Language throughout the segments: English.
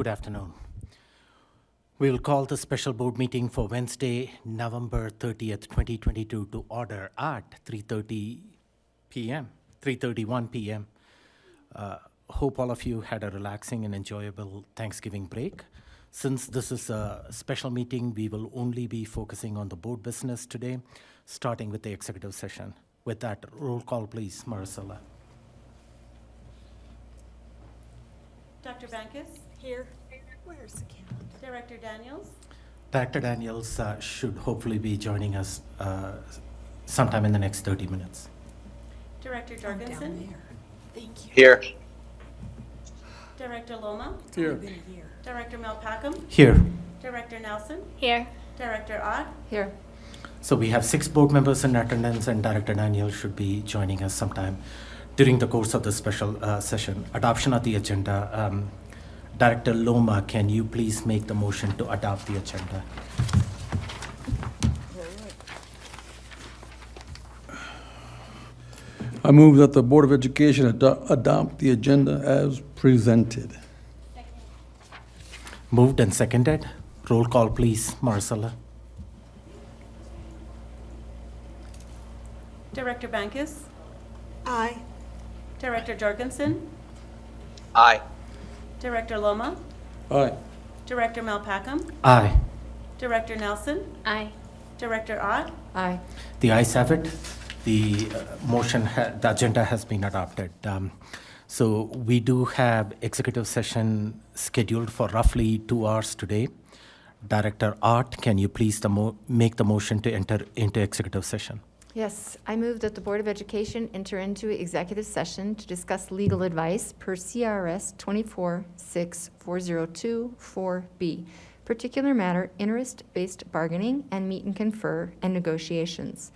Good afternoon. We will call the special board meeting for Wednesday, November 30th, 2022 to order at 3:31 p.m. Hope all of you had a relaxing and enjoyable Thanksgiving break. Since this is a special meeting, we will only be focusing on the board business today, starting with the executive session. With that, roll call, please, Maricela. Dr. Bankus? Here. Where's the calendar? Director Daniels? Director Daniels should hopefully be joining us sometime in the next 30 minutes. Director Down Jorgensen? there. Thank you. Here. Director Loma? Here. Been a year. Director Malpacum? Here. Director Nelson? Here. Director Ott? Here. So we have 6 board members in attendance, and Director Daniel should be joining us sometime during the course of the special session. Adoption of the agenda. Director Loma, can you please make the motion to adopt the agenda? I move that the Board of Education adopt the agenda as presented. Moved and seconded. Roll call, please, Maricela. Director Bankus? Aye. Director Jorgensen? Aye. Director Loma? Aye. Director Malpacum? Aye. Director Nelson? Aye. Director Ott? Aye. The ayes have it. The the agenda has been adopted. So we do have executive session scheduled for roughly 2 hours today. Director Ott, can you please make the motion to enter into executive session? Yes, I move that the Board of Education enter into executive session to discuss legal advice per CRS 246402-4B, particular matter, interest-based bargaining, and meet and confer and negotiations.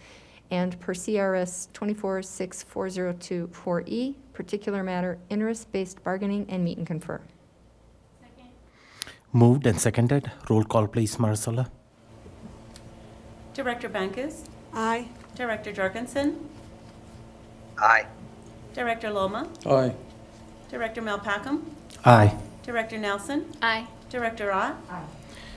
And per CRS 246402-4E, particular matter, interest-based bargaining, and meet and confer. Moved and seconded. Roll call, please, Maricela. Director Bankus? Aye. Director Jorgensen? Aye. Director Loma? Aye. Director Malpacum? Aye. Director Nelson? Aye. Director Ott?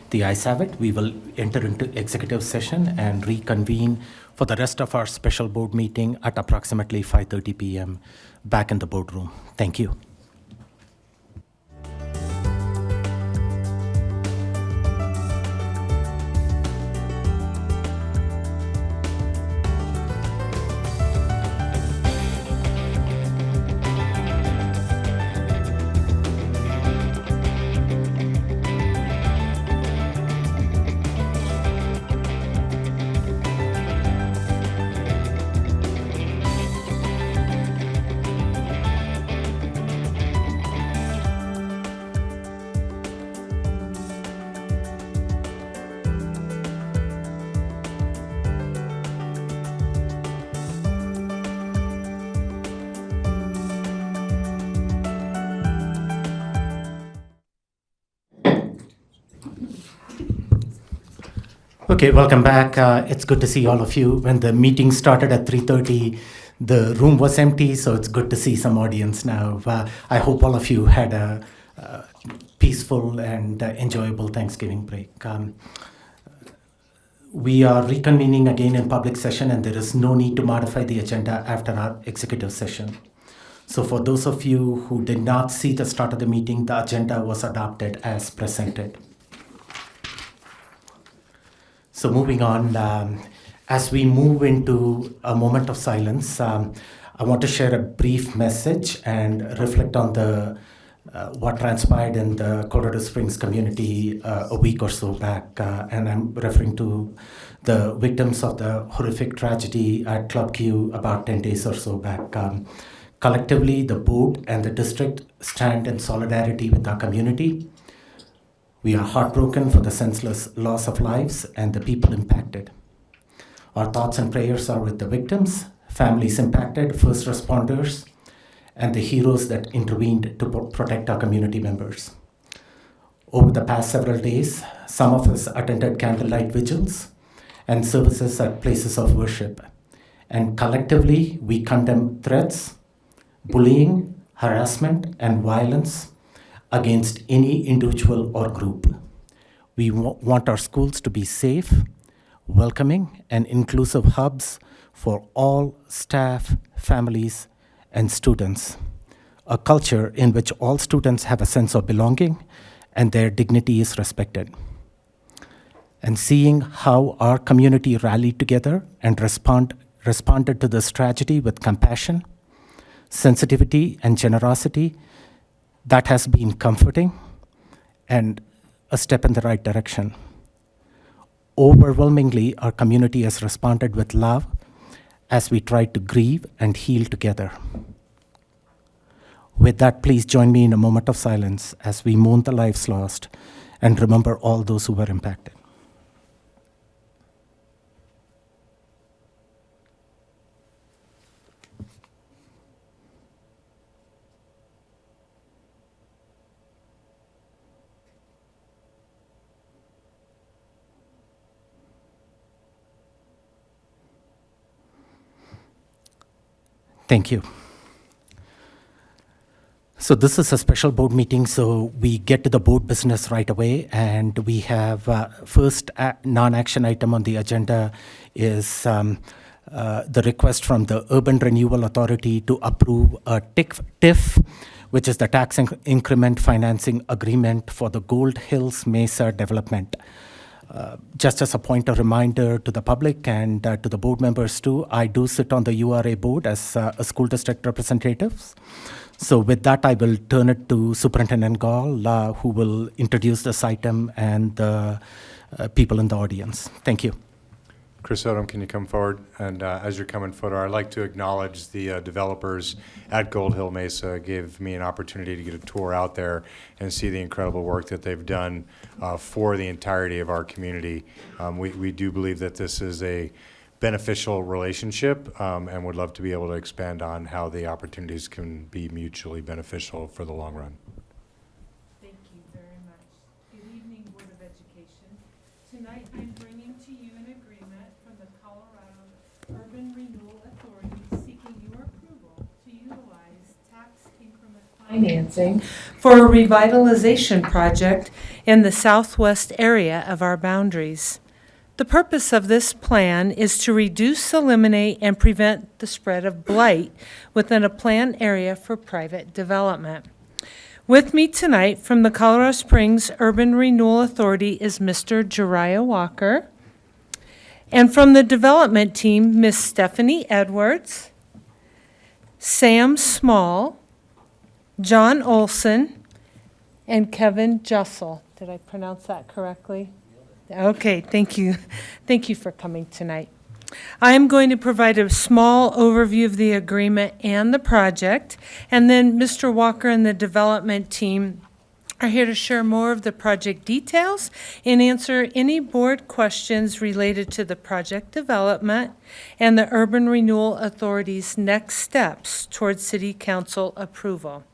The ayes have it. We will enter into executive session and reconvene for the rest of our special board meeting at approximately 5:30 p.m. back in the boardroom. Thank you. Okay, welcome back. It's good to see all of you. When the meeting started at 3:30, the room was empty, so it's good to see some audience now. I hope all of you had a peaceful and enjoyable Thanksgiving break. We are reconvening again in public session, and there is no need to modify the agenda after our executive session. So for those of you who did not see the start of the meeting, the agenda was adopted as presented. So moving on, as we move into a moment of silence, I want to share a brief message and reflect on the what transpired in the Colorado Springs community a week or so back. And I'm referring to the victims of the horrific tragedy at Club Q about 10 days or so back. Collectively, the board and the district stand in solidarity with our community. We are heartbroken for the senseless loss of lives and the people impacted. Our thoughts and prayers are with the victims, families impacted, first responders, and the heroes that intervened to protect our community members. Over the past several days, some of us attended candlelight vigils and services at places of worship. And collectively, we condemn threats, bullying, harassment, and violence against any individual or group. We want our schools to be safe, welcoming, and inclusive hubs for all staff, families, and students. A culture in which all students have a sense of belonging and their dignity is respected. And seeing how our community rallied together and responded to this tragedy with compassion, sensitivity, and generosity, that has been comforting and a step in the right direction. Overwhelmingly, our community has responded with love as we try to grieve and heal together. With that, please join me in a moment of silence as we mourn the lives lost and remember all those who were impacted. Thank you. So this is a special board meeting, so we get to the board business right away, and we have first non-action item on the agenda is the request from the Urban Renewal Authority to approve a TIF, which is the Tax Increment Financing Agreement for the Gold Hills Mesa development. Just as a point of reminder to the public and to the board members too, I do sit on the URA board as a school district representative. So with that, I will turn it to Superintendent Gall, who will introduce this item and the people in the audience. Thank you. Chris Odom, can you come forward? And as you're coming forward, I'd like to acknowledge the developers at Gold Hill Mesa. Gave me an opportunity to get a tour out there and see the incredible work that they've done for the entirety of our community. We do believe that this is a beneficial relationship and would love to be able to expand on how the opportunities can be mutually beneficial for the long run. Thank you very much. Good evening, Board of Education. Tonight I'm bringing to you an agreement from the Colorado Urban Renewal Authority seeking your approval to utilize tax increment financing for a revitalization project in the southwest area of our boundaries. The purpose of this plan is to reduce, eliminate, and prevent the spread of blight within a planned area for private development. With me tonight from the Colorado Springs Urban Renewal Authority is Mr. Jariah Walker, and from the development team, Ms. Stephanie Edwards, Sam Small, John Olson, and Kevin Jussel. Did I pronounce that correctly? Okay, thank you. Thank you for coming tonight. I am going to provide a small overview of the agreement and the project, and then Mr. Walker and the development team are here to share more of the project details and answer any board questions related to the project development and the Urban Renewal Authority's next steps towards City Council approval.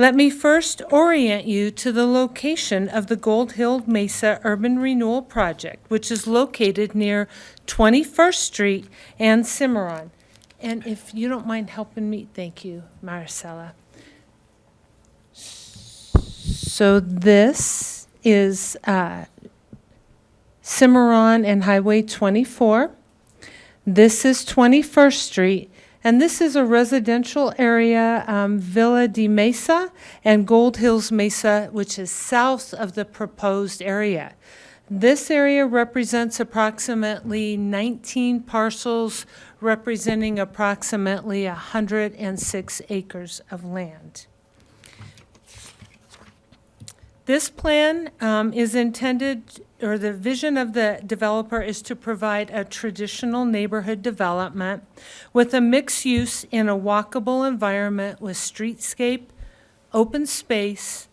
Let me first orient you to the location of the Gold Hill Mesa Urban Renewal Project, which is located near 21st Street and Cimarron. And if you don't mind helping me, thank you, Maricela. So this is Cimarron and Highway 24. This is 21st Street. And this is a residential area, Villa de Mesa and Gold Hills Mesa, which is south of the proposed area. This area represents approximately 19 parcels, representing approximately 106 acres of land. This plan is intended, or the vision of the developer is to provide a traditional neighborhood development with a mixed use in a walkable environment with streetscape, open space,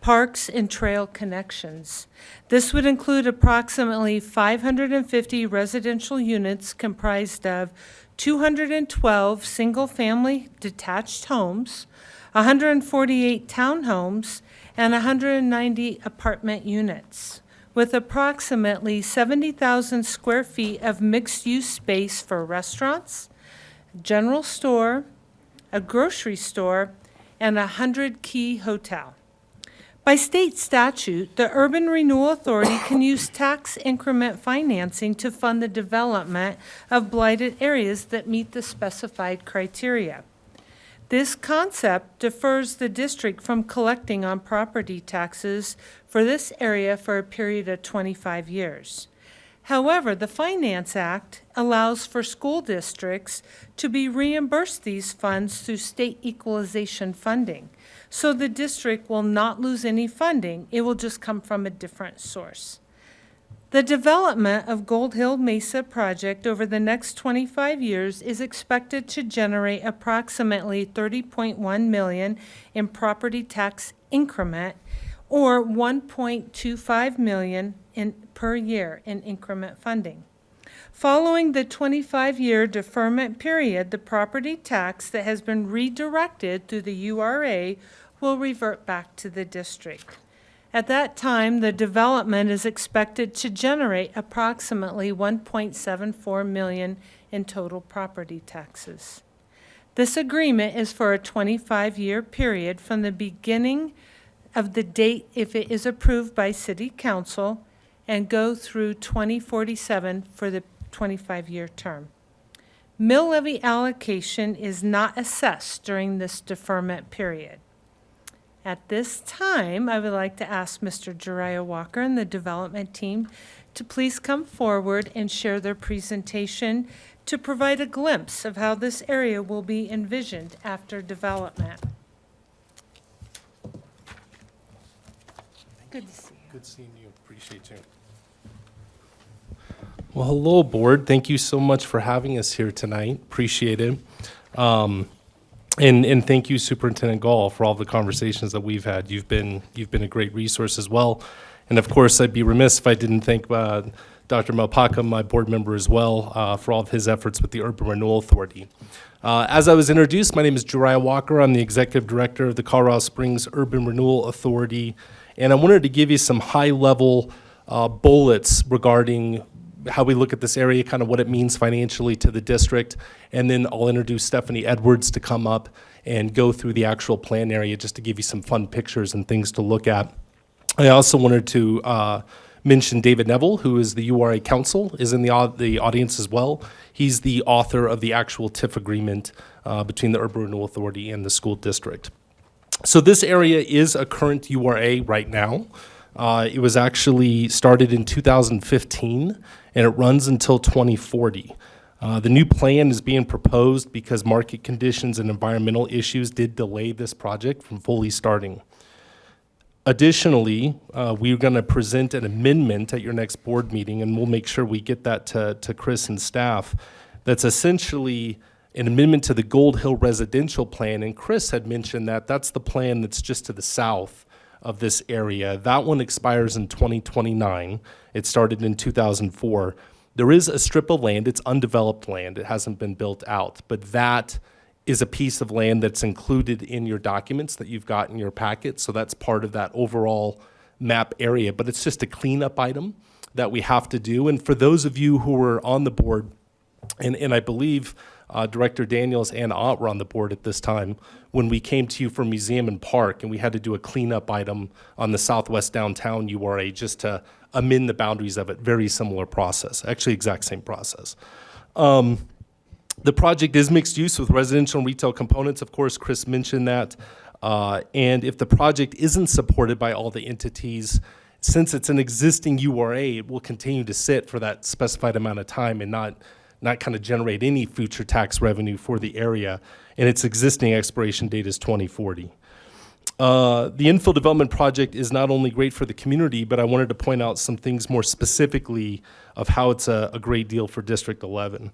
parks, and trail connections. This would include approximately 550 residential units comprised of 212 single-family detached homes, 148 townhomes, and 190 apartment units, with approximately 70,000 square feet of mixed-use space for restaurants, general store, a grocery store, and a 100-key hotel. By state statute, the Urban Renewal Authority can use tax increment financing to fund the development of blighted areas that meet the specified criteria. This concept defers the district from collecting on property taxes for this area for a period of 25 years. However, the Finance Act allows for school districts to be reimbursed these funds through state equalization funding. So the district will not lose any funding, it will just come from a different source. The development of Gold Hill Mesa project over the next 25 years is expected to generate approximately $30.1 million in property tax increment or $1.25 million per year in increment funding. Following the 25-year deferment period, the property tax that has been redirected through the URA will revert back to the district. At that time, the development is expected to generate approximately $1.74 million in total property taxes. This agreement is for a 25-year period from the beginning of the date if it is approved by City Council and go through 2047 for the 25-year term. Mill levy allocation is not assessed during this deferment period. At this time, I would like to ask Mr. Jariah Walker and the development team to please come forward and share their presentation to provide a glimpse of how this area will be envisioned after development. Good to see you. Good seeing you. Appreciate you. Well, hello, board. Thank you so much for having us here tonight. Appreciate it. And thank you, Superintendent Gall, for all the conversations that we've had. You've been a great resource as well. And of course, I'd be remiss if I didn't thank Dr. Malpaka, my board member as well, for all of his efforts with the Urban Renewal Authority. As I was introduced, my name is Jariah Walker. I'm the Executive Director of the Colorado Springs Urban Renewal Authority. And I wanted to give you some high-level bullets regarding how we look at this area, kind of what it means financially to the district. And then I'll introduce Stephanie Edwards to come up and go through the actual plan area just to give you some fun pictures and things to look at. I also wanted to mention David Neville, who is the URA counsel, is in the audience as well. He's the author of the actual TIF agreement between the Urban Renewal Authority and the school district. So this area is a current URA right now. It was actually started in 2015, and it runs until 2040. The new plan is being proposed because market conditions and environmental issues did delay this project from fully starting. Additionally, we're going to present an amendment at your next board meeting, and we'll make sure we get that to Chris and staff. That's essentially an amendment to the Gold Hill residential plan, and Chris had mentioned that that's the plan that's just to the south of this area. That one expires in 2029. It started in 2004. There is a strip of land. It's undeveloped land. It hasn't been built out, but that is a piece of land that's included in your documents that you've got in your packet. So that's part of that overall map area, but it's just a cleanup item that we have to do. And for those of you who were on the board, and I believe Director Daniels and Ott were on the board at this time when we came to you for Museum and Park, and we had to do a cleanup item on the Southwest Downtown URA just to amend the boundaries of it. Very similar process, actually exact same process. The project is mixed use with residential and retail components. Of course, Chris mentioned that. And if the project isn't supported by all the entities, since it's an existing URA, it will continue to sit for that specified amount of time and not kind of generate any future tax revenue for the area, and its existing expiration date is 2040. The infill development project is not only great for the community, but I wanted to point out some things more specifically of how it's a great deal for District 11.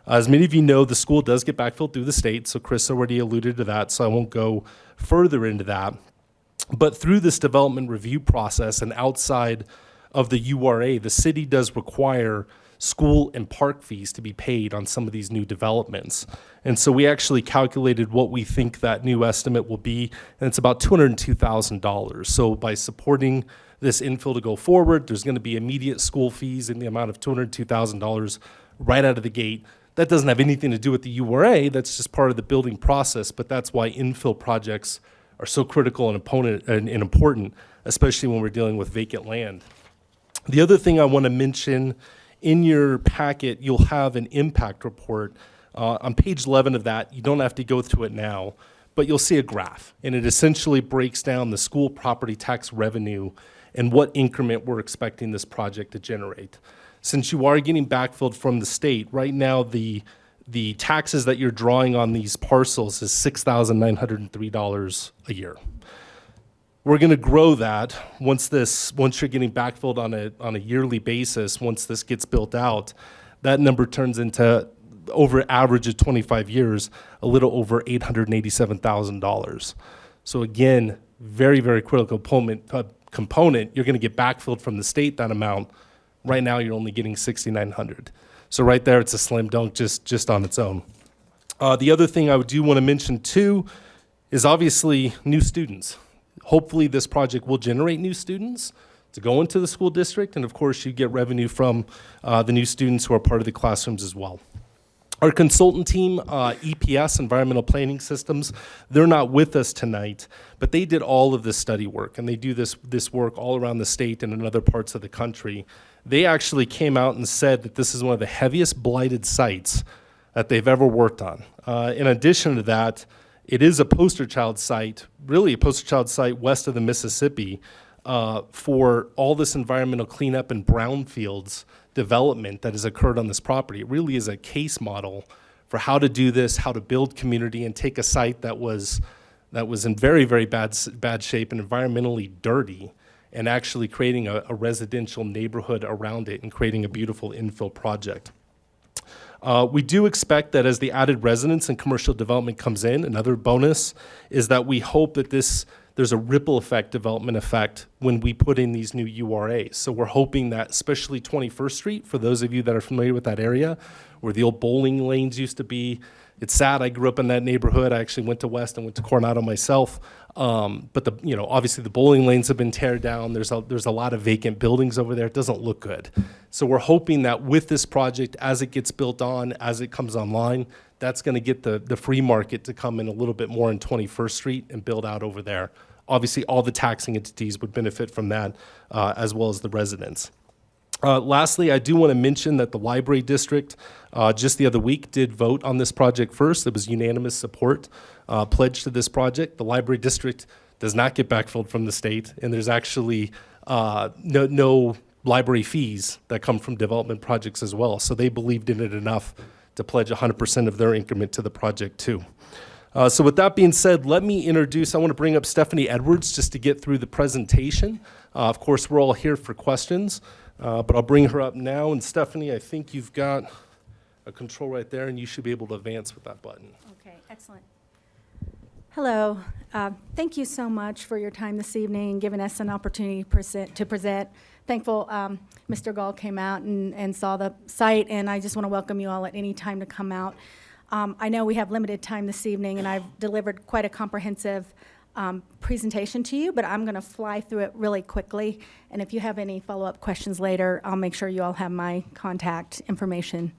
As many of you know, the school does get backfilled through the state, so Chris already alluded to that, so I won't go further into that. But through this development review process and outside of the URA, the city does require school and park fees to be paid on some of these new developments. And so we actually calculated what we think that new estimate will be, and it's about $202,000. So by supporting this infill to go forward, there's going to be immediate school fees in the amount of $202,000 right out of the gate. That doesn't have anything to do with the URA, that's just part of the building process, but that's why infill projects are so critical and important, especially when we're dealing with vacant land. The other thing I want to mention, in your packet, you'll have an impact report. On page 11 of that, you don't have to go through it now, but you'll see a graph, and it essentially breaks down the school property tax revenue and what increment we're expecting this project to generate. Since you are getting backfilled from the state, right now the taxes that you're drawing on these parcels is $6,903 a year. We're going to grow that once you're getting backfilled on a yearly basis. Once this gets built out, that number turns into, over average of 25 years, a little over $887,000. So again, very, very critical component. You're going to get backfilled from the state that amount. Right now, you're only getting $6,900. So right there, it's a slam dunk just on its own. The other thing I do want to mention too is obviously new students. Hopefully, this project will generate new students to go into the school district, and of course, you get revenue from the new students who are part of the classrooms as well. Our consultant team, EPS, Environmental Planning Systems, they're not with us tonight, but they did all of this study work, and they do this work all around the state and in other parts of the country. They actually came out and said that this is one of the heaviest blighted sites that they've ever worked on. In addition to that, it is a poster child site, really a poster child site west of the Mississippi, for all this environmental cleanup and brownfields development that has occurred on this property. It really is a case model for how to do this, how to build community and take a site that was in very, very bad shape and environmentally dirty, and actually creating a residential neighborhood around it and creating a beautiful infill project. We do expect that as the added residence and commercial development comes in, another bonus is that we hope that there's a ripple effect, development effect, when we put in these new URAs. So we're hoping that, especially 21st Street, for those of you that are familiar with that area, where the old bowling lanes used to be. It's sad, I grew up in that neighborhood. I actually went to West and went to Coronado myself. But obviously the bowling lanes have been teared down. There's a lot of vacant buildings over there. It doesn't look good. So we're hoping that with this project, as it gets built on, as it comes online, that's going to get the free market to come in a little bit more in 21st Street and build out over there. Obviously, all the taxing entities would benefit from that, as well as the residents. Lastly, I do want to mention that the library district just the other week did vote on this project first. It was unanimous support pledged to this project. The library district does not get backfilled from the state, and there's actually no library fees that come from development projects as well. So they believed in it enough to pledge 100% of their increment to the project too. So with that being said, let me introduce, I want to bring up Stephanie Edwards just to get through the presentation. Of course, we're all here for questions, but I'll bring her up now. And Stephanie, I think you've got a control right there, and you should be able to advance with that button. Okay, excellent. Hello. Thank you so much for your time this evening and giving us an opportunity to present. Thankful Mr. Gall came out and saw the site, and I just want to welcome you all at any time to come out. I know we have limited time this evening, and I've delivered quite a comprehensive presentation to you, but I'm going to fly through it really quickly. And if you have any follow-up questions later, I'll make sure you all have my contact information.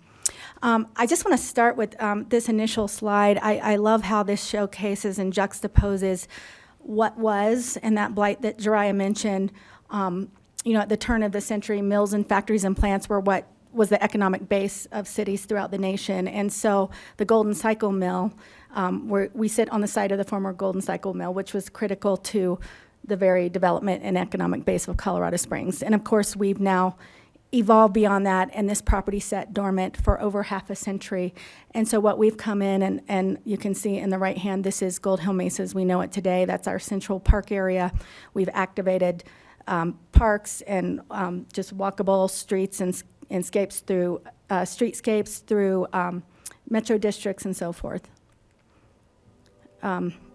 I just want to start with this initial slide. I love how this showcases and juxtaposes what was, and that blight that Jariah mentioned, at the turn of the century, mills and factories and plants were what was the economic base of cities throughout the nation. And so the Golden Cycle Mill, where we sit on the site of the former Golden Cycle Mill, which was critical to the very development and economic base of Colorado Springs. And of course, we've now evolved beyond that, and this property sat dormant for over half a century. And so what we've come in, and you can see in the right hand, this is Gold Hill Mesa as we know it today. That's our central park area. We've activated parks and just walkable streets and streetscapes through metro districts and so forth.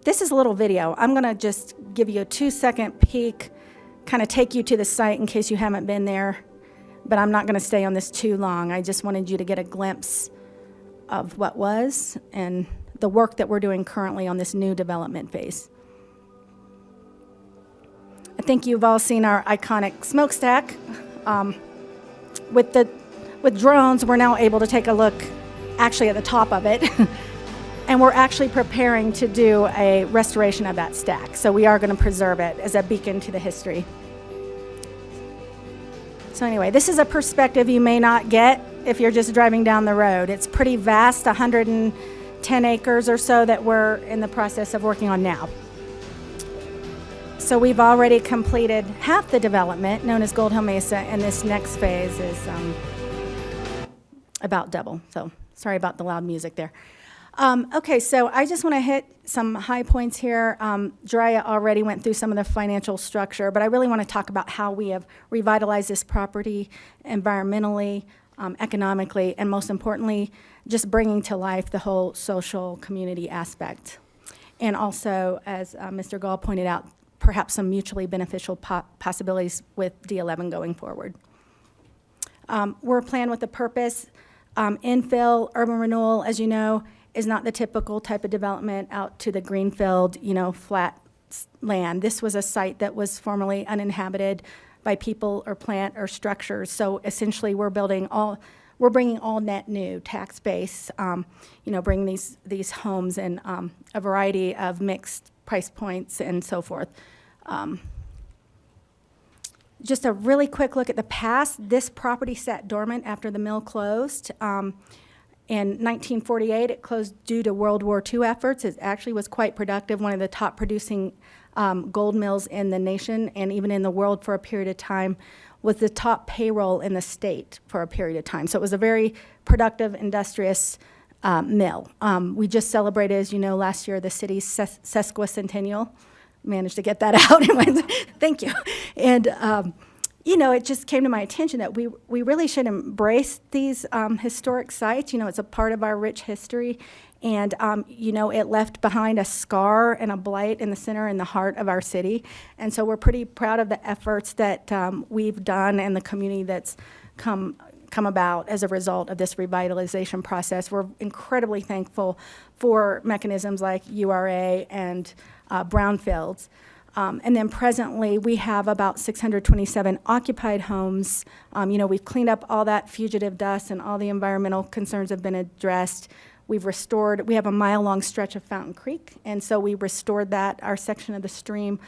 This is a little video. I'm going to just give you a 2-second peek, kind of take you to the site in case you haven't been there, but I'm not going to stay on this too long. I just wanted you to get a glimpse of what was and the work that we're doing currently on this new development phase. I think you've all seen our iconic smokestack. With drones, we're now able to take a look actually at the top of it. And we're actually preparing to do a restoration of that stack. So we are going to preserve it as a beacon to the history. So anyway, this is a perspective you may not get if you're just driving down the road. It's pretty vast, 110 acres or so that we're in the process of working on now. So we've already completed half the development, known as Gold Hill Mesa, and this next phase is about double. So sorry about the loud music there. Okay, so I just want to hit some high points here. Drya already went through some of the financial structure, but I really want to talk about how we have revitalized this property environmentally, economically, and most importantly, just bringing to life the whole social community aspect. And also, as Mr. Gall pointed out, perhaps some mutually beneficial possibilities with D11 going forward. We're a plan with a purpose. Infill, urban renewal, as you know, is not the typical type of development out to the greenfield, flat land. This was a site that was formerly uninhabited by people or plant or structures. So essentially, we're bringing all net new tax base, bringing these homes in a variety of mixed price points and so forth. Just a really quick look at the past. This property sat dormant after the mill closed. In 1948, it closed due to World War II efforts. It actually was quite productive, one of the top producing gold mills in the nation and even in the world for a period of time, was the top payroll in the state for a period of time. So it was a very productive, industrious mill. We just celebrated, as you know, last year the city's sesquicentennial. Managed to get that out. Thank you. And, it just came to my attention that we really should embrace these historic sites. It's a part of our rich history. And, it left behind a scar and a blight in the center and the heart of our city. And so we're pretty proud of the efforts that we've done and the community that's come about as a result of this revitalization process. We're incredibly thankful for mechanisms like URA and brownfields. And then presently, we have about 627 occupied homes. We've cleaned up all that fugitive dust and all the environmental concerns have been addressed. We have a mile-long stretch of Fountain Creek, and so we restored that, our section of the stream.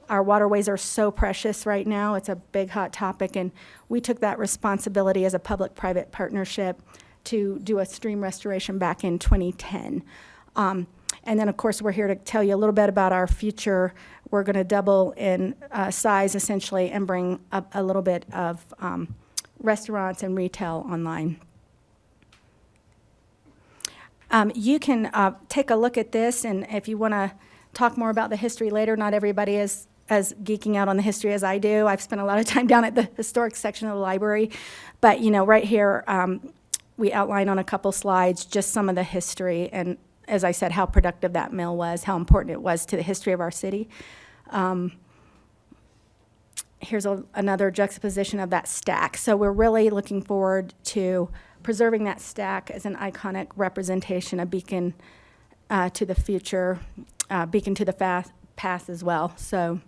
Our waterways are so precious right now. It's a big, hot topic, and we took that responsibility as a public-private partnership to do a stream restoration back in 2010. And then, of course, we're here to tell you a little bit about our future. We're going to double in size, essentially, and bring a little bit of restaurants and retail online. You can take a look at this, and if you want to talk more about the history later, not everybody is as geeking out on the history as I do. I've spent a lot of time down at the historic section of the library. But, right here, we outline on a couple slides just some of the history and, as I said, how productive that mill was, how important it was to the history of our city. Here's another juxtaposition of that stack. So we're really looking forward to preserving that stack as an iconic representation, a beacon to the future, beacon to the past as well. So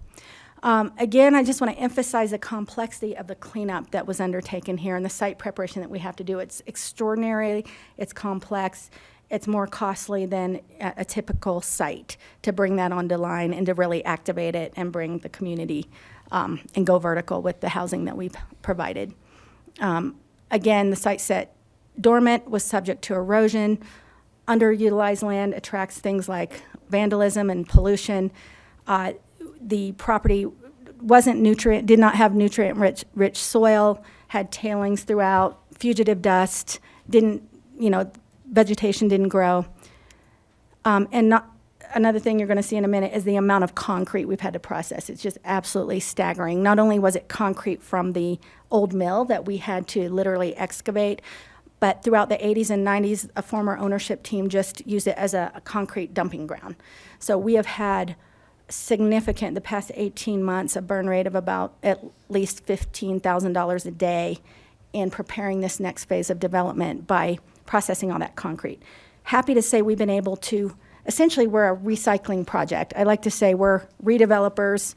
again, I just want to emphasize the complexity of the cleanup that was undertaken here and the site preparation that we have to do. It's extraordinary, it's complex. It's more costly than a typical site to bring that onto line and to really activate it and bring the community and go vertical with the housing that we've provided. Again, the site set dormant, was subject to erosion. Underutilized land attracts things like vandalism and pollution. The property did not have nutrient-rich soil, had tailings throughout, fugitive dust, vegetation didn't grow. Another thing you're going to see in a minute is the amount of concrete we've had to process. It's just absolutely staggering. Not only was it concrete from the old mill that we had to literally excavate, but throughout the 80s and 90s, a former ownership team just used it as a concrete dumping ground. So we have had significant, the past 18 months, a burn rate of about at least $15,000 a day in preparing this next phase of development by processing all that concrete. Happy to say we've been able to, essentially we're a recycling project. I like to say we're redevelopers,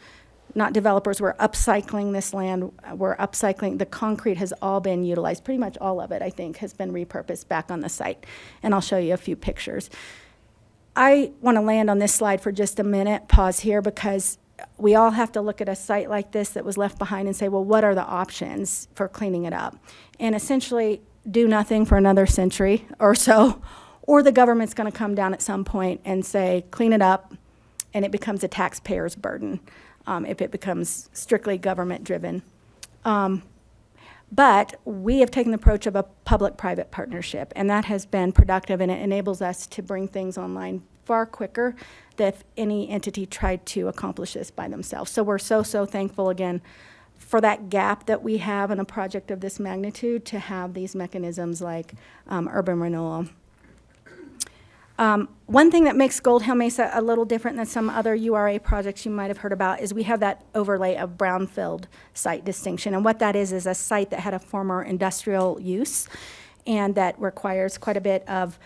not developers. We're upcycling this land. We're upcycling, the concrete has all been utilized. Pretty much all of it, I think, has been repurposed back on the site. And I'll show you a few pictures. I want to land on this slide for just a minute, pause here, because we all have to look at a site like this that was left behind and say, well, what are the options for cleaning it up? And essentially do nothing for another century or so, or the government's going to come down at some point and say, clean it up, and it becomes a taxpayer's burden if it becomes strictly government-driven. But we have taken the approach of a public-private partnership, and that has been productive, and it enables us to bring things online far quicker than if any entity tried to accomplish this by themselves. So we're so thankful, again, for that gap that we have in a project of this magnitude to have these mechanisms like urban renewal. One thing that makes Gold Hill Mesa a little different than some other URA projects you might have heard about is we have that overlay of brownfield site distinction. And what that is a site that had a former industrial use and that requires quite a bit of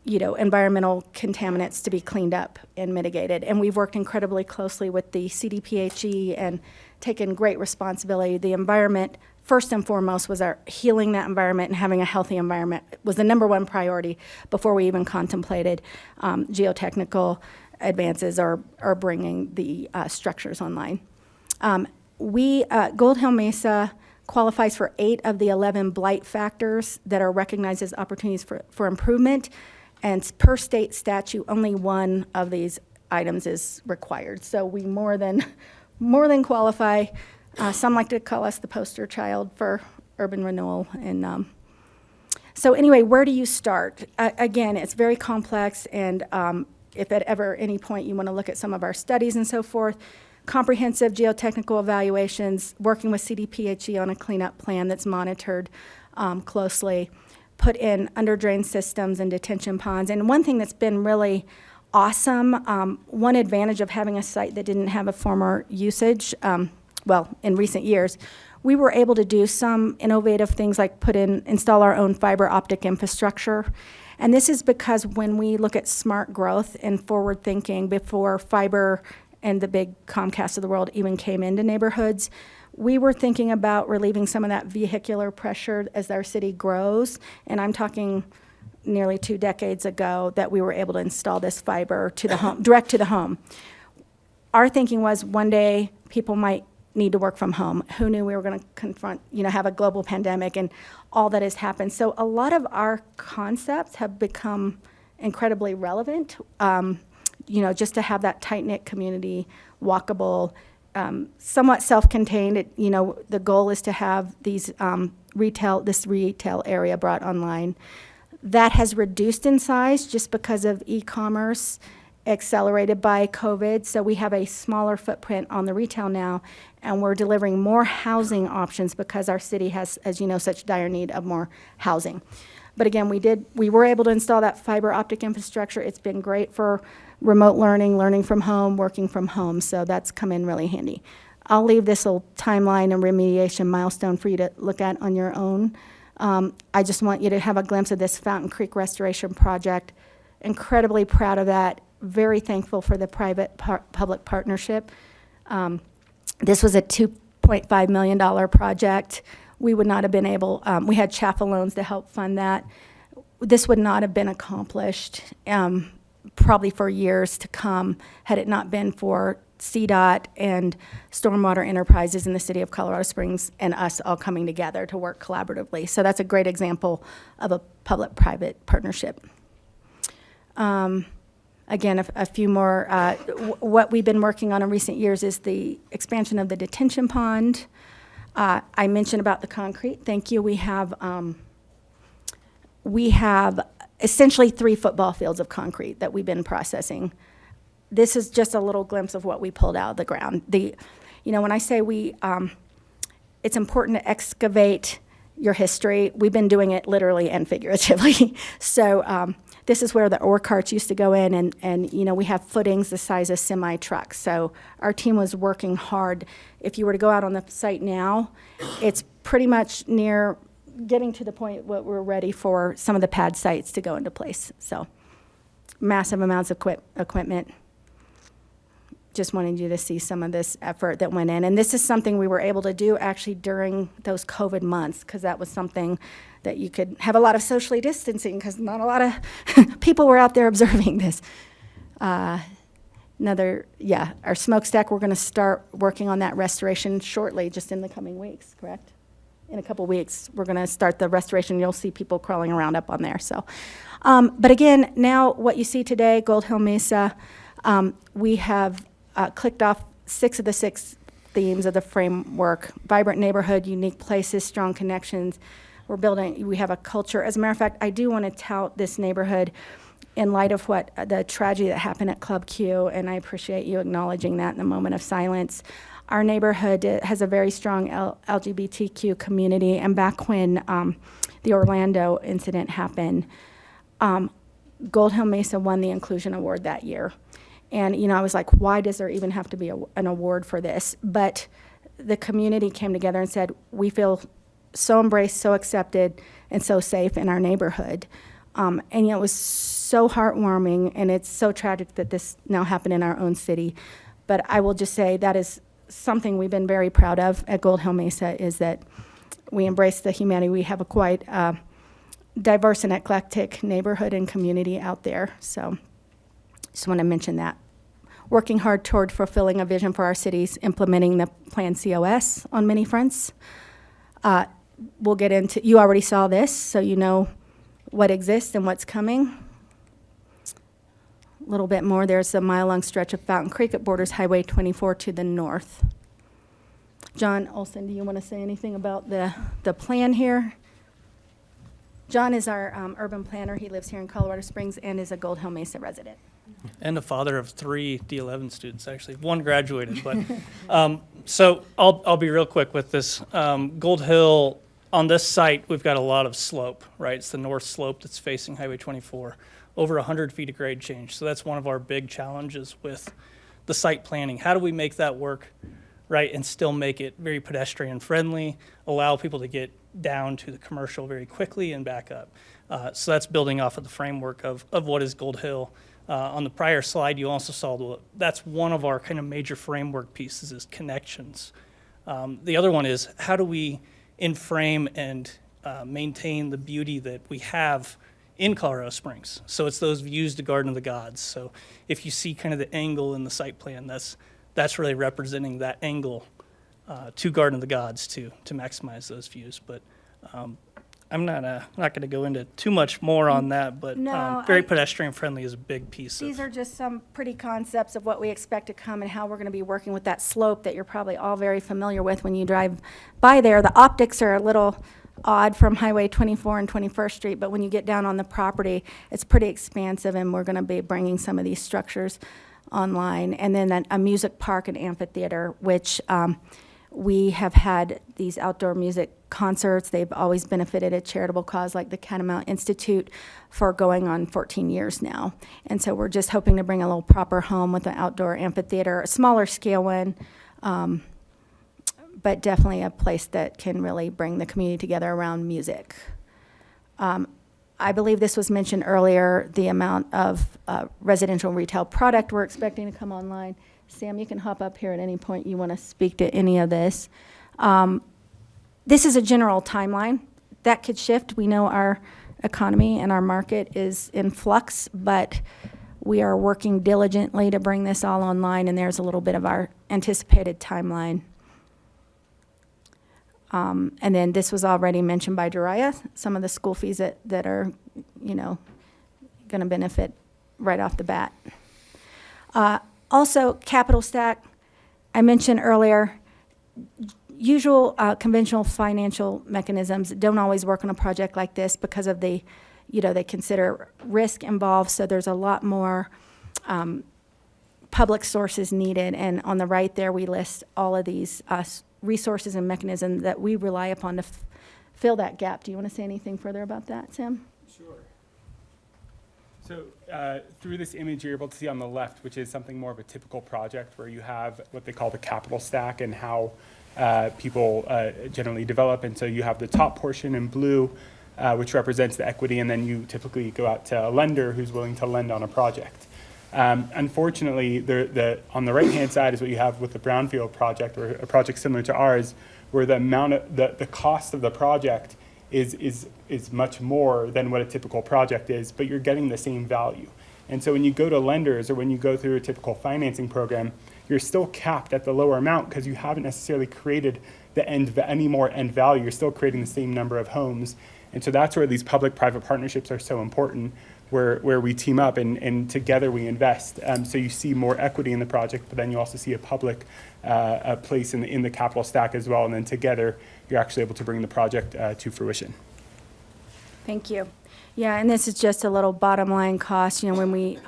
environmental contaminants to be cleaned up and mitigated. And we've worked incredibly closely with the CDPHE and taken great responsibility. The environment, first and foremost, was our healing that environment and having a healthy environment was the number one priority before we even contemplated geotechnical advances or bringing the structures online. Gold Hill Mesa qualifies for 8 of the 11 blight factors that are recognized as opportunities for improvement. And per state statute, only one of these items is required. So we more than qualify. Some like to call us the poster child for urban renewal. And so anyway, where do you start? Again, it's very complex. And if at ever any point you want to look at some of our studies and so forth, comprehensive geotechnical evaluations, working with CDPHE on a cleanup plan that's monitored closely, put in under drain systems and detention ponds. And one thing that's been really awesome, one advantage of having a site that didn't have a former usage, in recent years, we were able to do some innovative things like install our own fiber optic infrastructure. And this is because when we look at smart growth and forward thinking before fiber and the big Comcast of the world even came into neighborhoods, we were thinking about relieving some of that vehicular pressure as our city grows. And I'm talking nearly 2 decades ago that we were able to install this fiber to the home, direct to the home. Our thinking was one day people might need to work from home. Who knew we were going to have a global pandemic and all that has happened. So a lot of our concepts have become incredibly relevant, just to have that tight-knit community, walkable, somewhat self-contained. The goal is to have this retail area brought online. That has reduced in size just because of e-commerce, accelerated by COVID. So we have a smaller footprint on the retail now, and we're delivering more housing options because our city has, as you know, such dire need of more housing. But again, we were able to install that fiber optic infrastructure. It's been great for remote learning from home, working from home. So that's come in really handy. I'll leave this little timeline and remediation milestone for you to look at on your own. I just want you to have a glimpse of this Fountain Creek restoration project. Incredibly proud of that. Very thankful for the private-public partnership. This was a $2.5 million project. We would not have been able, we had Chapel loans to help fund that. This would not have been accomplished probably for years to come had it not been for CDOT and Stormwater Enterprises in the city of Colorado Springs and us all coming together to work collaboratively. So that's a great example of a public-private partnership. Again, a few more. What we've been working on in recent years is the expansion of the detention pond. I mentioned about the concrete. Thank you. We have essentially 3 football fields of concrete that we've been processing. This is just a little glimpse of what we pulled out of the ground. When I say it's important to excavate your history, we've been doing it literally and figuratively. So this is where the ore carts used to go in, and we have footings the size of semi-trucks. So our team was working hard. If you were to go out on the site now, it's pretty much near getting to the point where we're ready for some of the pad sites to go into place. So massive amounts of equipment. Just wanted you to see some of this effort that went in. And this is something we were able to do actually during those COVID months, because that was something that you could have a lot of socially distancing because not a lot of people were out there observing this. Our smokestack, we're going to start working on that restoration shortly, just in the coming weeks, correct? In a couple weeks, we're going to start the restoration. You'll see people crawling around up on there. So, but again, now what you see today, Gold Hill Mesa, we have clicked off 6 of the 6 themes of the framework: vibrant neighborhood, unique places, strong connections. We have a culture. As a matter of fact, I do want to tout this neighborhood in light of what the tragedy that happened at Club Q, and I appreciate you acknowledging that in a moment of silence. Our neighborhood has a very strong LGBTQ community, and back when the Orlando incident happened, Gold Hill Mesa won the Inclusion Award that year. And, I was like, why does there even have to be an award for this? But the community came together and said, we feel so embraced, so accepted, and so safe in our neighborhood. And it was so heartwarming, and it's so tragic that this now happened in our own city. But I will just say that is something we've been very proud of at Gold Hill Mesa, is that we embrace the humanity. We have a quite diverse and eclectic neighborhood and community out there. So just want to mention that. Working hard toward fulfilling a vision for our cities, implementing the Plan COS on many fronts. We'll get into, you already saw this, so you know what exists and what's coming. A little bit more, there's a mile-long stretch of Fountain Creek that borders Highway 24 to the north. John Olson, do you want to say anything about the plan here? John is our urban planner. He lives here in Colorado Springs and is a Gold Hill Mesa resident. And a father of 3 D11 students, actually. 1 graduated, but so I'll be real quick with this. Gold Hill, on this site, we've got a lot of slope, right? It's the north slope that's facing Highway 24. Over 100 feet of grade change. So that's one of our big challenges with the site planning. How do we make that work, right, and still make it very pedestrian friendly, allow people to get down to the commercial very quickly and back up. So that's building off of the framework of what is Gold Hill. On the prior slide, you also saw that's one of our kind of major framework pieces is connections. The other one is how do we in-frame and maintain the beauty that we have in Colorado Springs. So it's those views to Garden of the Gods. So if you see kind of the angle in the site plan, that's really representing that angle to Garden of the Gods to maximize those views. But I'm not going to go into too much more on that, but very pedestrian friendly is a big piece. These are just some pretty concepts of what we expect to come and how we're going to be working with that slope that you're probably all very familiar with when you drive by there. The optics are a little odd from Highway 24 and 21st Street, but when you get down on the property, it's pretty expansive, and we're going to be bringing some of these structures online. And then a music park and amphitheater, which we have had these outdoor music concerts. They've always benefited a charitable cause like the Catamount Institute for going on 14 years now. And so we're just hoping to bring a little proper home with an outdoor amphitheater, a smaller scale one, but definitely a place that can really bring the community together around music. I believe this was mentioned earlier, the amount of residential retail product we're expecting to come online. Sam, you can hop up here at any point you want to speak to any of this. This is a general timeline. That could shift. We know our economy and our market is in flux, but we are working diligently to bring this all online, and there's a little bit of our anticipated timeline. And then this was already mentioned by Dariah, some of the school fees that are, going to benefit right off the bat. Also, capital stack, I mentioned earlier, usual conventional financial mechanisms don't always work on a project like this because of they consider risk involved, so there's a lot more public sources needed. And on the right there, we list all of these resources and mechanisms that we rely upon to fill that gap. Do you want to say anything further about that, Sam? Sure. So through this image, you're able to see on the left, which is something more of a typical project where you have what they call the capital stack and how people generally develop. And so you have the top portion in blue, which represents the equity, and then you typically go out to a lender who's willing to lend on a project. Unfortunately, on the right-hand side is what you have with the brownfield project, or a project similar to ours, where the amount of the cost of the project is much more than what a typical project is, but you're getting the same value. And so when you go to lenders or when you go through a typical financing program, you're still capped at the lower amount because you haven't necessarily created any more end value. You're still creating the same number of homes. And so that's where these public-private partnerships are so important, where we team up and together we invest. So you see more equity in the project, but then you also see a public place in the capital stack as well. And then together, you're actually able to bring the project to fruition. Thank you. Yeah, and this is just a little bottom line cost, when we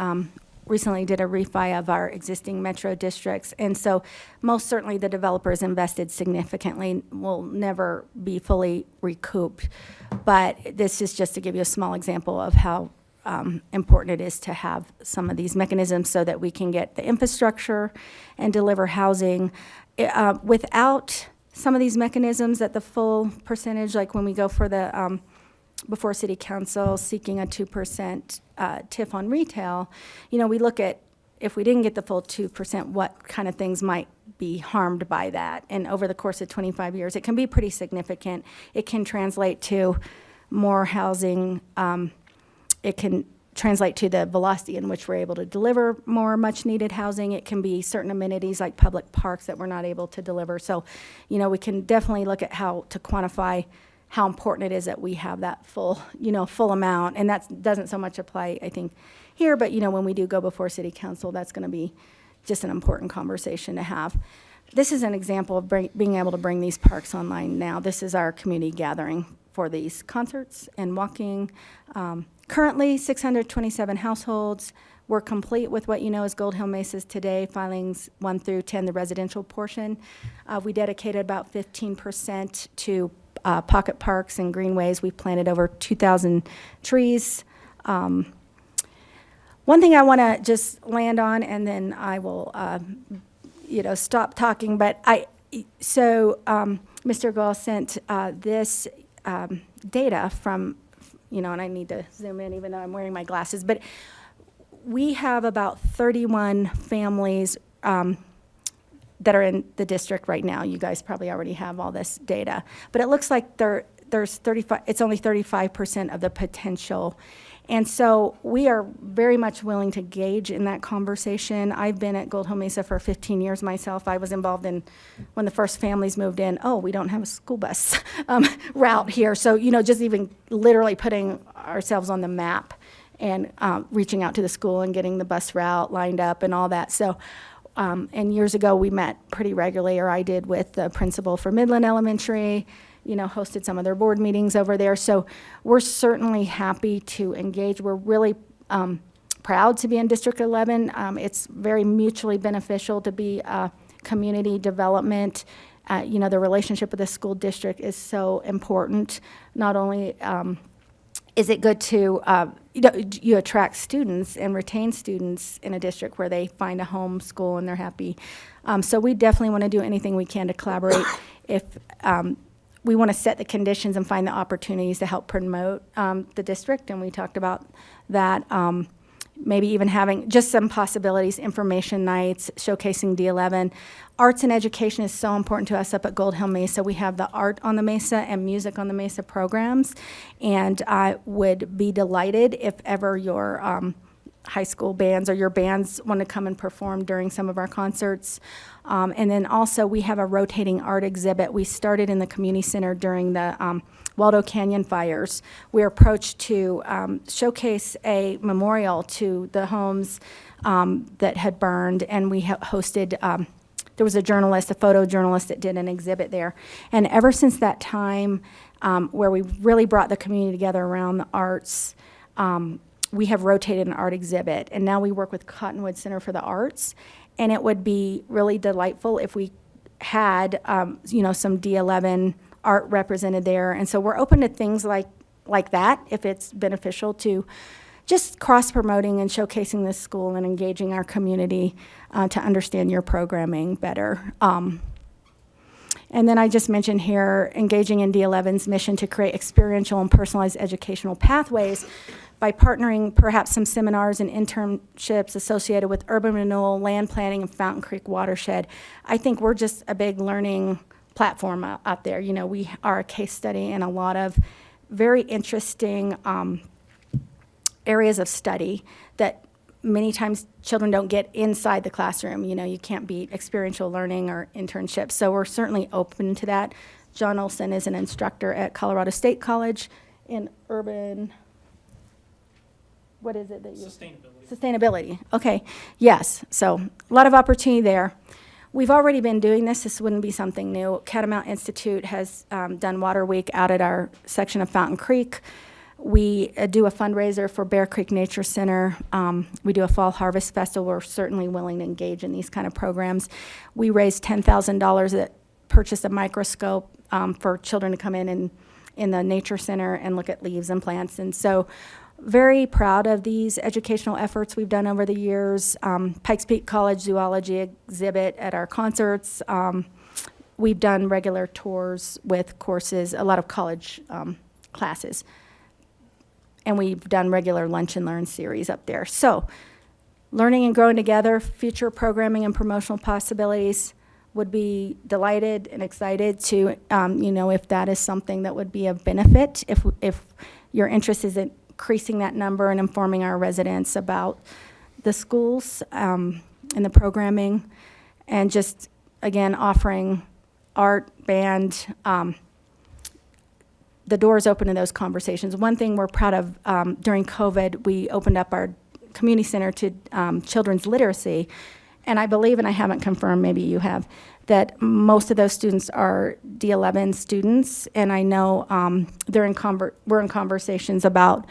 recently did a refi of our existing metro districts. And so most certainly the developers invested significantly, will never be fully recouped. But this is just to give you a small example of how important it is to have some of these mechanisms so that we can get the infrastructure and deliver housing. Without some of these mechanisms at the full percentage, like when we go for the before City Council seeking a 2% TIF on retail, we look at, if we didn't get the full 2%, what kind of things might be harmed by that. And over the course of 25 years, it can be pretty significant. It can translate to more housing. It can translate to the velocity in which we're able to deliver more much-needed housing. It can be certain amenities like public parks that we're not able to deliver. So, we can definitely look at how to quantify how important it is that we have that full amount. And that doesn't so much apply, I think, here, but, when we do go before City Council, that's going to be just an important conversation to have. This is an example of being able to bring these parks online now. This is our community gathering for these concerts and walking. Currently, 627 households. We're complete with what is Gold Hill Mesa's today, filings 1 through 10, the residential portion. We dedicated about 15% to pocket parks and greenways. We've planted over 2,000 trees. One thing I want to just land on, and then I will, stop talking. But Mr. Gall sent this data from, and I need to zoom in even though I'm wearing my glasses. But we have about 31 families that are in the district right now. You guys probably already have all this data, but it looks like there's 35. It's only 35% of the potential, and so we are very much willing to engage in that conversation. I've been at Gold Hill Mesa for 15 years myself. I was involved in when the first families moved in. Oh, we don't have a school bus route here, so just even literally putting ourselves on the map and reaching out to the school and getting the bus route lined up and all that. So. And years ago, we met pretty regularly, or I did, with the principal for Midland Elementary, hosted some of their board meetings over there. So we're certainly happy to engage. We're really proud to be in District 11. It's very mutually beneficial to be community development. The relationship with the school district is so important. Not only is it good to, you attract students and retain students in a district where they find a home school and they're happy. So we definitely want to do anything we can to collaborate. If we want to set the conditions and find the opportunities to help promote the district, and we talked about that. Maybe even having just some possibilities, information nights, showcasing D11. Arts and education is so important to us up at Gold Hill Mesa. We have the Art on the Mesa and Music on the Mesa programs, and I would be delighted if ever your high school bands or your bands want to come and perform during some of our concerts. And then also we have a rotating art exhibit. We started in the community center during the Waldo Canyon fires. We were approached to showcase a memorial to the homes that had burned, and we hosted, there was a photojournalist that did an exhibit there. And ever since that time, where we really brought the community together around the arts, we have rotated an art exhibit, and now we work with Cottonwood Center for the Arts, and it would be really delightful if we had, some D11 art represented there. And so we're open to things like that, if it's beneficial to just cross-promoting and showcasing this school and engaging our community to understand your programming better. And then I just mentioned here, engaging in D11's mission to create experiential and personalized educational pathways by partnering perhaps some seminars and internships associated with urban renewal, land planning, and Fountain Creek watershed. I think we're just a big learning platform out there. We are a case study in a lot of very interesting areas of study that Many times children don't get inside the classroom. You know, you can't beat experiential learning or internships. So we're certainly open to that. John Olson is an instructor at Colorado State College in urban, what is it that you? Sustainability. Okay, yes. So a lot of opportunity there. We've already been doing this. This wouldn't be something new. Catamount Institute has done Water Week out at our section of Fountain Creek. We do a fundraiser for Bear Creek Nature Center. We do a fall harvest festival. We're certainly willing to engage in these kind of programs. We raised $10,000 that purchased a microscope for children to come in the nature center and look at leaves and plants. And so very proud of these educational efforts we've done over the years. Pikes Peak College Zoology exhibit at our concerts. We've done regular tours with courses, a lot of college classes. And we've done regular Lunch and Learn series up there. So learning and growing together, future programming and promotional possibilities. Would be delighted and excited to, if that is something that would be of benefit, if your interest is in increasing that number and informing our residents about the schools and the programming, and just, again, offering art, band, the door's open to those conversations. One thing we're proud of, during COVID, we opened up our community center to children's literacy, and I believe, and I haven't confirmed, maybe you have, that most of those students are D11 students, and I know we're in conversations about,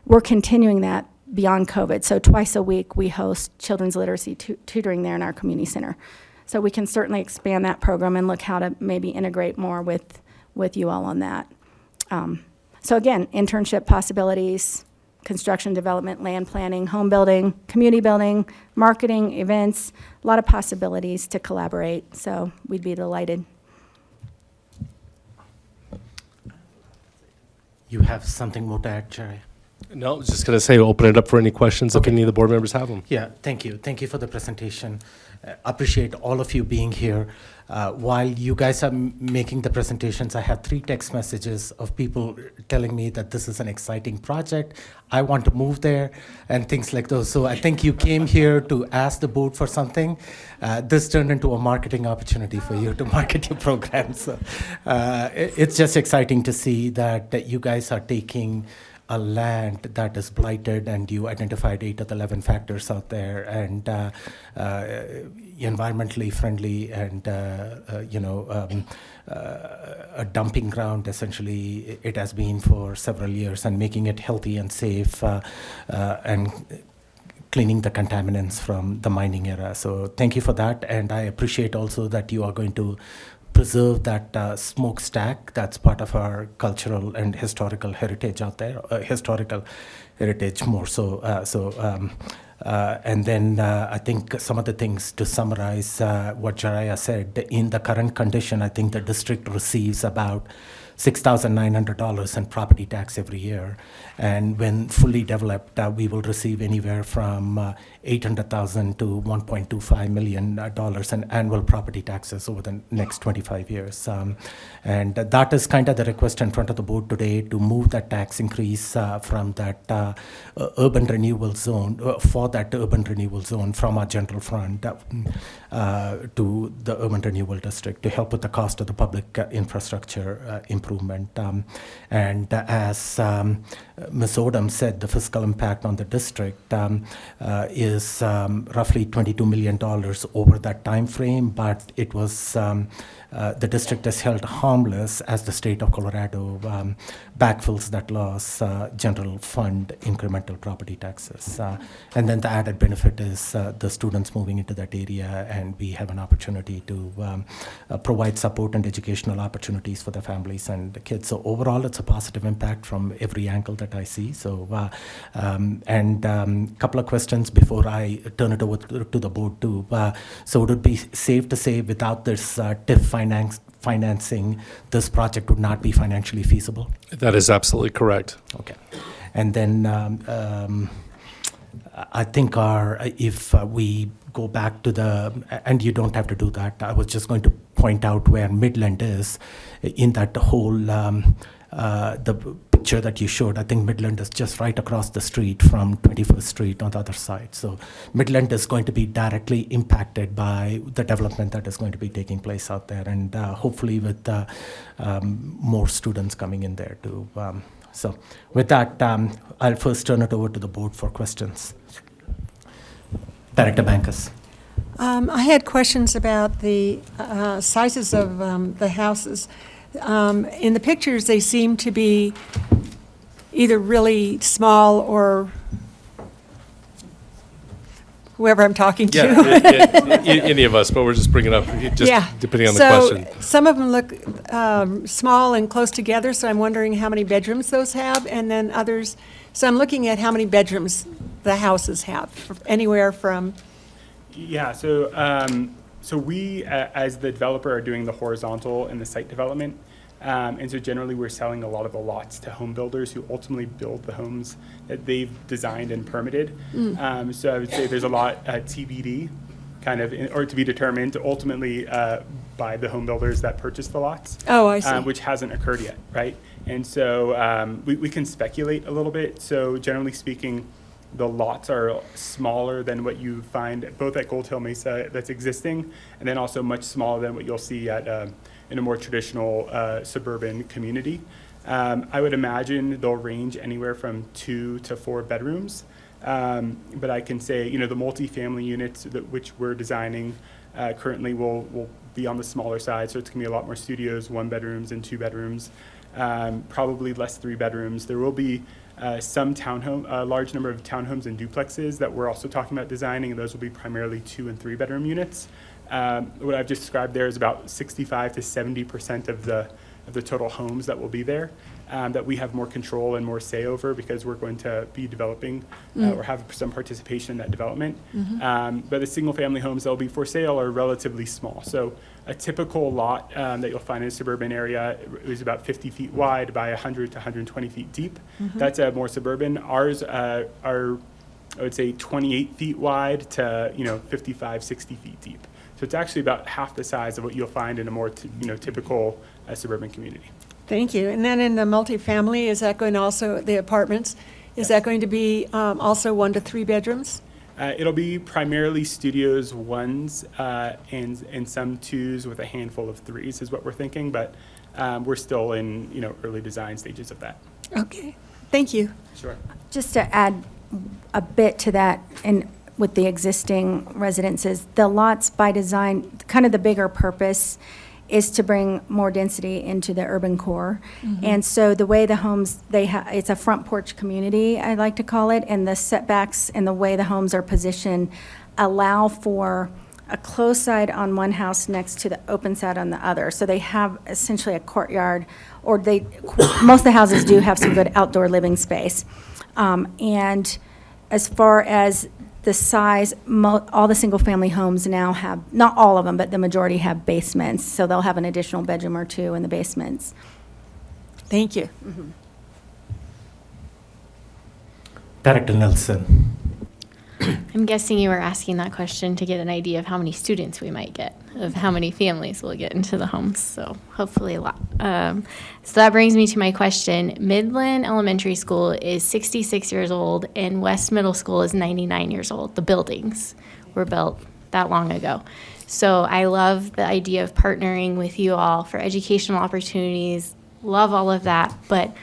we're continuing that beyond COVID. So twice a week, we host children's literacy tutoring there in our community center. So we can certainly expand that program and look how to maybe integrate more with you all on that. So again, internship possibilities, construction development, land planning, home building, community building, marketing, events, a lot of possibilities to collaborate. So we'd be delighted. You have something more to add, Jerry? No, I was just going to say, open it up for any questions if any of the board members have them. Yeah, thank you. Thank you for the presentation. Appreciate all of you being here. While you guys are making the presentations, I have 3 text messages of people telling me that this is an exciting project. I want to move there and things like those. So I think you came here to ask the board for something. This turned into a marketing opportunity for you to market your program. So it's just exciting to see that you guys are taking a land that is blighted, and you identified 8 of the 11 factors out there, and environmentally friendly, and a dumping ground, essentially, it has been for several years, and making it healthy and safe, and cleaning the contaminants from the mining era. So thank you for that, and I appreciate also that you are going to preserve that smokestack that's part of our cultural and historical heritage out there, historical heritage more so. And then I think some of the things to summarize what Jariah said, in the current condition, I think the district receives about $6,900 in property tax every year. And when fully developed, we will receive anywhere from $800,000 to $1.25 million in annual property taxes over the next 25 years. And that is kind of the request in front of the board today, to move that tax increase from that urban renewal zone, for that urban renewal zone from our general fund to the urban renewal district, to help with the cost of the public infrastructure improvement. And as Ms. Odom said, the fiscal impact on the district is roughly $22 million over that time frame, but it was the district is held harmless as the state of Colorado backfills that loss, general fund incremental property taxes. And then the added benefit is the students moving into that area, and we have an opportunity to provide support and educational opportunities for the families and the kids. So overall, it's a positive impact from every angle that I see. So, couple of questions before I turn it over to the board too. So would it be safe to say, without this TIF financing, this project would not be financially feasible? That is absolutely correct. Okay. And then I think if we go back to and you don't have to do that, I was just going to point out where Midland is in that whole, the picture that you showed, I think Midland is just right across the street from 21st Street on the other side. So Midland is going to be directly impacted by the development that is going to be taking place out there, and hopefully with more students coming in there too. So with that, I'll first turn it over to the board for questions. Director Bankus. I had questions about the sizes of the houses. In the pictures, they seem to be either really small or whoever I'm talking to. Any of us, but we're just bringing up, just Yeah. depending on the So question. some of them look small and close together, so I'm wondering how many bedrooms those have, and then others, so I'm looking at how many bedrooms the houses have, anywhere from, Yeah, so we, as the developer, are doing the horizontal and the site development. And so generally, we're selling a lot of the lots to home builders who ultimately build the homes that they've designed and permitted. So I would say there's a lot TBD, kind of, or to be determined ultimately by the home builders that purchase the lots. Oh, I see. Which hasn't occurred yet, right? And so we can speculate a little bit. So generally speaking, the lots are smaller than what you find both at Gold Hill Mesa that's existing, and then also much smaller than what you'll see at in a more traditional suburban community. I would imagine they'll range anywhere from 2 to 4 bedrooms. But I can say, the multifamily units which we're designing currently will be on the smaller side. So it's gonna be a lot more studios, 1 bedrooms and 2 bedrooms, probably less 3 bedrooms. There will be some a large number of townhomes and duplexes that we're also talking about designing, and those will be primarily 2 and 3 bedroom units. What I've just described there is about 65 to 70% of the total homes that will be there, that we have more control and more say over because we're going to be developing or have some participation in that development. But the single family homes that will be for sale are relatively small. So a typical lot that you'll find in a suburban area is about 50 feet wide by 100 to 120 feet deep. That's more suburban. Ours are, I would say, 28 feet wide to 55, 60 feet deep. So it's actually about half the size of what you'll find in a more typical suburban community. Thank you. And then in the multifamily, is that going to also, the apartments, is that going to be also 1 to 3 bedrooms? It'll be primarily studios 1s and some 2s with a handful of 3s is what we're thinking, but we're still in early design stages of that. Okay, thank you. Sure. Just to add a bit to that, and with the existing residences, the lots by design, kind of the bigger purpose is to bring more density into the urban core. And so the way the homes, it's a front porch community, I like to call it, and the setbacks and the way the homes are positioned allow for a closed side on one house next to the open side on the other. So they have essentially a courtyard, or most of the houses do have some good outdoor living space. And as far as the size, all the single-family homes now have, not all of them, but the majority have basements, so they'll have an additional bedroom or 2 in the basements. Thank you. Director Nelson. I'm guessing you were asking that question to get an idea of how many students we might get, of how many families we'll get into the homes, so hopefully a lot. So that brings me to my question. Midland Elementary School is 66 years old, and West Middle School is 99 years old. The buildings were built that long ago. So I love the idea of partnering with you all for educational opportunities, love all of that, but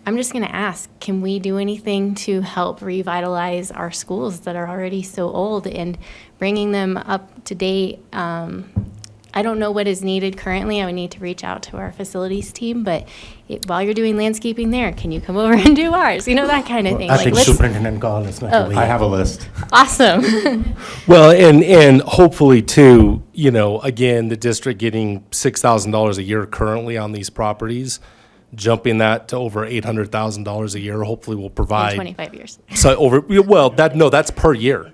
I'm just going to ask, can we do anything to help revitalize our schools that are already so old and bringing them up to date? I don't know what is needed currently. I would need to reach out to our facilities team, but while you're doing landscaping there, can you come over and do ours? That kind of thing. I think Superintendent Gall is going to weigh in. I have a list. Awesome. Well, and hopefully too, again, the district getting $6,000 a year currently on these properties, jumping that to over $800,000 a year, hopefully will provide. In 25 years. So that's per year.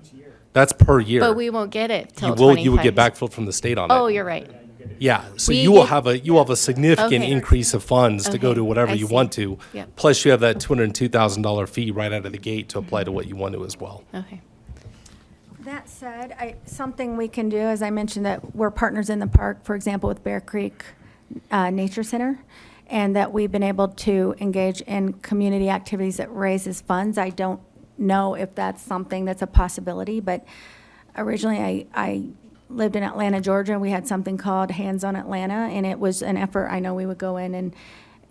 That's per year. But we won't get it till 25. You would get backfilled from the state on it. Oh, you're right. Yeah, so We you will get- have a significant Okay. increase of funds to go Okay, to whatever I you see. want to. Yep. Plus you have that $202,000 fee right out of the gate to apply to what you want to as well. Okay. That said, something we can do, as I mentioned, that we're partners in the park, for example, with Bear Creek Nature Center. and that we've been able to engage in community activities that raises funds. I don't know if that's something that's a possibility, but originally I lived in Atlanta, Georgia, and we had something called Hands on Atlanta, and it was an effort. I know we would go in and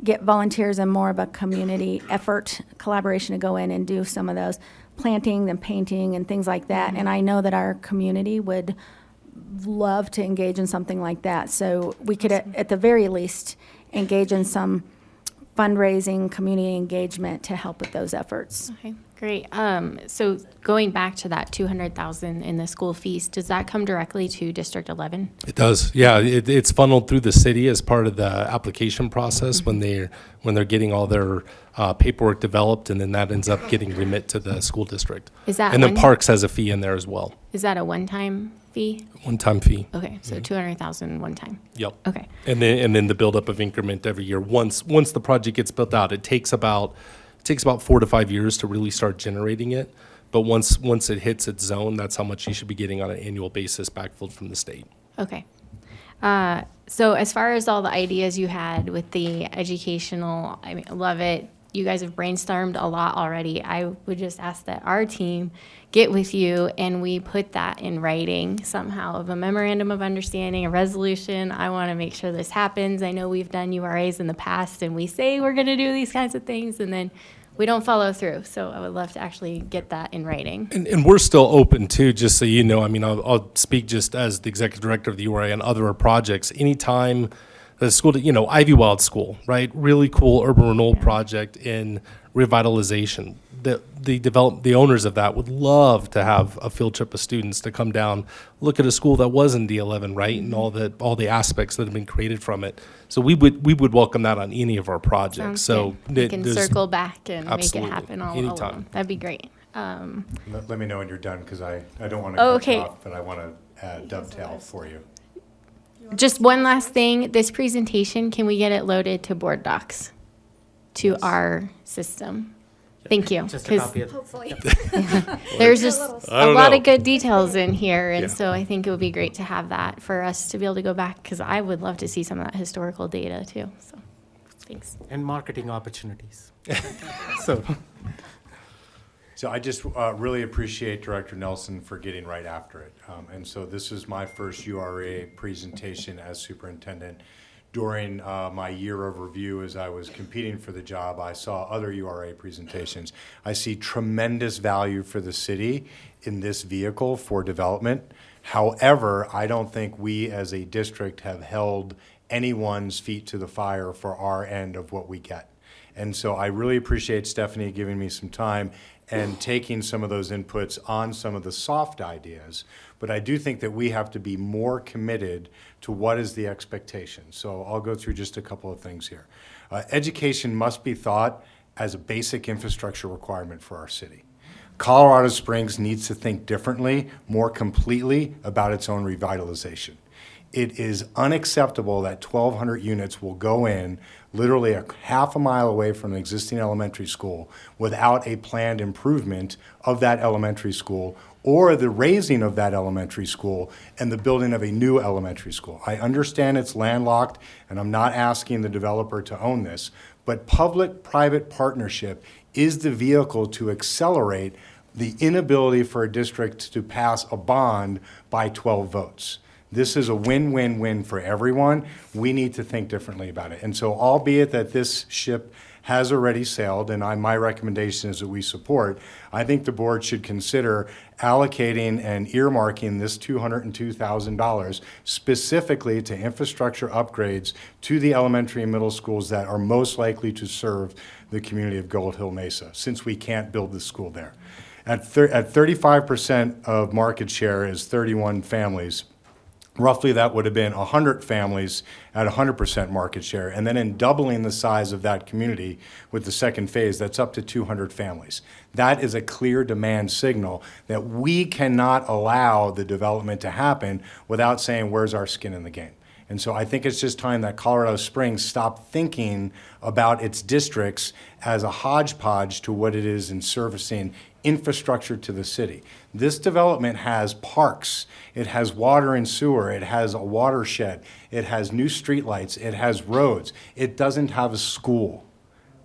get volunteers and more of a community effort, collaboration to go in and do some of those planting and painting and things like that. And I know that our community would love to engage in something like that. So we could, at the very least, engage in some fundraising, community engagement to help with those efforts. Okay, great. So going back to that 200,000 in the school fees, does that come directly to District 11? It does, yeah. It's funneled through the city as part of the application process when they're getting all their paperwork developed, and then that ends up getting remit to the school district. Is that And then one- Parks has a fee in there as well, Is that a one-time fee? one-time fee. Okay, so 200,000 one time. Yep. Okay. And then the buildup of increment every year. Once the project gets built out, it takes about 4 to 5 years to really start generating it. But once it hits its zone, that's how much you should be getting on an annual basis backfilled from the state. Okay. So as far as all the ideas you had with the educational, I mean, I love it. You guys have brainstormed a lot already. I would just ask that our team get with you and we put that in writing somehow of a memorandum of understanding, a resolution. I want to make sure this happens. I know we've done URAs in the past and we say we're going to do these kinds of things and then we don't follow through. So I would love to actually get that in writing. And we're still open too, just so you know. I mean, I'll speak just as the executive director of the URA and other projects. Anytime the school, Ivy Wild School, right? Really cool urban renewal project in revitalization. The owners of that would love to have a field trip of students to come down, look at a school that was in D11, right? And all the aspects that have been created from it. So we would welcome that on any of our projects. Sounds So good. We can there's- circle back and Absolutely. make it happen all Anytime. alone. That'd be great. Let me know when you're done, because I don't want to Oh, cut you okay. off, but I want to dovetail for you. Just one last thing, this presentation, can we get it loaded to Board Docs, to our system? Thank you. Just a 'cause copy of Hopefully. There's just I a don't lot know. of good details in here, and Yeah. so I think it would be great to have that for us to be able to go back, because I would love to see some of that historical data too, so, thanks. and marketing opportunities. So, So I just really appreciate Director Nelson for getting right after it. And so this is my first URA presentation as superintendent. During my year of review, as I was competing for the job, I saw other URA presentations. I see tremendous value for the city in this vehicle for development. However, I don't think we as a district have held anyone's feet to the fire for our end of what we get. And so I really appreciate Stephanie giving me some time and taking some of those inputs on some of the soft ideas. But I do think that we have to be more committed to what is the expectation. So I'll go through just a couple of things here. Education must be thought as a basic infrastructure requirement for our city. Colorado Springs needs to think differently, more completely about its own revitalization. It is unacceptable that 1,200 units will go in literally a half a mile away from an existing elementary school without a planned improvement of that elementary school or the raising of that elementary school and the building of a new elementary school. I understand it's landlocked, and I'm not asking the developer to own this, but public-private partnership is the vehicle to accelerate the inability for a district to pass a bond by 12 votes. This is a win-win-win for everyone. We need to think differently about it. And so albeit that this ship has already sailed, and my recommendation is that we support, I think the board should consider allocating and earmarking this $202,000 specifically to infrastructure upgrades to the elementary and middle schools that are most likely to serve the community of Gold Hill Mesa, since we can't build the school there. At 35% of market share is 31 families. Roughly, that would have been 100 families at 100% market share. And then in doubling the size of that community with the second phase, that's up to 200 families. That is a clear demand signal that we cannot allow the development to happen without saying, where's our skin in the game? And so I think it's just time that Colorado Springs stop thinking about its districts as a hodgepodge to what it is in servicing infrastructure to the city. This development has parks, it has water and sewer, it has a watershed, it has new streetlights, it has roads. It doesn't have a school.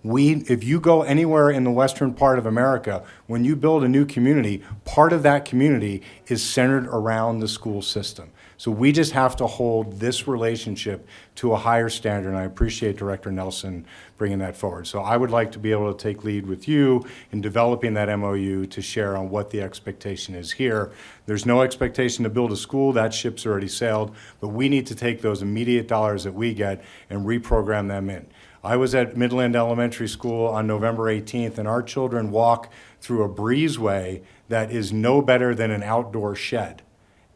If you go anywhere in the western part of America, when you build a new community, part of that community is centered around the school system. So we just have to hold this relationship to a higher standard, and I appreciate Director Nelson bringing that forward. So I would like to be able to take lead with you in developing that MOU to share on what the expectation is here. There's no expectation to build a school, that ship's already sailed, but we need to take those immediate dollars that we get and reprogram them in. I was at Midland Elementary School on November 18th, and our children walk through a breezeway that is no better than an outdoor shed.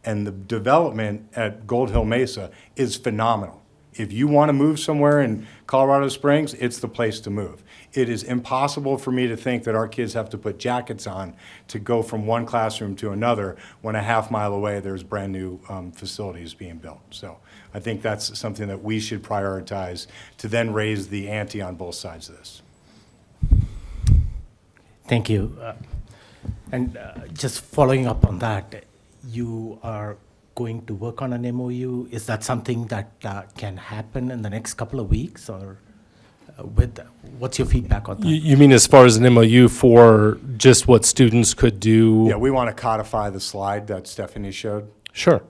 And the development at Gold Hill Mesa is phenomenal. If you want to move somewhere in Colorado Springs, it's the place to move. It is impossible for me to think that our kids have to put jackets on to go from one classroom to another when a half mile away there's brand new facilities being built. So I think that's something that we should prioritize to then raise the ante on both sides of this. Thank you. Just following up on that, you are going to work on an MOU. Is that something that can happen in the next couple of weeks, or what's your feedback on that? You mean as far as an MOU for just what students could do? Yeah, we want to codify the slide that Stephanie showed. Sure.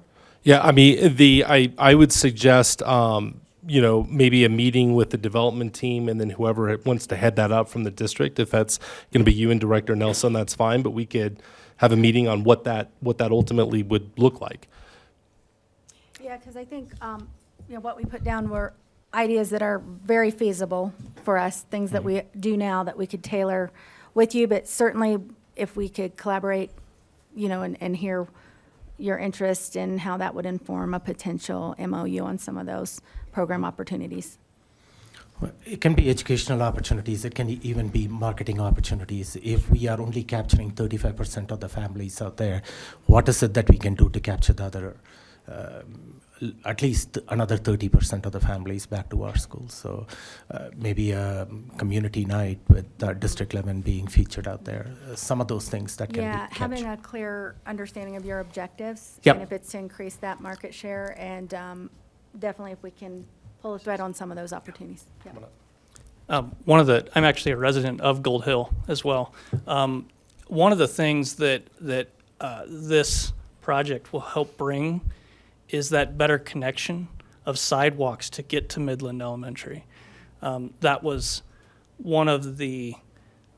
Yeah, I mean, I would suggest, maybe a meeting with the development team and then whoever wants to head that up from the district. If that's going to be you and Director Nelson, that's fine, but we could have a meeting on what that ultimately would look like. Yeah, because I think, what we put down were ideas that are very feasible for us, things that we do now that we could tailor with you, but certainly if we could collaborate, and hear your interest in how that would inform a potential MOU on some of those program opportunities. It can be educational opportunities. It can even be marketing opportunities. If we are only capturing 35% of the families out there, what is it that we can do to capture the other, at least another 30% of the families back to our schools? So maybe a community night with District 11 being featured out there. Some of those things that can be captured. Having a clear understanding of your objectives. Yep. And if it's to increase that market share, and definitely if we can pull a thread on some of those opportunities. Yep. I'm actually a resident of Gold Hill as well. One of the things that this project will help bring is that better connection of sidewalks to get to Midland Elementary. That was one of the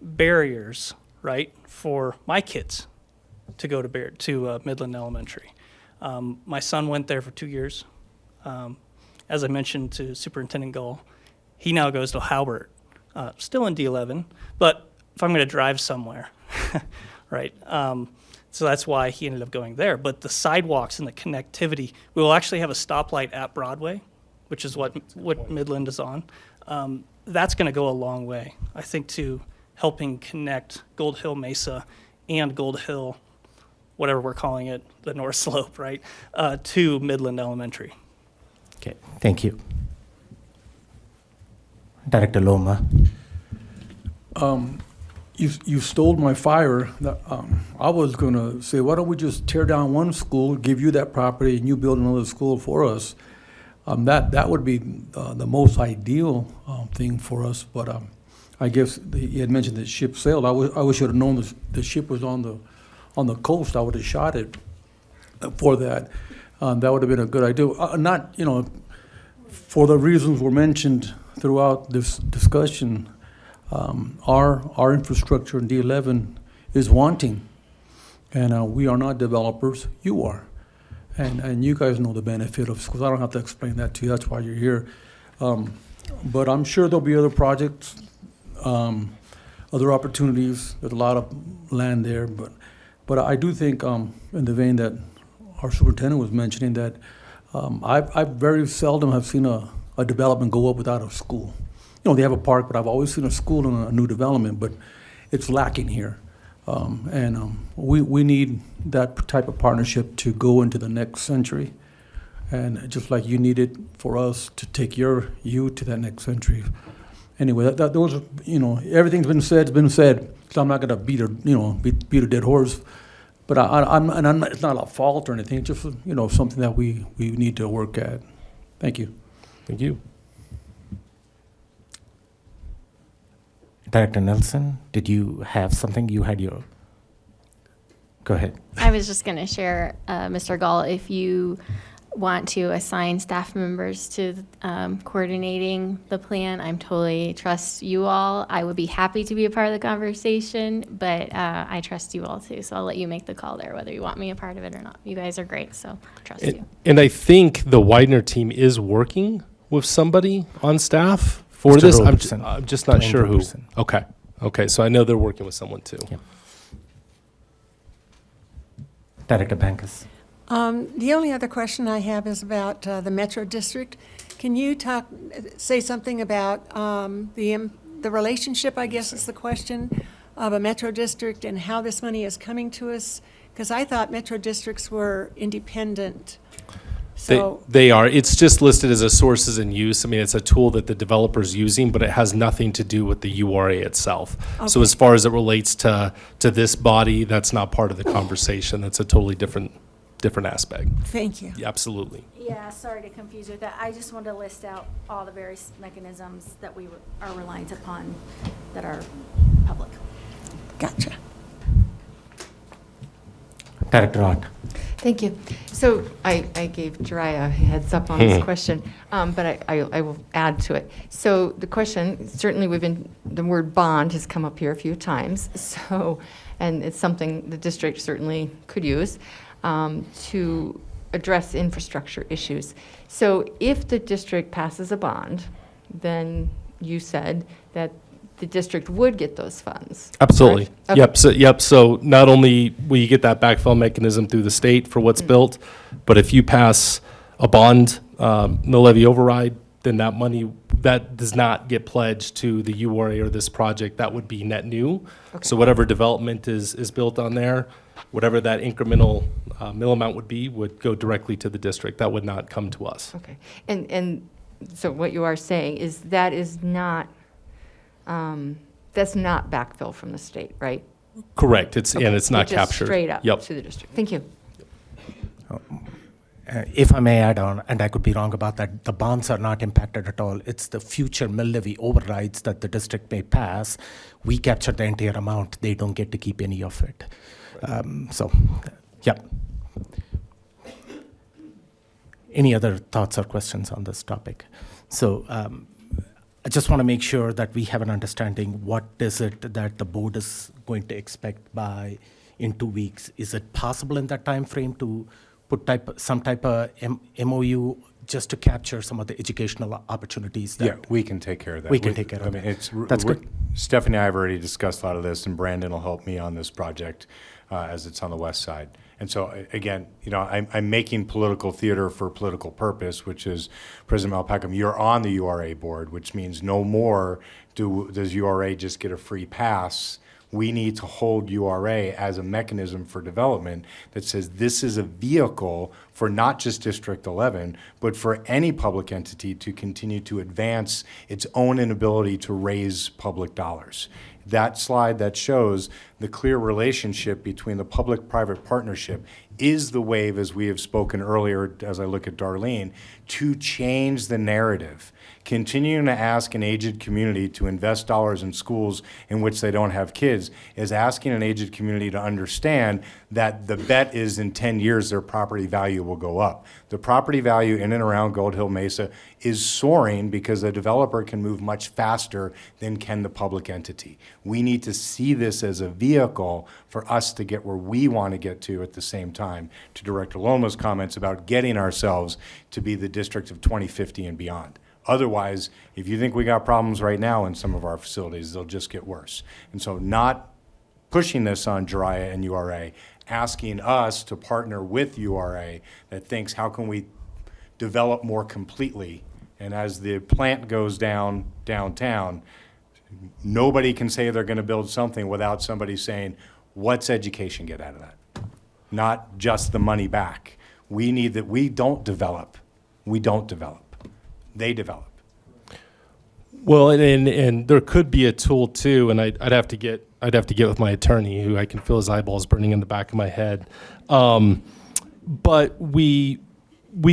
barriers, right, for my kids to go to Midland Elementary. My son went there for 2 years. As I mentioned to Superintendent Gull, he now goes to Halbert, still in D11, but if I'm going to drive somewhere, right? So that's why he ended up going there. But the sidewalks and the connectivity, we will actually have a stoplight at Broadway, which is what Midland is on. That's going to go a long way, I think, to helping connect Gold Hill Mesa and Gold Hill, whatever we're calling it, the North Slope, right, to Midland Elementary. Okay, thank you. Director Loma. You stole my fire. I was going to say, why don't we just tear down one school, give you that property, and you build another school for us? That would be the most ideal thing for us. But I guess he had mentioned that ship sailed. I wish I should have known the ship was on the coast. I would have shot it for that. That would have been a good idea. For the reasons were mentioned throughout this discussion, our infrastructure in D11 is wanting, and we are not developers. You are, and you guys know the benefit of schools. I don't have to explain that to you. That's why you're here. But I'm sure there'll be other projects, other opportunities. There's a lot of land there, but I do think, in the vein that our superintendent was mentioning, that I very seldom have seen a development go up without a school. They have a park, but I've always seen a school in a new development, but it's lacking here. We need that type of partnership to go into the next century. And just like you need it for us to take you to that next century. Anyway, those are, everything's been said, so I'm not gonna beat a dead horse. But it's not a fault or anything, just, something that we need to work at. Thank you. Thank you. Director Nelson, did you have something? You had your, go ahead. I was just going to share, Mr. Gall, if you want to assign staff members to coordinating the plan, I'm totally trust you all. I would be happy to be a part of the conversation, but I trust you all too. So I'll let you make the call there, whether you want me a part of it or not. You guys are great, so I trust you. And I think the Widener team is working with somebody on staff for Mr. this. Robertson. I'm just not Dwayne sure who. Robertson. Okay, so I know they're working with someone too. Yeah. Director Bankus. The only other question I have is about the Metro District. Can you say something about the relationship, I guess is the question, of a Metro District and how this money is coming to us? Because I thought Metro Districts were independent. So They are. It's just listed as a sources and use. I mean, it's a tool that the developer's using, but it has nothing to do with the URA itself. So Okay. as far as it relates to this body, that's not part of the conversation. That's a totally different aspect. thank you. Yeah, absolutely. Yeah, sorry to confuse you with that. I just wanted to list out all the various mechanisms that we are reliant upon that are public. Gotcha. Director Ott. Thank you. So I gave Jariah a heads up on this question, but I will add to it. So the question, certainly the word bond has come up here a few times, and it's something the district certainly could use to address infrastructure issues. So if the district passes a bond, then you said that the district would get those funds. Absolutely. correct? Okay. Yep. So not only will you get that backfill mechanism through the state for what's built, but if you pass a bond, no levy override, then that money, that does not get pledged to the URA or this project. That would be net new. Okay. So whatever development is built on there, whatever that incremental mill amount would be, would go directly to the district. That would not come to us. Okay. And so what you are saying is that is not, that's not backfill from the state, right? Correct. It's Okay. and it's not Just captured. straight up Yep. to the district. Thank you. If I may add on, and I could be wrong about that, the bonds are not impacted at all. It's the future mill levy overrides that the district may pass. We capture the entire amount. They don't get to keep any of it. Yeah. Any other thoughts or questions on this topic? So I just want to make sure that we have an understanding, what is it that the board is going to expect by in 2 weeks? Is it possible in that time frame to put some type of MOU just to capture some of the educational opportunities? Yeah, we can take care of that. We can take care of that. That's good. Stephanie and I have already discussed a lot of this, and Brandon will help me on this project as it's on the west side. And so, again, I'm making political theater for political purpose, which is, President Malpacum, you're on the URA board, which means no more does URA just get a free pass. We need to hold URA as a mechanism for development that says this is a vehicle for not just District 11, but for any public entity to continue to advance its own inability to raise public dollars. That slide that shows the clear relationship between the public-private partnership is the wave, as we have spoken earlier, as I look at Darlene, to change the narrative. Continuing to ask an aged community to invest dollars in schools in which they don't have kids is asking an aged community to understand that the bet is in 10 years their property value will go up. The property value in and around Gold Hill Mesa is soaring because the developer can move much faster than can the public entity. We need to see this as a vehicle for us to get where we want to get to at the same time, to Director Loma's comments about getting ourselves to be the district of 2050 and beyond. Otherwise, if you think we got problems right now in some of our facilities, they'll just get worse. And so not pushing this on Jariah and URA, asking us to partner with URA that thinks, how can we develop more completely? And as the plant goes downtown, nobody can say they're going to build something without somebody saying, what's education get out of that? Not just the money back. We need that. We don't develop. They develop. Well, and there could be a tool too, and I'd have to get with my attorney, who I can feel his eyeballs burning in the back of my head. But we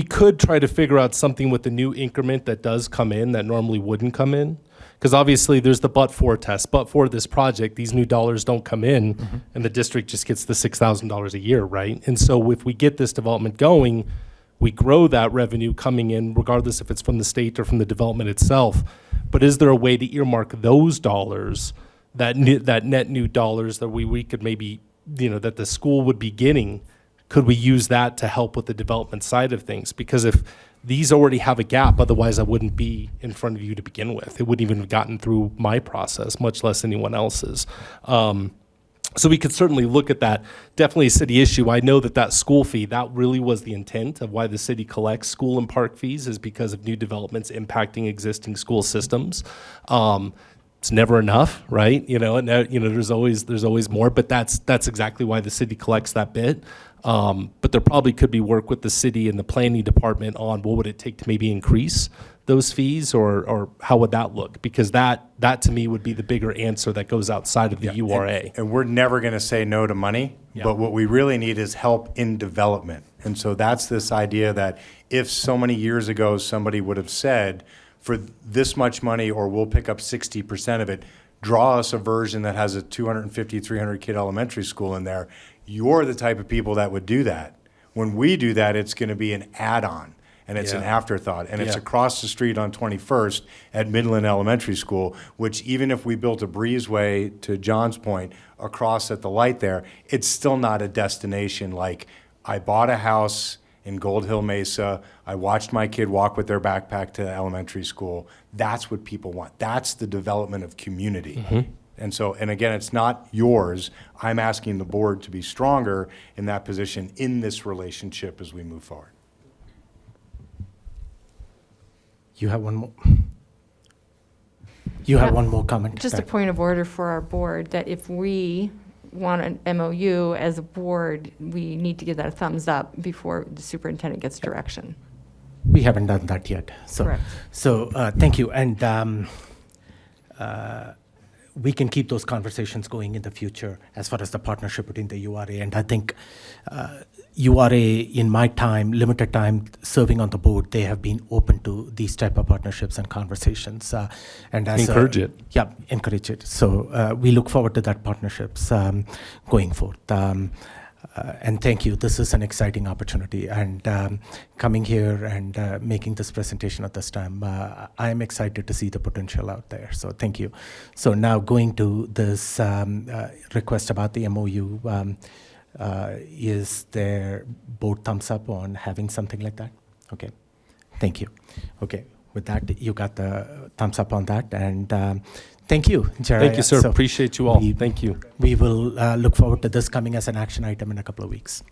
could try to figure out something with the new increment that does come in that normally wouldn't come in. Because obviously there's the but-for test. But for this project, these new dollars don't come in, and the district just gets the $6,000 a year, right? And so if we get this development going, we grow that revenue coming in, regardless if it's from the state or from the development itself. But is there a way to earmark those dollars, that net new dollars that we could maybe, that the school would be getting? Could we use that to help with the development side of things? Because if these already have a gap, otherwise I wouldn't be in front of you to begin with. It wouldn't even have gotten through my process, much less anyone else's. So we could certainly look at that. Definitely a city issue. I know that school fee, that really was the intent of why the city collects school and park fees, is because of new developments impacting existing school systems. It's never enough, right? There's always more, but that's exactly why the city collects that bit. But there probably could be work with the city and the planning department on what would it take to maybe increase those fees, or how would that look? Because that to me would be the bigger answer that goes outside of the URA. And we're never going to say no to money, but what we really need is help in development. And so that's this idea that if so many years ago somebody would have said, for this much money, or we'll pick up 60% of it, draw us a version that has a 250, 300 kid elementary school in there, you're the type of people that would do that. When we do that, it's going to be an add-on. And it's an afterthought. And it's across the street on 21st at Midland Elementary School, which even if we built a breezeway, to John's point, across at the light there, it's still not a destination. Like, I bought a house in Gold Hill Mesa. I watched my kid walk with their backpack to elementary school. That's what people want. That's the development of community. And again, it's not yours. I'm asking the board to be stronger in that position in this relationship as we move forward. You have one more. You have one more comment. Just a point of order for our board, that if we want an MOU as a board, we need to give that a thumbs up before the superintendent gets direction. We haven't done that yet. Correct. So thank you. And we can keep those conversations going in the future as far as the partnership between the URA. And I think URA, in my time, limited time serving on the board, they have been open to these type of partnerships and conversations. And as encourage it. Yeah, encourage it. So we look forward to that partnerships going forward. And thank you. This is an exciting opportunity. And coming here and making this presentation at this time, I am excited to see the potential out there. So thank you. So now going to this request about the MOU, is there both thumbs up on having something like that? Okay. Thank you. Okay. With that, you got the thumbs up on that. And thank you, Jariah. Thank you, sir. So appreciate you all. Thank you. We will look forward to this coming as an action item in a couple of weeks.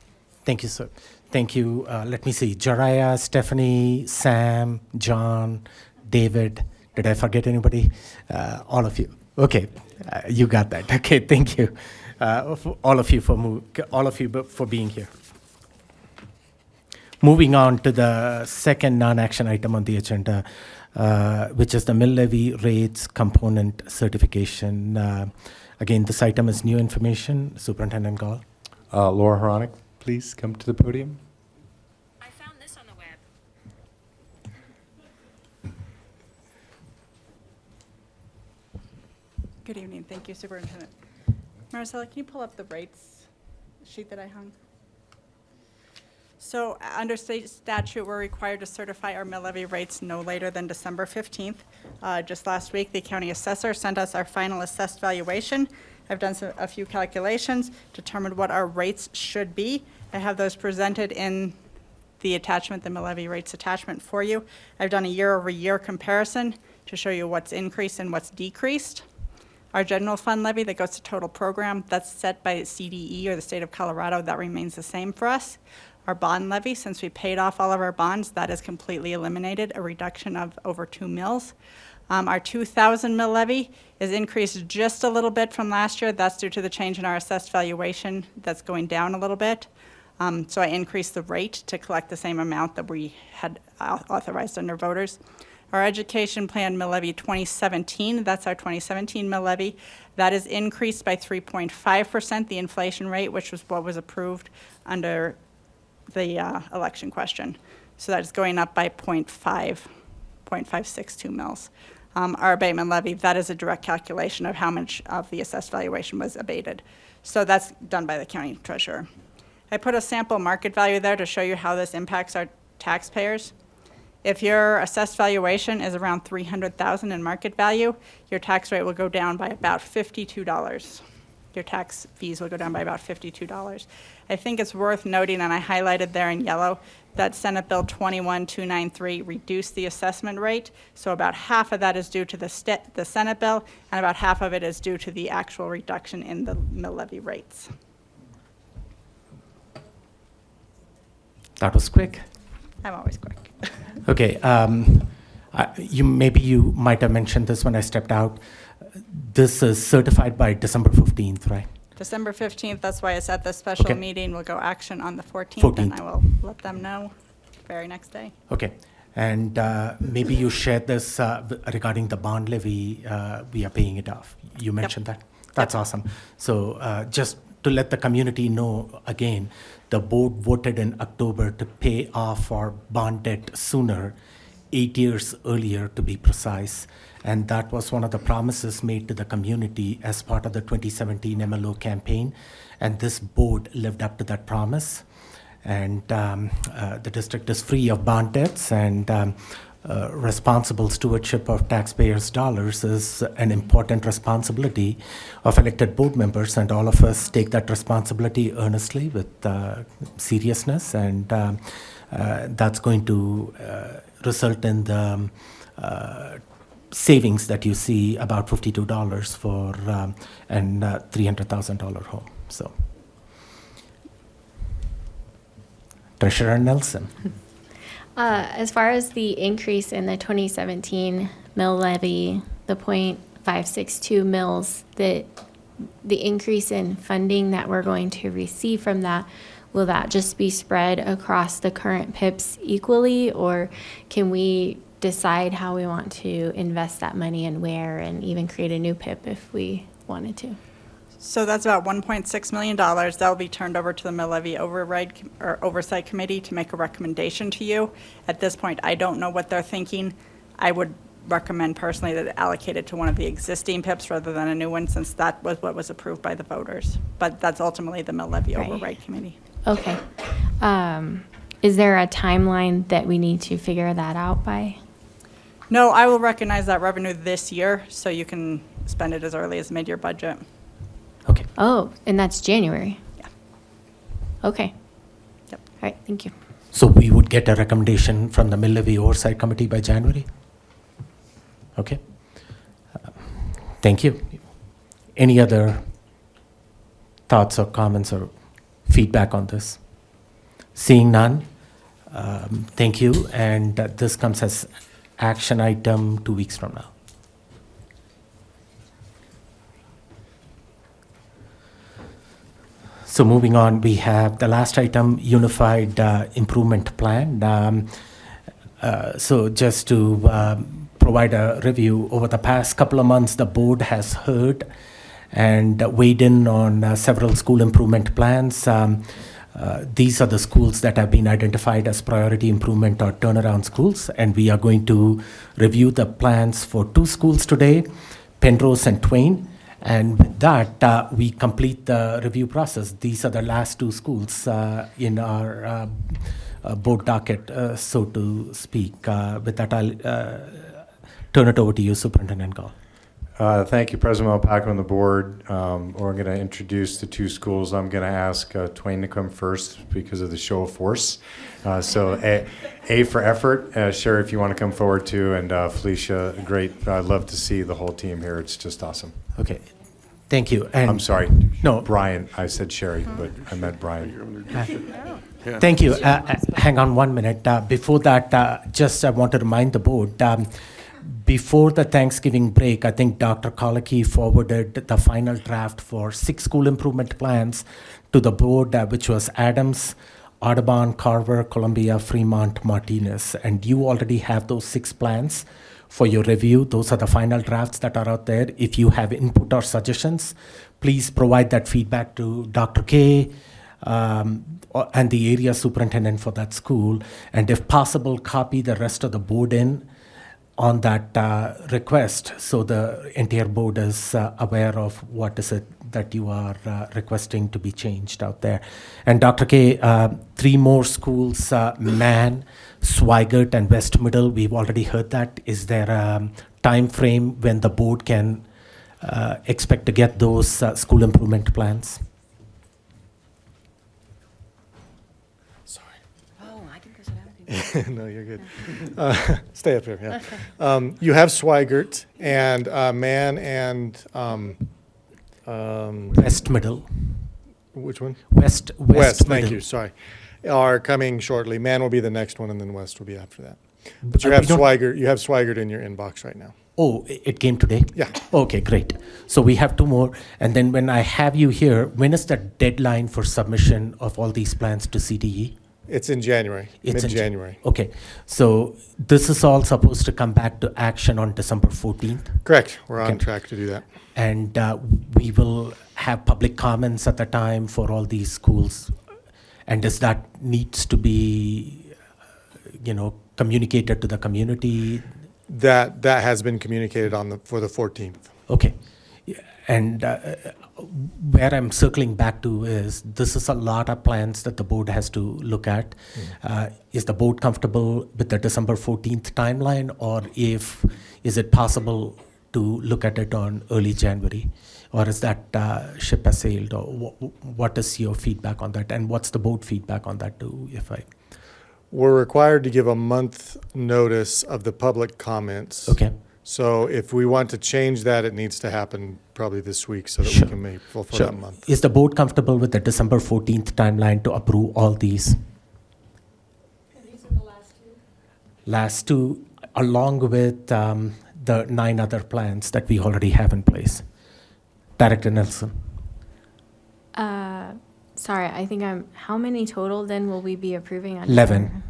Thank you, sir. Thank you. Let me see. Jariah, Stephanie, Sam, John, David. Did I forget anybody? All of you. Okay. You got that. Okay. Thank you. All of you for being here. Moving on to the second non-action item on the agenda, which is the mill levy rates component certification. Again, this item is new information. Superintendent Gall. Laura Horonic, please come to the podium. I found this on the web. Good evening. Thank you, Superintendent. Maricela, can you pull up the rates sheet that I hung? So under state statute, we're required to certify our mill levy rates no later than December 15th. Just last week, the county assessor sent us our final assessed valuation. I've done a few calculations, determined what our rates should be. I have those presented in the attachment, the mill levy rates attachment for you. I've done a year-over-year comparison to show you what's increased and what's decreased. Our general fund levy that goes to total program, that's set by CDE or the state of Colorado, that remains the same for us. Our bond levy, since we paid off all of our bonds, that is completely eliminated, a reduction of over 2 mills. Our 2,000 mill levy is increased just a little bit from last year. That's due to the change in our assessed valuation that's going down a little bit. So I increased the rate to collect the same amount that we had authorized under voters. Our education plan mill levy 2017, that's our 2017 mill levy, that is increased by 3.5%, the inflation rate, which was what was approved under the election question. So that is going up by 0.562 mils. Our abatement levy, that is a direct calculation of how much of the assessed valuation was abated. So that's done by the county treasurer. I put a sample market value there to show you how this impacts our taxpayers. If your assessed valuation is around $300,000 in market value, your tax rate will go down by about $52. Your tax fees will go down by about $52. I think it's worth noting, and I highlighted there in yellow, that Senate Bill 21293 reduced the assessment rate. So about half of that is due to the Senate bill, and about half of it is due to the actual reduction in the mill levy rates. That was quick. I'm always quick. Okay, you might have mentioned this when I stepped out. This is certified by December 15th, right? December 15th, that's why it's at the special Okay. meeting. We'll go action on the 14th, 14th. and I will let them know very next day. Okay, and maybe you shared this regarding the bond levy, we are paying it off. You mentioned that? That's awesome. So just to let the community know again, the board voted in October to pay off our bond debt sooner, 8 years earlier to be precise. And that was one of the promises made to the community as part of the 2017 MLO campaign. And this board lived up to that promise. And the district is free of bond debts, and responsible stewardship of taxpayers' dollars is an important responsibility of elected board members, and all of us take that responsibility earnestly with seriousness, and that's going to result in the savings that you see, about $52 for an $300,000 home. So, Treasurer Nelson. As far as the increase in the 2017 mill levy, the 0.562 mils, the increase in funding that we're going to receive from that, will that just be spread across the current PIPs equally, or can we decide how we want to invest that money and where, and even create a new PIP if we wanted to? So that's about $1.6 million. That will be turned over to the mill levy oversight committee to make a recommendation to you. At this point, I don't know what they're thinking. I would recommend personally that it allocate it to one of the existing PIPs rather than a new one, since that was what was approved by the voters. But that's ultimately the mill levy oversight committee. Okay. Is there a timeline that we need to figure that out by? No, I will recognize that revenue this year, so you can spend it as early as mid-year budget. Okay. Oh, and that's January? Yeah. Okay. Yep. All right, thank you. So we would get a recommendation from the Mill Levy Oversight Committee by January? Okay. Thank you. Any other thoughts or comments or feedback on this? Seeing none, thank you. And this comes as action item 2 weeks from now. So moving on, we have the last item, Unified Improvement Plan. So just to provide a review, over the past couple of months, the board has heard and weighed in on several school improvement plans. These are the schools that have been identified as priority improvement or turnaround schools, and we are going to review the plans for 2 schools today, Penrose and Twain. And with that, we complete the review process. These are the last 2 schools in our board docket, so to speak. With that, I'll turn it over to you, Superintendent Gall. Thank you, President Malpaco and the board. We're going to introduce the 2 schools. I'm going to ask Twain to come first because of the show of force. So A for effort. Sherry, if you want to come forward too, and Felicia, great. I'd love to see the whole team here. It's just awesome. Okay. Thank you. And I'm sorry. No. Brian. I said Sherry, but I meant Brian. Thank you. Hang on 1 minute. Before that, just I want to remind the board, before the Thanksgiving break, I think Dr. Kolacki forwarded the final draft for 6 school improvement plans to the board, which was Adams, Audubon, Carver, Columbia, Fremont, Martinez. And you already have those 6 plans for your review. Those are the final drafts that are out there. If you have input or suggestions, please provide that feedback to Dr. K and the area superintendent for that school. And if possible, copy the rest of the board in on that request, so the entire board is aware of what is it that you are requesting to be changed out there. And Dr. K, 3 more schools, Man, Swigert, and West Middle, we've already heard that. Is there a time frame when the board can expect to get those school improvement plans? Oh, I can go sit down. No, you're good. Stay up here, yeah. You have Swigert and Man and West Middle. which one? West Thank Middle. you, sorry. Are coming shortly. Man will be the next one, and then West will be after that. But But you we have don't- Swigert in your inbox right now. Oh, it came today? Yeah. Okay, great. So we have 2 more. And then when I have you here, when is the deadline for submission of all these plans to CDE? It's in January, It's in mid-January. Okay, so this is all supposed to come back to action on December 14th? Correct, we're on Okay. track to do that. And we will have public comments at the time for all these schools. And does that needs to be, communicated to the community? That has been communicated for the 14th. Okay. Yeah, and where I'm circling back to is this is a lot of plans that the board has to look at. Is the board comfortable with the December 14th timeline, or is it possible to look at it on early January? Or is that ship has sailed? Or what is your feedback on that? And what's the board feedback on that too, We're required to give a month notice of the public comments. Okay. So if we want to change that, it needs to happen probably this week so that Sure. we can fulfill Sure. that month. Is the board comfortable with the December 14th timeline to approve all these? Last two, along with the 9 other plans that we already have in place. Director Nelson. Sorry, I think how many total then will we be approving on? 11. December?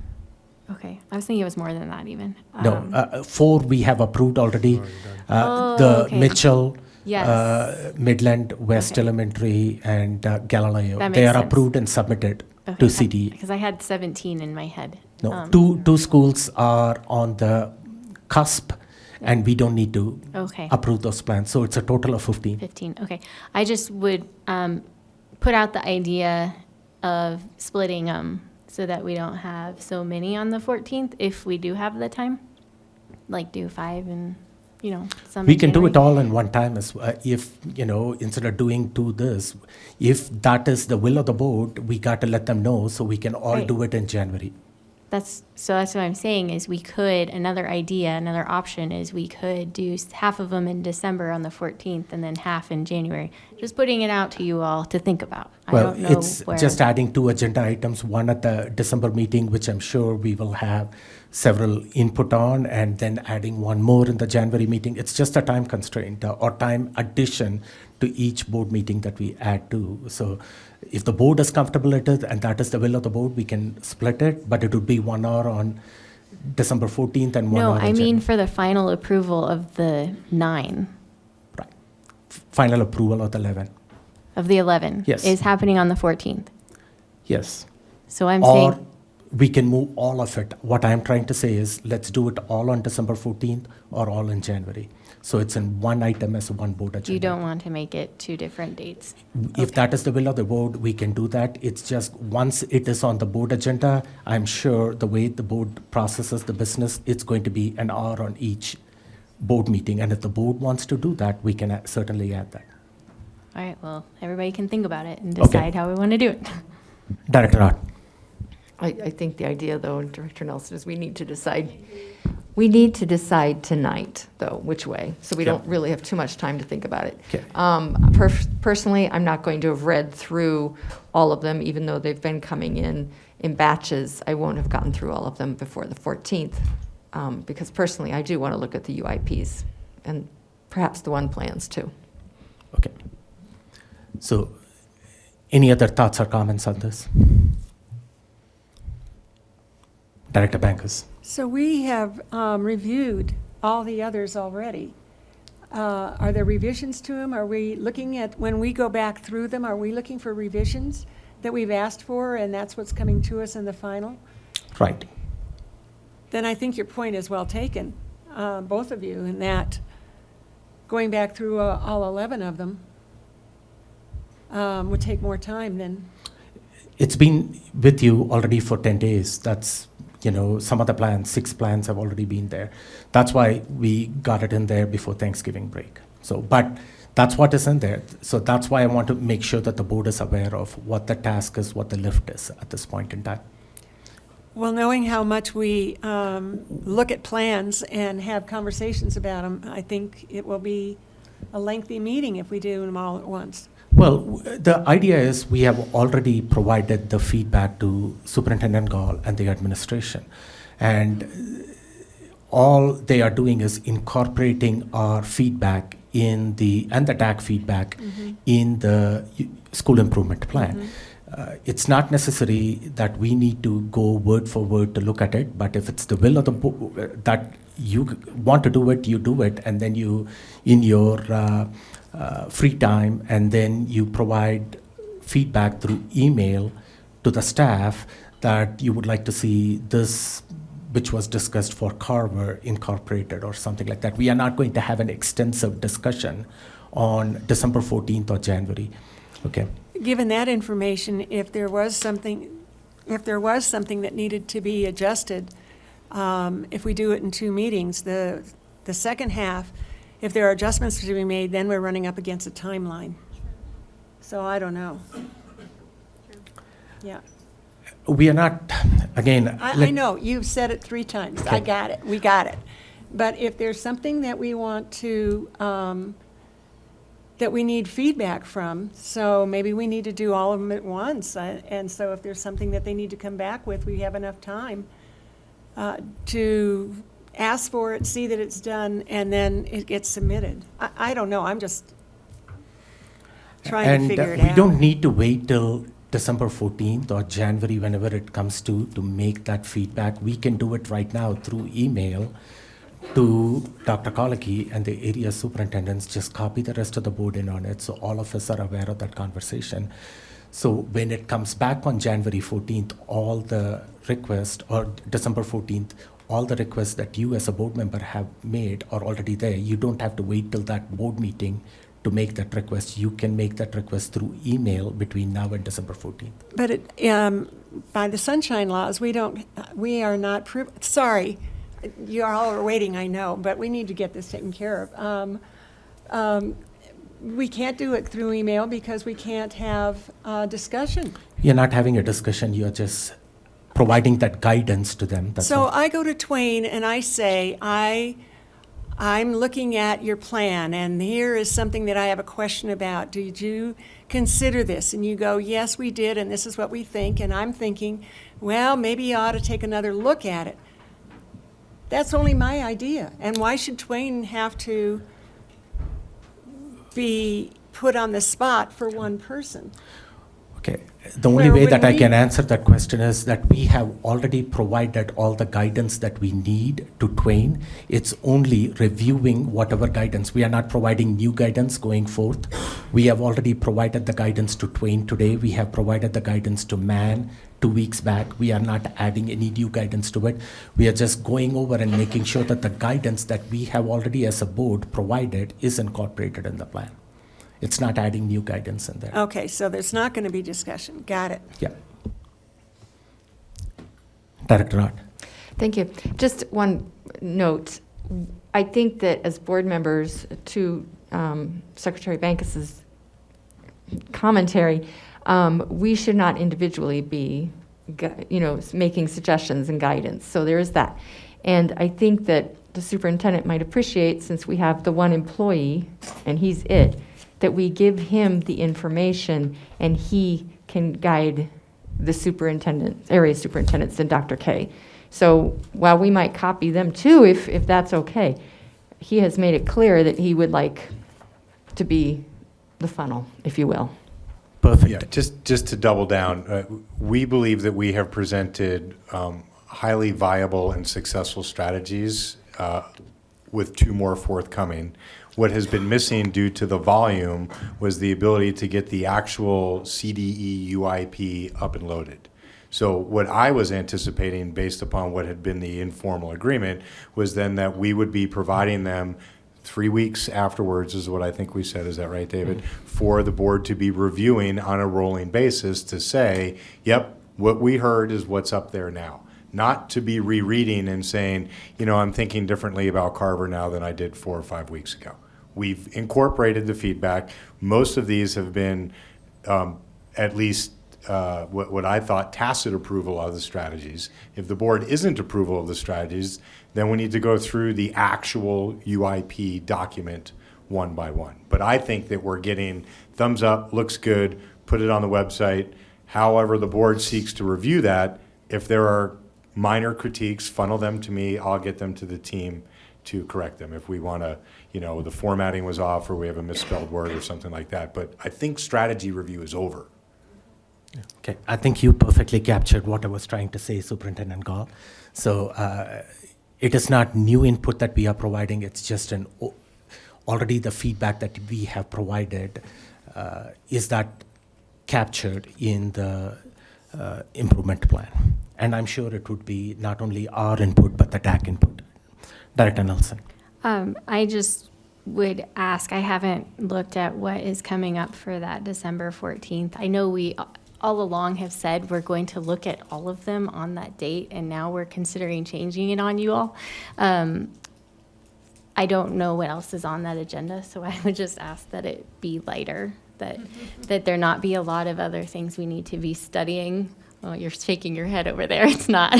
Okay, I was thinking it was more than that even. No, 4 we have approved already. Oh, The okay. Mitchell, Yes. Midland, West Okay. Elementary, and Galileo. That They makes are sense. approved and submitted to Okay, CDE. Because I had 17 in my head. No, two schools are on the cusp, and we don't need to Okay. approve those plans. So it's a total of 15. 15, okay. I just would put out the idea of splitting them so that we don't have so many on the 14th if we do have the time. Like do 5 and, some. We in can do it January. all in one time if, instead of doing 2 this, if that is the will of the board, we got to let them know so we can all Right. do it in January. That's what I'm saying is another option is we could do half of them in December on the 14th and then half in January. Just putting it out to you all to think about. I Well, don't know it's where. just adding 2 agenda items, one at the December meeting, which I'm sure we will have several input on, and then adding 1 more in the January meeting. It's just a time constraint or time addition to each board meeting that we add to. So if the board is comfortable with it and that is the will of the board, we can split it, but it would be 1 hour on December 14th and 1 No, hour on I mean January. for the final approval of the 9, Final approval of the 11. of the 11. Yes. Is happening on the 14th. Yes. So I'm Or saying, we can move all of it. What I'm trying to say is, let's do it all on December 14th or all in January. So it's in one item as one board agenda. you don't want to make it 2 different dates. If that is the will of the board, we can do that. It's just, once it is on the board agenda, I'm sure the way the board processes the business, it's going to be an hour on each board meeting. And if the board wants to do that, we can certainly add that. All right, well, everybody can think about it and Okay. decide how we want to do it. Director Hart. I think the idea, though, Director Nelson, is we need to decide tonight, though, which way, so we Yeah. don't really have too much time to think about it. Okay. Personally, I'm not going to have read through all of them, even though they've been coming in batches. I won't have gotten through all of them before the 14th, because personally, I do want to look at the UIPs and perhaps the 1 plans, too. Okay. So any other thoughts or comments on this? Director Bankers. So we have reviewed all the others already. Are there revisions to them? Are we looking at, when we go back through them, are we looking for revisions that we've asked for and that's what's coming to us in the final? Right. Then I think your point is well taken, both of you, in that going back through all 11 of them would take more time than. It's been with you already for 10 days. That's, some of the plans, 6 plans have already been there. That's why we got it in there before Thanksgiving break. So, but that's what is in there. So that's why I want to make sure that the board is aware of what the task is, what the lift is at this point in time. Well, knowing how much we look at plans and have conversations about them, I think it will be a lengthy meeting if we do them all at once. Well, the idea is we have already provided the feedback to Superintendent Gall and the administration. And all they are doing is incorporating our feedback and the DAC feedback in the school improvement plan. It's not necessary that we need to go word for word to look at it, but if it's the will of the board that you want to do it, you do it, and then you, in your free time, and then you provide feedback through email to the staff that you would like to see this, which was discussed for Carver, incorporated or something like that. We are not going to have an extensive discussion on December 14th or January. Okay. Given that information, if there was something that needed to be adjusted, if we do it in 2 meetings, the second half, if there are adjustments to be made, then we're running up against a timeline. So I don't know. Yeah. We are not, again. I know, you've said it 3 times. Okay. I got it, we got it. But if there's something that we want to, that we need feedback from, so maybe we need to do all of them at once. And so if there's something that they need to come back with, we have enough time to ask for it, see that it's done, and then it gets submitted. I don't know, I'm just trying to figure it out. And we don't need to wait till December 14th or January, whenever it comes to make that feedback. We can do it right now through email to Dr. Koliki and the area superintendents. Just copy the rest of the board in on it, so all of us are aware of that conversation. So when it comes back on January 14th, all the requests, or December 14th, all the requests that you as a board member have made are already there. You don't have to wait till that board meeting to make that request. You can make that request through email between now and December 14th. But by the sunshine laws, we are not, sorry, you all are waiting, I know, but we need to get this taken care of. We can't do it through email because we can't have a discussion. You're not having a discussion, you're just providing that guidance to them. That's So all. I go to Twain and I say, I'm looking at your plan, and here is something that I have a question about. Did you consider this? And you go, yes, we did, and this is what we think. And I'm thinking, well, maybe you ought to take another look at it. That's only my idea. And why should Twain have to be put on the spot for one person? Okay. The only Where way that when I we- can answer that question is that we have already provided all the guidance that we need to Twain. It's only reviewing whatever guidance. We are not providing new guidance going forth. We have already provided the guidance to Twain today. We have provided the guidance to Mann 2 weeks back. We are not adding any new guidance to it. We are just going over and making sure that the guidance that we have already as a board provided is incorporated in the plan. It's not adding new guidance in there. Okay, so there's not going to be discussion. Got it. Yeah. Director Ott. Thank you. Just one note. I think that as board members, to Secretary Bankes's commentary, we should not individually be, making suggestions and guidance. So there is that. And I think that the superintendent might appreciate, since we have the one employee, and he's it, that we give him the information and he can guide the area superintendents and Dr. K. So while we might copy them too, if that's okay, he has made it clear that he would like to be the funnel, if you will. Perfect. Yeah, just to double down, we believe that we have presented highly viable and successful strategies, with 2 more forthcoming. What has been missing due to the volume was the ability to get the actual CDE UIP up and loaded. So what I was anticipating, based upon what had been the informal agreement, was then that we would be providing them 3 weeks afterwards, is what I think we said. Is that right, David? For the board to be reviewing on a rolling basis to say, yep, what we heard is what's up there now. Not to be rereading and saying, you know, I'm thinking differently about Carver now than I did 4 or 5 weeks ago. We've incorporated the feedback. Most of these have been at least what I thought tacit approval of the strategies. If the board isn't approval of the strategies, then we need to go through the actual UIP document one by one. But I think that we're getting thumbs up, looks good, put it on the website. However the board seeks to review that, if there are minor critiques, funnel them to me, I'll get them to the team to correct them. If we want to, you know, the formatting was off or we have a misspelled word or something like that. But I think strategy review is over. Okay, I think you perfectly captured what I was trying to say, Superintendent Gall. So it is not new input that we are providing, it's just already the feedback that we have provided. Is that captured in the improvement plan? And I'm sure it would be not only our input, but the DAC input. Director Nelson. I just would ask, I haven't looked at what is coming up for that December 14th. I know we all along have said we're going to look at all of them on that date, and now we're considering changing it on you all. I don't know what else is on that agenda, so I would just ask that it be lighter, that there not be a lot of other things we need to be studying. Well, you're shaking your head over there. It's not.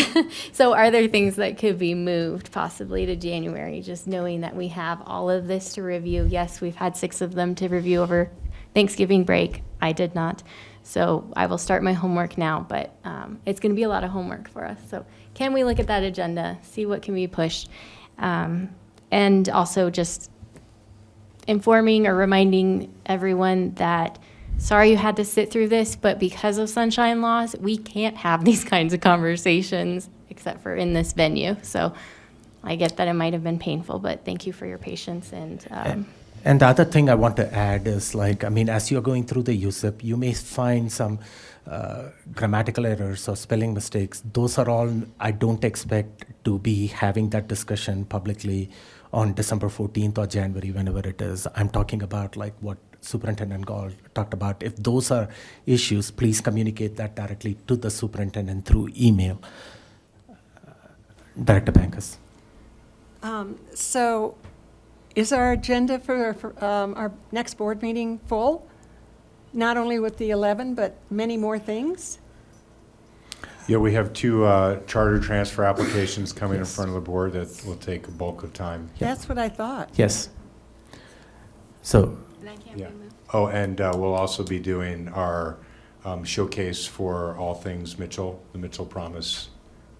So are there things that could be moved possibly to January, just knowing that we have all of this to review? Yes, we've had 6 of them to review over Thanksgiving break. I did not. So I will start my homework now, but it's going to be a lot of homework for us. So can we look at that agenda, see what can be pushed? And also just informing or reminding everyone that sorry you had to sit through this, but because of sunshine laws, we can't have these kinds of conversations except for in this venue. So I get that it might have been painful, but thank you for your patience. And the other thing I want to add is, like, I mean, as you're going through the USIP, you may find some grammatical errors or spelling mistakes. Those are all, I don't expect to be having that discussion publicly on December 14th or January, whenever it is. I'm talking about like what Superintendent Gall talked about. If those are issues, please communicate that directly to the superintendent through email. Director Bankus. So is our agenda for our next board meeting full? Not only with the 11, but many more things? Yeah, we have 2 charter transfer applications coming in front of the board that will take a bulk of time. That's what I thought. Yes. So. Yeah. Oh, and we'll also be doing our showcase for all things Mitchell, the Mitchell Promise.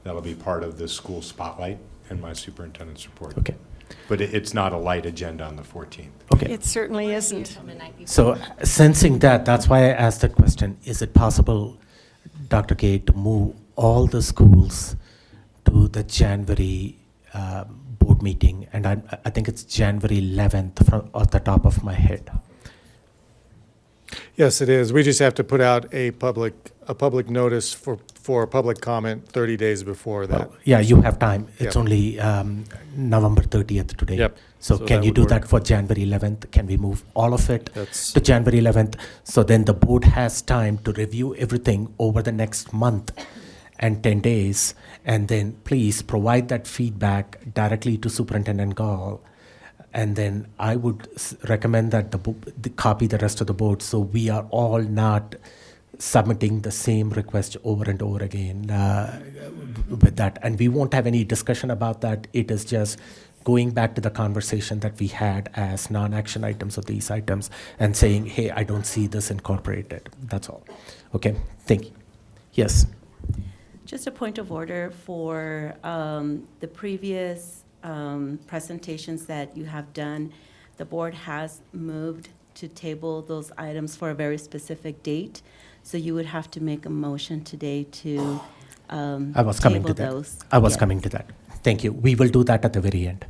That'll be part of the school spotlight and my superintendent's report. Okay. But it's not a light agenda on the 14th. Okay. It certainly isn't. So sensing that, that's why I asked the question, is it possible, Dr. K, to move all the schools to the January board meeting? And I think it's January 11th from off the top of my head. Yes, it is. We just have to put out a public notice for public comment 30 days before that. Yeah, you have time. It's Yep. only November 30th today. Yep. So So can that you would do work. that for January 11th? Can we move all of it That's- to January 11th? So then the board has time to review everything over the next month and 10 days. And then please provide that feedback directly to Superintendent Gall. And then I would recommend that the copy the rest of the board, so we are all not submitting the same request over and over again with that. And we won't have any discussion about that. It is just going back to the conversation that we had as non-action items of these items and saying, hey, I don't see this incorporated. That's all. Okay, thank you. Yes. Just a point of order for the previous presentations that you have done. The board has moved to table those items for a very specific date. So you would have to make a motion today to I was coming to table that. those. I was Yes. coming to that. Thank you. We will do that at the very end.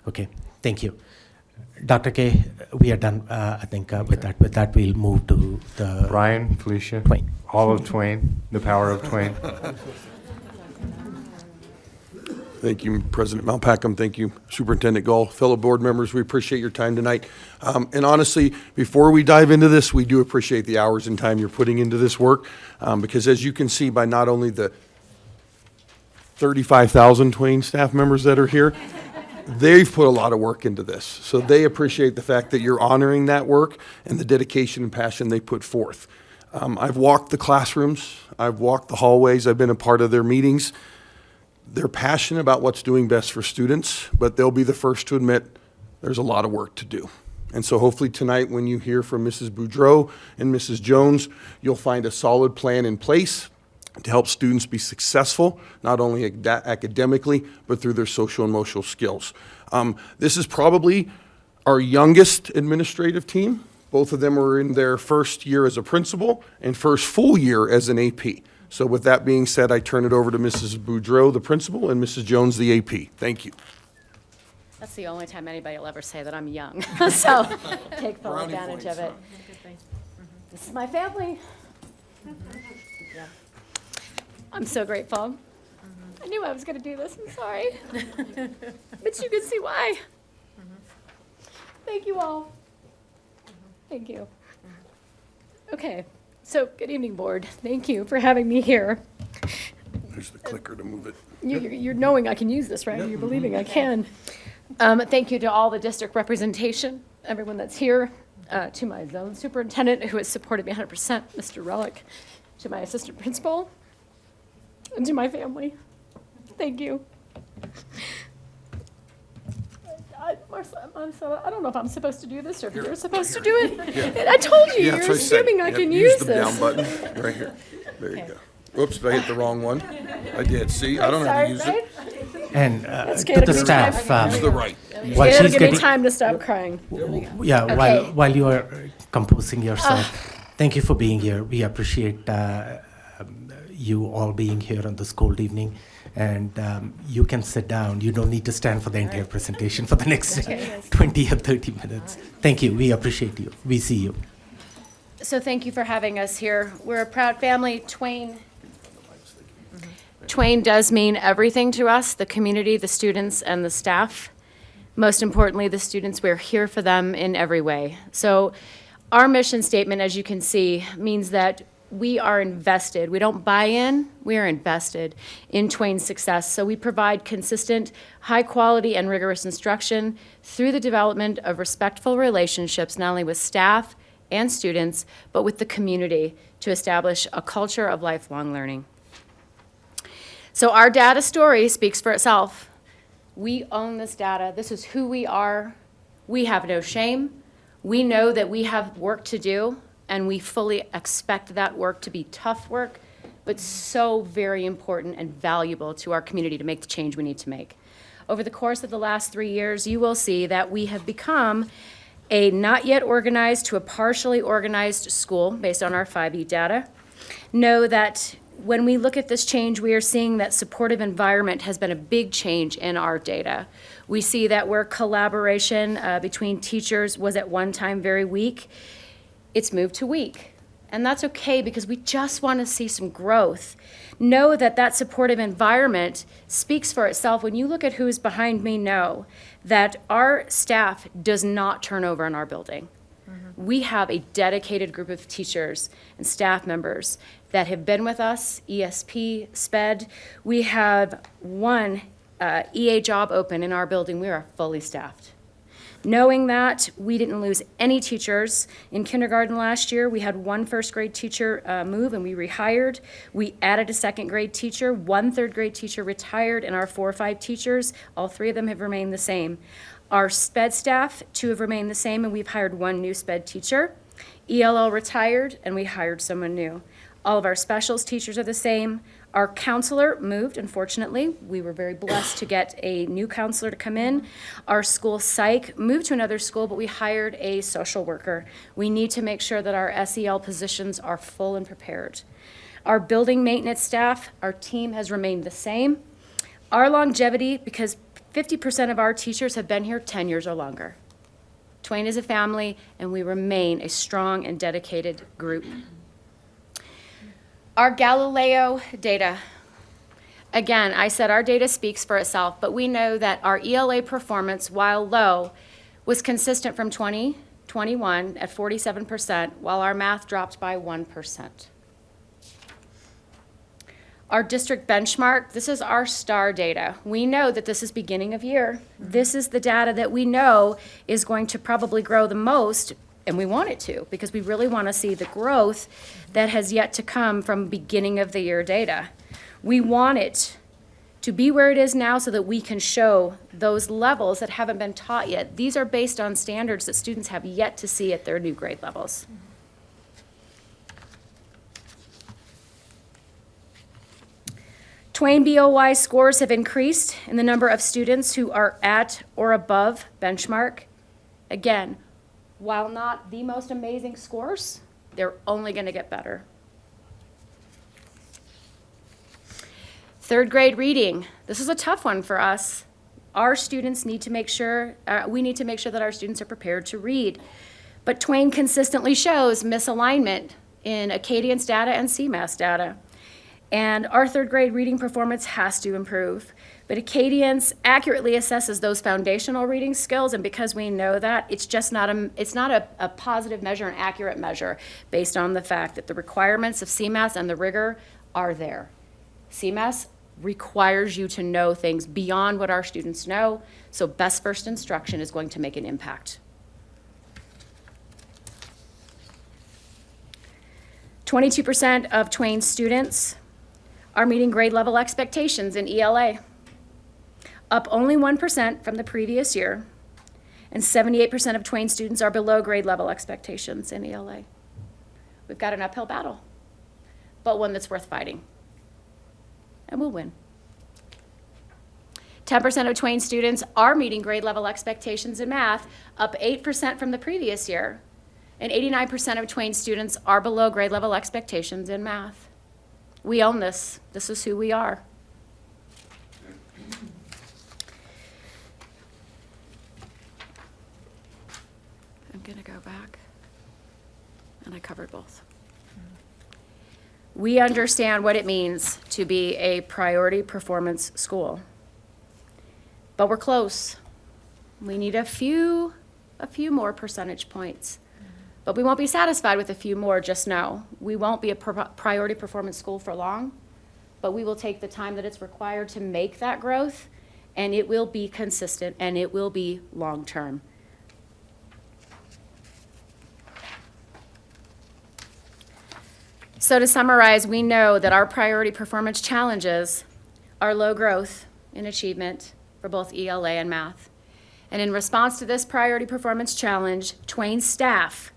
Okay, thank you. Dr. K, we are done, I think, with that. With that, we'll move to the... Brian, Felicia, Twain. all of Twain, the power of Twain. Thank you, President Malpacum. Thank you, Superintendent Gall. Fellow board members, we appreciate your time tonight. And honestly, before we dive into this, we do appreciate the hours and time you're putting into this work, because as you can see by not only the 35,000 Twain staff members that are here, they've put a lot of work into this. So they appreciate the fact that you're honoring that work and the dedication and passion they put forth. I've walked the classrooms, I've walked the hallways, I've been a part of their meetings. They're passionate about what's doing best for students, but they'll be the first to admit there's a lot of work to do. And so hopefully tonight, when you hear from Mrs. Boudreau and Mrs. Jones, you'll find a solid plan in place to help students be successful, not only academically, but through their social and emotional skills. This is probably our youngest administrative team. Both of them are in their first year as a principal and first full year as an AP. So with that being said, I turn it over to Mrs. Boudreau, the principal, and Mrs. Jones, the AP. Thank you. That's the only time anybody will ever say that I'm young, so take full Brownie advantage points. of it. This is my family. Yeah. I'm so grateful. I knew I was going to do this, I'm sorry. But you can see why. Thank you all. Thank you. Okay, so good evening, board. Thank you for having me here. There's the clicker to move it. You're knowing I can use this, right? You're believing I can. Thank you to all the district representation, everyone that's here, to my zone superintendent who has supported me 100%, Mr. Relic, to my assistant principal, and to my family. Thank you. Marcella, I don't know if I'm supposed to do this or if you're supposed to do it. Yeah. I told you, Yeah, you're that's what I said. assuming I Yep, can use the this. down button right here. There you Okay. go. Whoops, I hit the wrong one. I did. See, I don't know how to use it. And That's to good. the staff, Use the right. while It'll she's give me getting... time to stop crying. Yeah, Okay. while you are composing yourself, thank you for being here. We appreciate you all being here on this cold evening. And you can sit down. You don't need to stand for the entire presentation for the next 20 or 30 minutes. Thank you. We appreciate you. We see you. So thank you for having us here. We're a proud family. Twain does mean everything to us, the community, the students, and the staff. Most importantly, the students, we're here for them in every way. So our mission statement, as you can see, means that we are invested. We don't buy in, we are invested in Twain's success. So we provide consistent, high quality and rigorous instruction through the development of respectful relationships, not only with staff and students, but with the community to establish a culture of lifelong learning. So our data story speaks for itself. We own this data. This is who we are. We have no shame. We know that we have work to do, and we fully expect that work to be tough work, but so very important and valuable to our community to make the change we need to make. Over the course of the last 3 years, you will see that we have become a not yet organized to a partially organized school based on our 5E data. Know that when we look at this change, we are seeing that supportive environment has been a big change in our data. We see that where collaboration between teachers was at one time very weak, it's moved to weak. And that's okay because we just want to see some growth. Know that that supportive environment speaks for itself. When you look at who's behind me, know that our staff does not turn over in our building. We have a dedicated group of teachers and staff members that have been with us, ESP, SPED. We have one EA job open in our building. We are fully staffed. Knowing that we didn't lose any teachers in kindergarten last year, we had one first grade teacher move and we rehired. We added a second grade teacher, one third grade teacher retired, and our 4 or 5 teachers, all 3 of them have remained the same. Our SPED staff, 2 have remained the same, and we've hired 1 new SPED teacher. ELL retired, and we hired someone new. All of our specials teachers are the same. Our counselor moved, unfortunately. We were very blessed to get a new counselor to come in. Our school psych moved to another school, but we hired a social worker. We need to make sure that our SEL positions are full and prepared. Our building maintenance staff, our team has remained the same. Our longevity, because 50% of our teachers have been here 10 years or longer. Twain is a family, and we remain a strong and dedicated group. Our Galileo data. Again, I said our data speaks for itself, but we know that our ELA performance, while low, was consistent from 2021 at 47%, while our math dropped by 1%. Our district benchmark, this is our STAR data. We know that this is beginning of year. This is the data that we know is going to probably grow the most, and we want it to, because we really want to see the growth that has yet to come from beginning of the year data. We want it to be where it is now so that we can show those levels that haven't been taught yet. These are based on standards that students have yet to see at their new grade levels. Twain BOY scores have increased in the number of students who are at or above benchmark. Again, while not the most amazing scores, they're only going to get better. Third grade reading. This is a tough one for us. Our students need to make sure, we need to make sure that our students are prepared to read. But Twain consistently shows misalignment in Acadian's data and CMAS data. And our third grade reading performance has to improve. But Acadian's accurately assesses those foundational reading skills, and because we know that, it's just not a positive measure, an accurate measure, based on the fact that the requirements of CMAS and the rigor are there. CMAS requires you to know things beyond what our students know, so best first instruction is going to make an impact. 22% of Twain students are meeting grade level expectations in ELA, up only 1% from the previous year, and 78% of Twain students are below grade level expectations in ELA. We've got an uphill battle, but one that's worth fighting, and we'll win. 10% of Twain students are meeting grade level expectations in math, up 8% from the previous year, and 89% of Twain students are below grade level expectations in math. We own this. This is who we are. I'm going to go back. And I covered both. We understand what it means to be a priority performance school. But we're close. We need a few more percentage points. But we won't be satisfied with a few more, just know. We won't be a priority performance school for long, but we will take the time that it's required to make that growth, and it will be consistent, and it will be long-term. So to summarize, we know that our priority performance challenges are low growth in achievement for both ELA and math. And in response to this priority performance challenge, Twain staff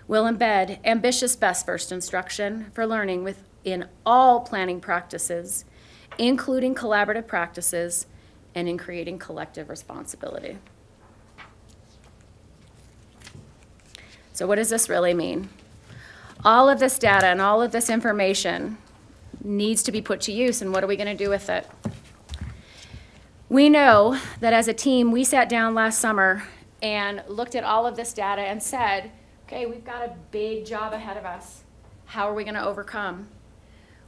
will embed ambitious best first instruction for learning within all planning practices, including collaborative practices, and in creating collective responsibility. So what does this really mean? All of this data and all of this information needs to be put to use, and what are we going to do with it? We know that as a team, we sat down last summer and looked at all of this data and said, okay, we've got a big job ahead of us. How are we going to overcome?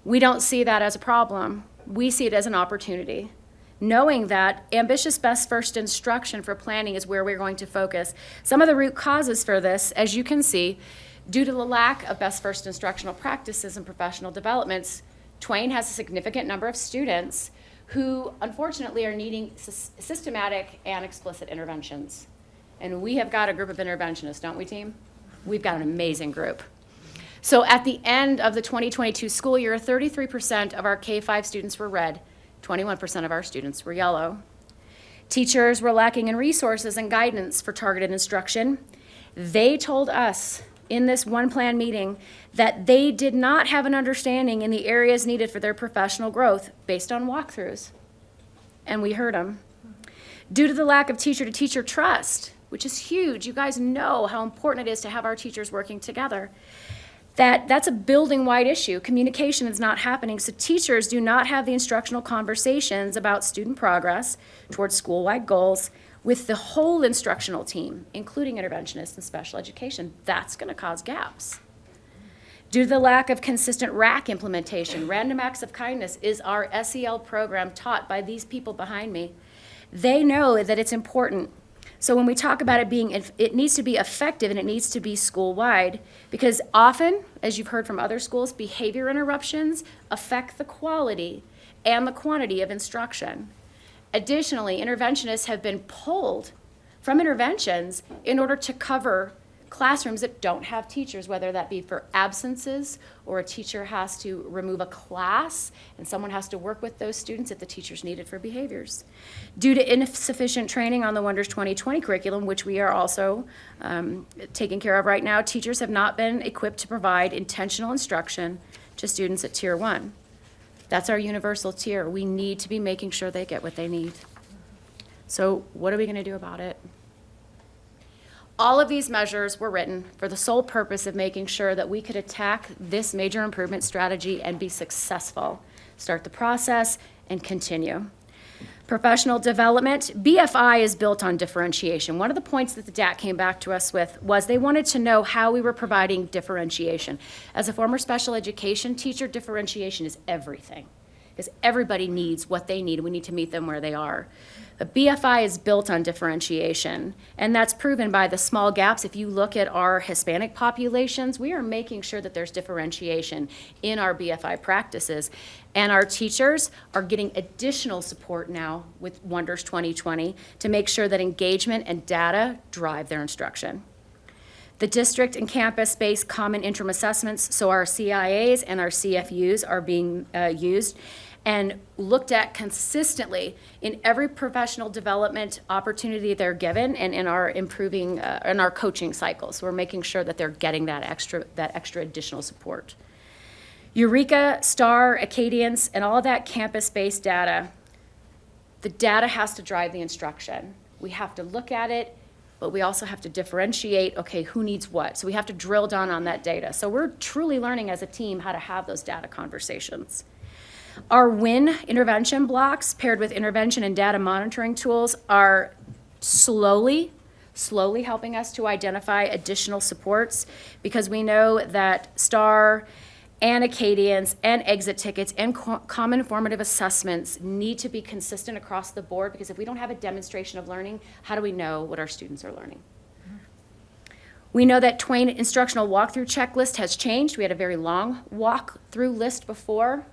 We don't see that as a problem. We see it as an opportunity, knowing that ambitious best first instruction for planning is where we're going to focus. Some of the root causes for this, as you can see, due to the lack of best first instructional practices and professional developments, Twain has a significant number of students who unfortunately are needing systematic and explicit interventions. And we have got a group of interventionists, don't we, team? We've got an amazing group. So at the end of the 2022 school year, 33% of our K-5 students were red, 21% of our students were yellow. Teachers were lacking in resources and guidance for targeted instruction. They told us in this one plan meeting that they did not have an understanding in the areas needed for their professional growth based on walkthroughs. And we heard them. Due to the lack of teacher-to-teacher trust, which is huge. You guys know how important it is to have our teachers working together. That's a building-wide issue. Communication is not happening, so teachers do not have the instructional conversations about student progress towards school-wide goals with the whole instructional team, including interventionists and special education. That's going to cause gaps. Due to the lack of consistent RAC implementation, Random Acts of Kindness is our SEL program taught by these people behind me. They know that it's important. So when we talk about it needs to be effective and it needs to be school-wide, because often, as you've heard from other schools, behavior interruptions affect the quality and the quantity of instruction. Additionally, interventionists have been pulled from interventions in order to cover classrooms that don't have teachers, whether that be for absences or a teacher has to remove a class and someone has to work with those students if the teacher's needed for behaviors. Due to insufficient training on the Wonders 2020 curriculum, which we are also taking care of right now, teachers have not been equipped to provide intentional instruction to students at Tier 1. That's our universal tier. We need to be making sure they get what they need. So what are we going to do about it? All of these measures were written for the sole purpose of making sure that we could attack this major improvement strategy and be successful. Start the process and continue. Professional development, BFI is built on differentiation. One of the points that the DAC came back to us with was they wanted to know how we were providing differentiation. As a former special education teacher, differentiation is everything, because everybody needs what they need, and we need to meet them where they are. The BFI is built on differentiation, and that's proven by the small gaps. If you look at our Hispanic populations, we are making sure that there's differentiation in our BFI practices, and our teachers are getting additional support now with Wonders 2020 to make sure that engagement and data drive their instruction. The district and campus-based common interim assessments, so our CIAs and our CFUs are being used and looked at consistently in every professional development opportunity they're given and in our improving, in our coaching cycles. So we're making sure that they're getting that extra additional support. Eureka, STAR, Acadians, and all of that campus-based data, the data has to drive the instruction. We have to look at it, but we also have to differentiate, okay, who needs what? So we have to drill down on that data. So we're truly learning as a team how to have those data conversations. Our WIN intervention blocks paired with intervention and data monitoring tools are slowly helping us to identify additional supports, because we know that STAR and Acadians and exit tickets and common formative assessments need to be consistent across the board, because if we don't have a demonstration of learning, how do we know what our students are learning? We know that Twain instructional walkthrough checklist has changed. We had a very long walkthrough list before,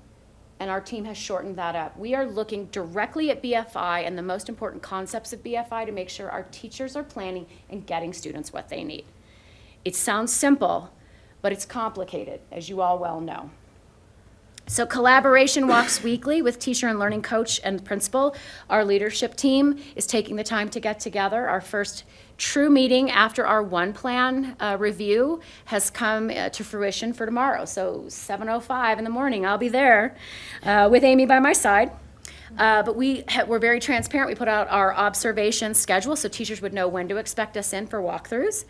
and our team has shortened that up. We are looking directly at BFI and the most important concepts of BFI to make sure our teachers are planning and getting students what they need. It sounds simple, but it's complicated, as you all well know. So collaboration walks weekly with teacher and learning coach and principal. Our leadership team is taking the time to get together. Our first true meeting after our one plan review has come to fruition for tomorrow. So 7:05 in the morning, I'll be there with Amy by my side. But we're very transparent. We put out our observation schedule so teachers would know when to expect us in for walkthroughs.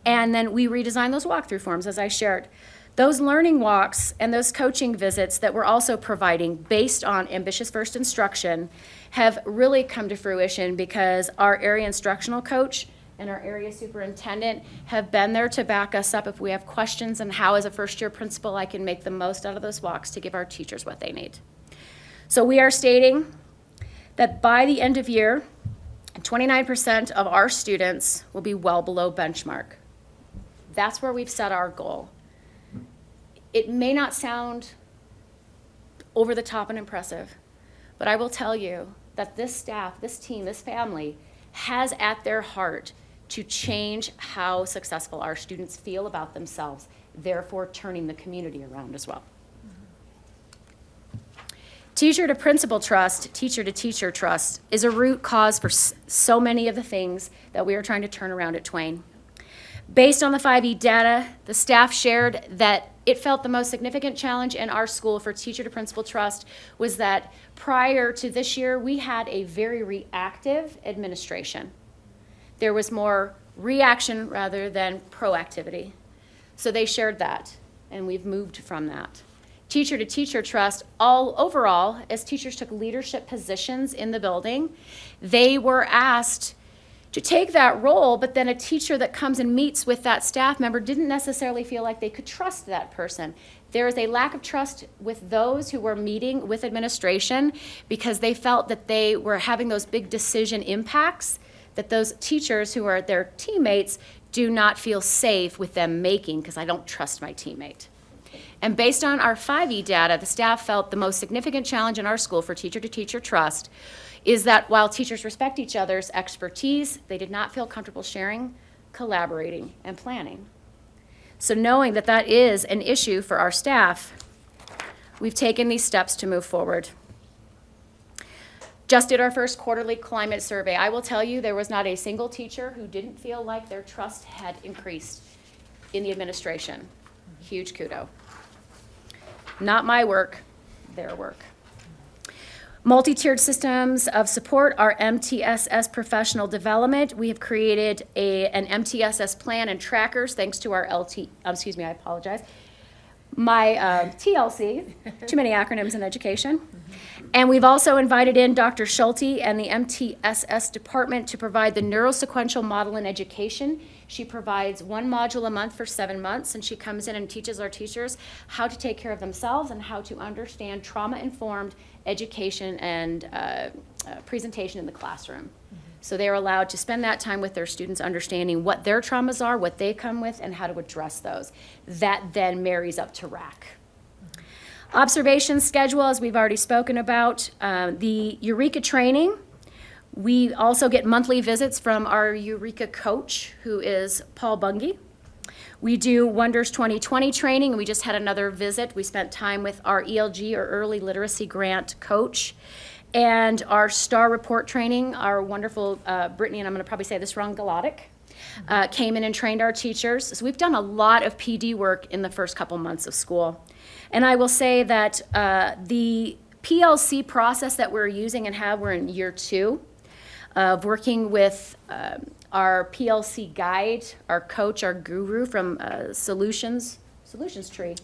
And then we redesigned those walkthrough forms, as I shared. Those learning walks and those coaching visits that we're also providing based on Ambitious First Instruction have really come to fruition, because our area instructional coach and our area superintendent have been there to back us up if we have questions on how, as a first-year principal, I can make the most out of those walks to give our teachers what they need. So we are stating that by the end of year, 29% of our students will be well below benchmark. That's where we've set our goal. It may not sound over the top and impressive, but I will tell you that this staff, this team, this family has at their heart to change how successful our students feel about themselves, therefore turning the community around as well. Teacher to principal trust, teacher to teacher trust is a root cause for so many of the things that we are trying to turn around at Twain. Based on the 5E data, the staff shared that it felt the most significant challenge in our school for teacher to principal trust was that prior to this year, we had a very reactive administration. There was more reaction rather than proactivity. So they shared that. and we've moved from that. Teacher-to-teacher trust, overall, as teachers took leadership positions in the building, they were asked to take that role, but then a teacher that comes and meets with that staff member didn't necessarily feel like they could trust that person. There is a lack of trust with those who were meeting with administration because they felt that they were having those big decision impacts that those teachers who are their teammates do not feel safe with them making, because I don't trust my teammate. And based on our 5E data, the staff felt the most significant challenge in our school for teacher-to-teacher trust is that while teachers respect each other's expertise, they did not feel comfortable sharing, collaborating, and planning. So knowing that that is an issue for our staff, we've taken these steps to move forward. Just did our first quarterly climate survey. I will tell you there was not a single teacher who didn't feel like their trust had increased in the administration. Huge kudo. Not my work, their work. Multi-tiered systems of support, our MTSS professional development. We have created an MTSS plan and trackers thanks to our I apologize. My TLC, too many acronyms in education. And we've also invited in Dr. Schulte and the MTSS department to provide the neurosequential model in education. She provides one module a month for 7 months, and she comes in and teaches our teachers how to take care of themselves and how to understand trauma-informed education and presentation in the classroom. So they're allowed to spend that time with their students understanding what their traumas are, what they come with, and how to address those. That then marries up to RAC. Observation schedule, as we've already spoken about. The Eureka training, we also get monthly visits from our Eureka coach, who is Paul Bungie. We do Wonders 2020 training, and we just had another visit. We spent time with our ELG, or Early Literacy Grant coach. And our STAR report training, our wonderful Brittany, and I'm going to probably say this wrong, Galodic, came in and trained our teachers. So we've done a lot of PD work in the first couple months of school. And I will say that the PLC process that we're using and we're in year 2 of working with our PLC guide, our coach, our guru from Solutions Tree.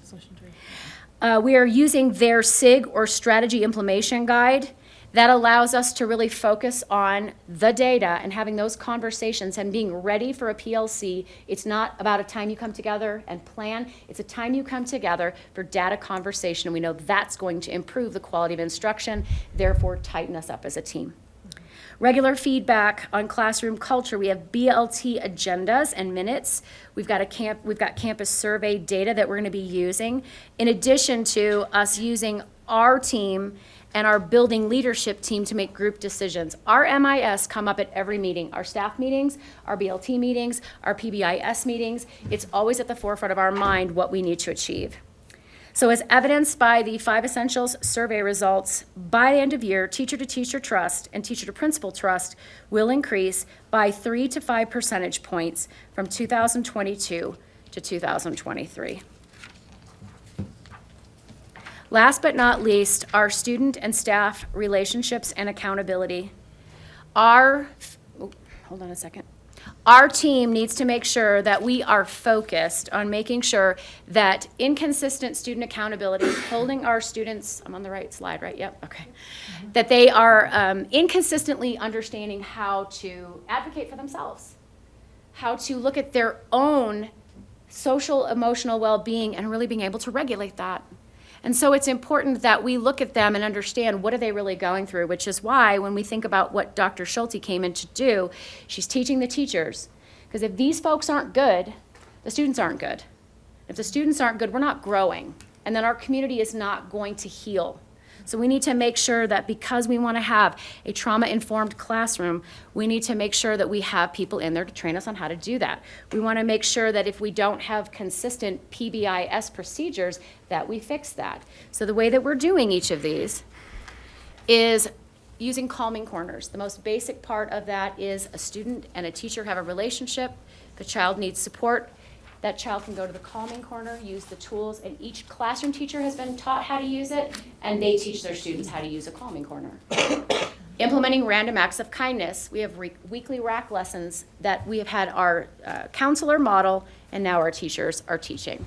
We are using their SIG, or Strategy Implementation Guide. That allows us to really focus on the data and having those conversations and being ready for a PLC. It's not about a time you come together and plan. It's a time you come together for data conversation. And we know that's going to improve the quality of instruction, therefore tighten us up as a team. Regular feedback on classroom culture. We have BLT agendas and minutes. We've got campus survey data that we're going to be using, in addition to us using our team and our building leadership team to make group decisions. Our MIS come up at every meeting, our staff meetings, our BLT meetings, our PBIS meetings. It's always at the forefront of our mind what we need to achieve. So as evidenced by the 5 Essentials survey results, by the end of year, teacher-to-teacher trust and teacher-to-principal trust will increase by 3 to 5 percentage points from 2022 to 2023. Last but not least, our student and staff relationships and accountability. Hold on a second. Our team needs to make sure that we are focused on making sure that inconsistent student accountability, holding our students, I'm on the right slide, right? Yep, okay. That they are inconsistently understanding how to advocate for themselves, how to look at their own social, emotional well-being, and really being able to regulate that. And so it's important that we look at them and understand what are they really going through, which is why when we think about what Dr. Schulte came in to do, she's teaching the teachers. Because if these folks aren't good, the students aren't good. If the students aren't good, we're not growing. And then our community is not going to heal. So we need to make sure that because we want to have a trauma-informed classroom, we need to make sure that we have people in there to train us on how to do that. We want to make sure that if we don't have consistent PBIS procedures, that we fix that. So the way that we're doing each of these is using calming corners. The most basic part of that is a student and a teacher have a relationship. The child needs support. That child can go to the calming corner, use the tools, and each classroom teacher has been taught how to use it, and they teach their students how to use a calming corner. Implementing random acts of kindness. We have weekly RAC lessons that we have had our counselor model, and now our teachers are teaching.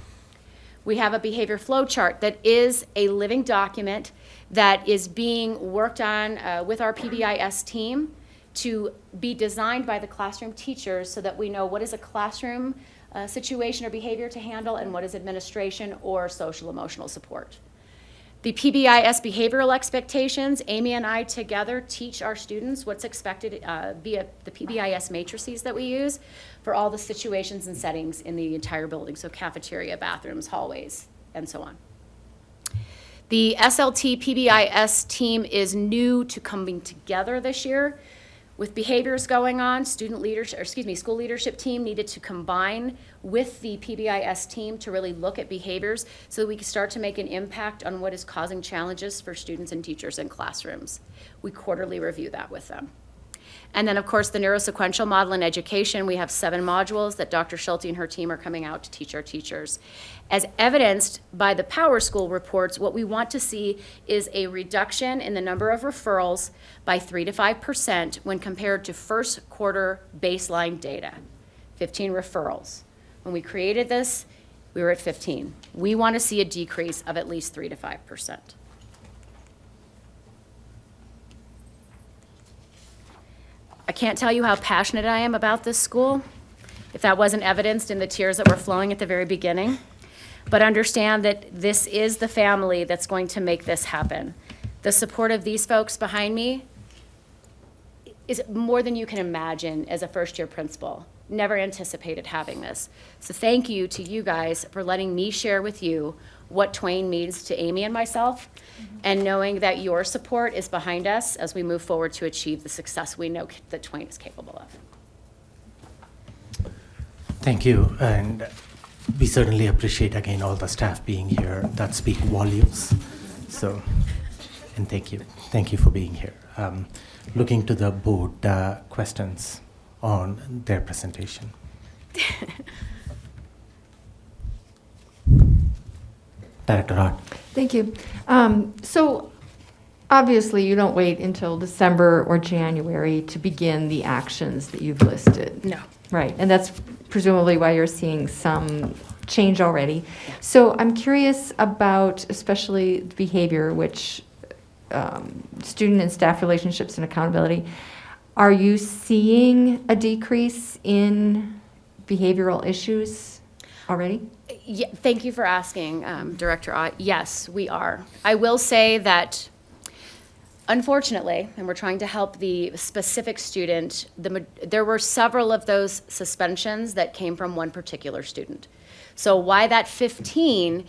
We have a behavior flow chart that is a living document that is being worked on with our PBIS team to be designed by the classroom teachers so that we know what is a classroom situation or behavior to handle and what is administration or social emotional support. The PBIS behavioral expectations, Amy and I together teach our students what's expected via the PBIS matrices that we use for all the situations and settings in the entire building, so cafeteria, bathrooms, hallways, and so on. The SLT PBIS team is new to coming together this year. With behaviors going on, school leadership team needed to combine with the PBIS team to really look at behaviors so that we can start to make an impact on what is causing challenges for students and teachers in classrooms. We quarterly review that with them. And then, of course, the neurosequential model in education, we have 7 modules that Dr. Schulte and her team are coming out to teach our teachers. As evidenced by the Power School reports, what we want to see is a reduction in the number of referrals by 3 to 5% when compared to first quarter baseline data, 15 referrals. When we created this, we were at 15. We want to see a decrease of at least 3 to 5%. I can't tell you how passionate I am about this school, if that wasn't evidenced in the tears that were flowing at the very beginning. But understand that this is the family that's going to make this happen. The support of these folks behind me is more than you can imagine as a first-year principal. Never anticipated having this. So thank you to you guys for letting me share with you what Twain means to Amy and myself, and knowing that your support is behind us as we move forward to achieve the success we know that Twain is capable of. Thank you, and we certainly appreciate again all the staff being here. That speaks volumes. So, and thank you for being here. Looking to the board, questions on their presentation. Director Hart. Thank you. So obviously you don't wait until December or January to begin the actions that you've listed. No. Right, and that's presumably why you're seeing some change already. So I'm curious about especially behavior, which student and staff relationships and accountability. Are you seeing a decrease in behavioral issues already? Yeah, thank you for asking, Director Ott. Yes, we are. I will say that, unfortunately, and we're trying to help the specific student, there were several of those suspensions that came from one particular student. So why that 15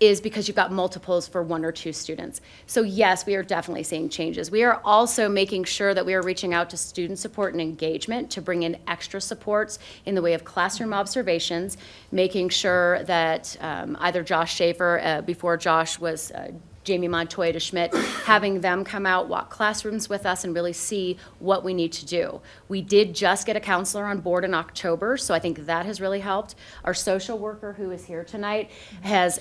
is because you've got multiples for 1 or 2 students. So yes, we are definitely seeing changes. We are also making sure that we are reaching out to student support and engagement to bring in extra supports in the way of classroom observations, making sure that either Josh Schaefer, before Josh was Jamie Montoya to Schmidt, having them come out, walk classrooms with us, and really see what we need to do. We did just get a counselor on board in October, so I think that has really helped. Our social worker, who is here tonight, has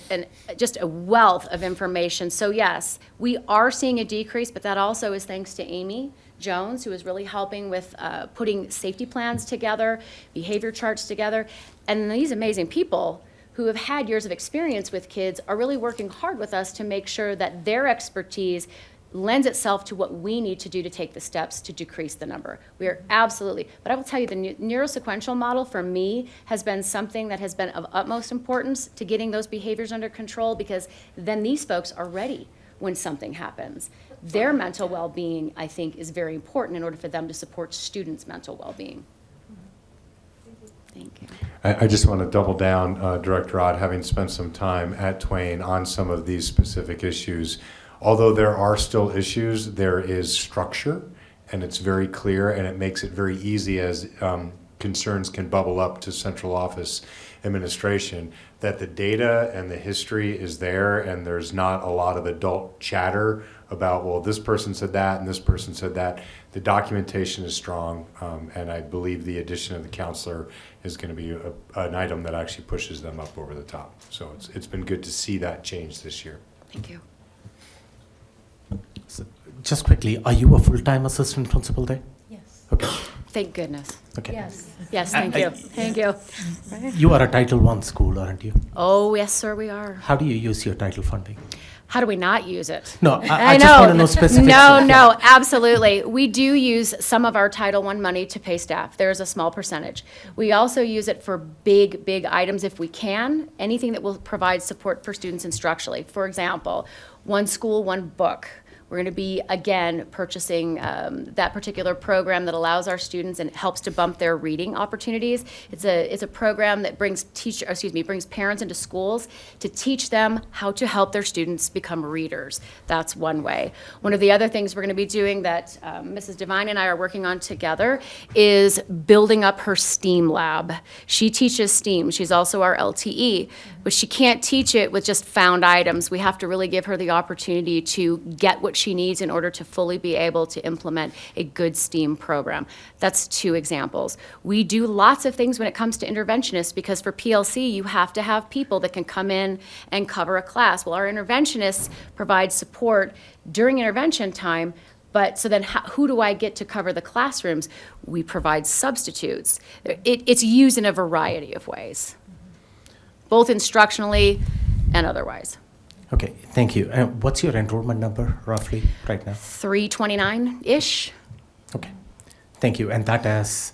just a wealth of information. So yes, we are seeing a decrease, but that also is thanks to Amy Jones, who is really helping with putting safety plans together, behavior charts together, and these amazing people who have had years of experience with kids are really working hard with us to make sure that their expertise lends itself to what we need to do to take the steps to decrease the number. We are absolutely, but I will tell you, the neurosequential model for me has been something that has been of utmost importance to getting those behaviors under control, because then these folks are ready when something happens. Their mental well-being, I think, is very important in order for them to support students' mental well-being. Thank you. I just want to double down, Director Ott, having spent some time at Twain on some of these specific issues. Although there are still issues, there is structure, and it's very clear, and it makes it very easy as concerns can bubble up to central office administration, that the data and the history is there, and there's not a lot of adult chatter about, well, this person said that and this person said that. The documentation is strong, and I believe the addition of the counselor is going to be an item that actually pushes them up over the top. So it's been good to see that change this year. Thank you. So just quickly, are you a full-time assistant principal there? Yes. Okay. Thank goodness. Okay. Yes, thank you. Thank you. You are a Title I school, aren't you? Oh, yes, sir, we are. How do you use your title funding? How do we not use it? No, I just want to know specifics. No, absolutely. We do use some of our Title I money to pay staff. There's a small percentage. We also use it for big items if we can, anything that will provide support for students instructionally. For example, one school, one book. We're going to be, again, purchasing that particular program that allows our students and helps to bump their reading opportunities. It's a program that brings brings parents into schools to teach them how to help their students become readers. That's one way. One of the other things we're going to be doing that Mrs. Devine and I are working on together is building up her STEAM lab. She teaches STEAM. She's also our LTE, but she can't teach it with just found items. We have to really give her the opportunity to get what she needs in order to fully be able to implement a good STEAM program. That's two examples. We do lots of things when it comes to interventionists because for PLC, you have to have people that can come in and cover a class. Well, our interventionists provide support during intervention time, but so then who do I get to cover the classrooms? We provide substitutes. It's used in a variety of ways, both instructionally and otherwise. Okay, thank you. What's your enrollment number roughly right now? 329-ish. Okay, thank you. And that has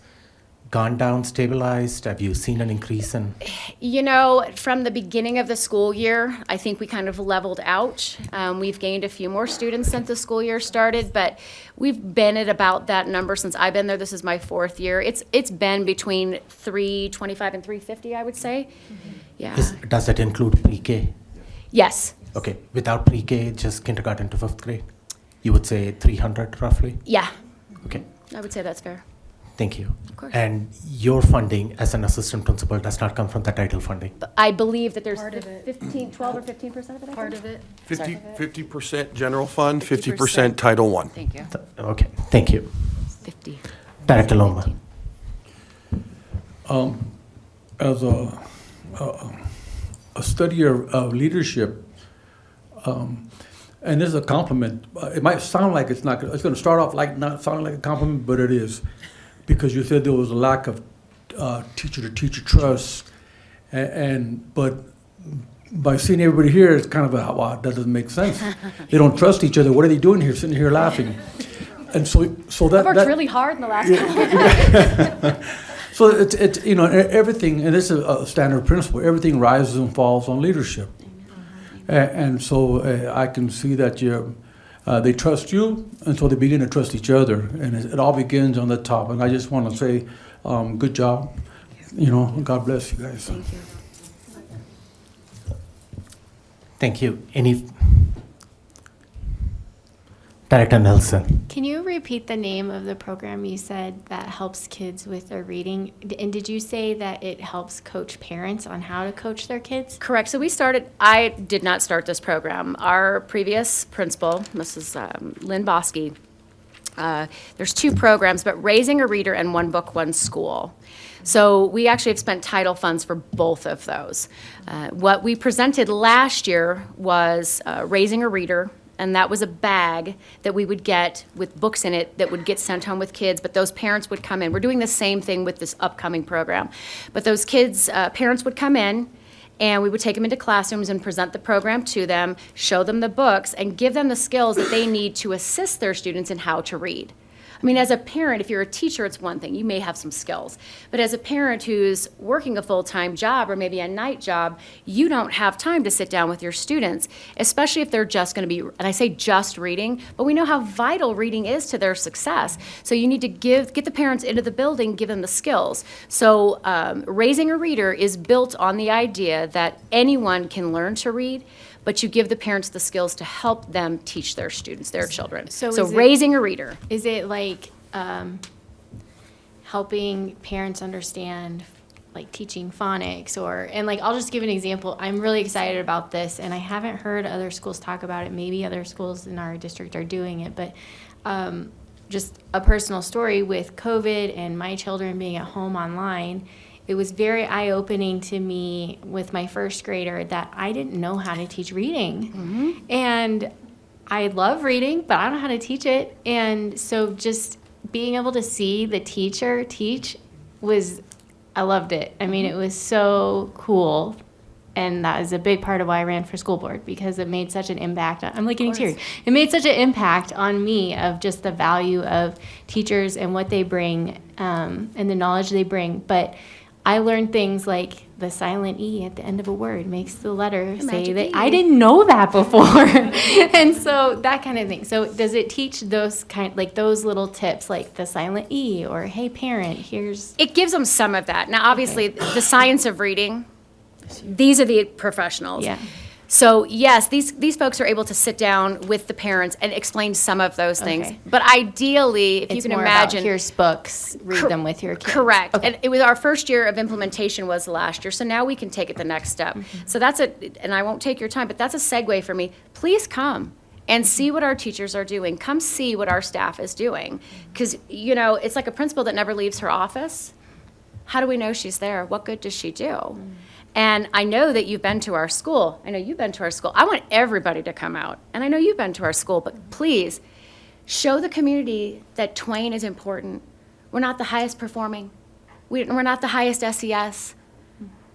gone down, stabilized? Have you seen an increase in? You know, from the beginning of the school year, I think we kind of leveled out. We've gained a few more students since the school year started, but we've been at about that number since I've been there. This is my 4th year. It's been between 325 and 350, I would say. Mm-hmm. Yeah. Does that include pre-K? Yes. Okay, without pre-K, just kindergarten to 5th grade? You would say 300 roughly? Yeah. Okay. I would say that's fair. Thank you. Of course. And your funding as an assistant principal does not come from the title funding? But I believe that there's Part of it. 12 or 15% of it, I Part think? of it. 50% general fund, 50% Title I. Thank you. Okay, thank you. 50. Director Loma. As a studier of leadership, and this is a compliment. It might sound like it's not. It's going to start off like not sounding like a compliment, but it is, because you said there was a lack of teacher-to-teacher trust, but by seeing everybody here, it's kind of a wow. That doesn't make sense. They don't trust each other. What are they doing here? Sitting here laughing, and so that. I've worked really hard in the last couple of years. So it's everything, and this is a standard principle. Everything rises and falls on leadership. And so I can see that they trust you, and so they begin to trust each other, and it all begins on the top. And I just want to say, good job. God bless you guys. Thank you. Thank you. Any? Director Nelson. Can you repeat the name of the program you said that helps kids with their reading? And did you say that it helps coach parents on how to coach their kids? Correct. So I did not start this program. Our previous principal, Mrs. Lynn Bosky, there's 2 programs, but Raising a Reader and One Book, One School. So we actually have spent title funds for both of those. What we presented last year was Raising a Reader, and that was a bag that we would get with books in it that would get sent home with kids, but those parents would come in. We're doing the same thing with this upcoming program. But those kids, parents would come in, and we would take them into classrooms and present the program to them, show them the books, and give them the skills that they need to assist their students in how to read. I mean, as a parent, if you're a teacher, it's one thing. You may have some skills. But as a parent who's working a full-time job or maybe a night job, you don't have time to sit down with your students, especially if they're just going to be, and I say just reading, but we know how vital reading is to their success. So you need to get the parents into the building, give them the skills. So Raising a Reader is built on the idea that anyone can learn to read, but you give the parents the skills to help them teach their students, their children. So Raising a Reader. Is it like helping parents understand, like teaching phonics I'll just give an example. I'm really excited about this, and I haven't heard other schools talk about it. Maybe other schools in our district are doing it, but just a personal story with COVID and my children being at home online, it was very eye-opening to me with my first grader that I didn't know how to teach reading. Mm-hmm. And I love reading, but I don't know how to teach it. And so just being able to see the teacher teach was, I loved it. I mean, it was so cool. And that is a big part of why I ran for school board, because it made such an impact. I'm like getting teary. It made such an impact on me of just the value of teachers and what they bring and the knowledge they bring. But I learned things like the silent E at the end of a word makes the letter say that. I didn't know that before. And so that kind of thing. So does it teach those like those little tips, like the silent E or, hey, parent, here's. It gives them some of that. Now, obviously, the science of reading, these are the professionals. Yeah. So yes, these folks are able to sit down with the parents and explain some of those things. Okay. But ideally, if you It's can more imagine, about here's books, read them with your kids. correct. Okay. And it was our first year of implementation was last year, so now we can take it the next step. So that's and I won't take your time, but that's a segue for me. Please come and see what our teachers are doing. Come see what our staff is doing, because it's like a principal that never leaves her office. How do we know she's there? What good does she do? And I know that you've been to our school. I know you've been to our school. I want everybody to come out. And I know you've been to our school, but please show the community that Twain is important. We're not the highest performing. We're not the highest SES.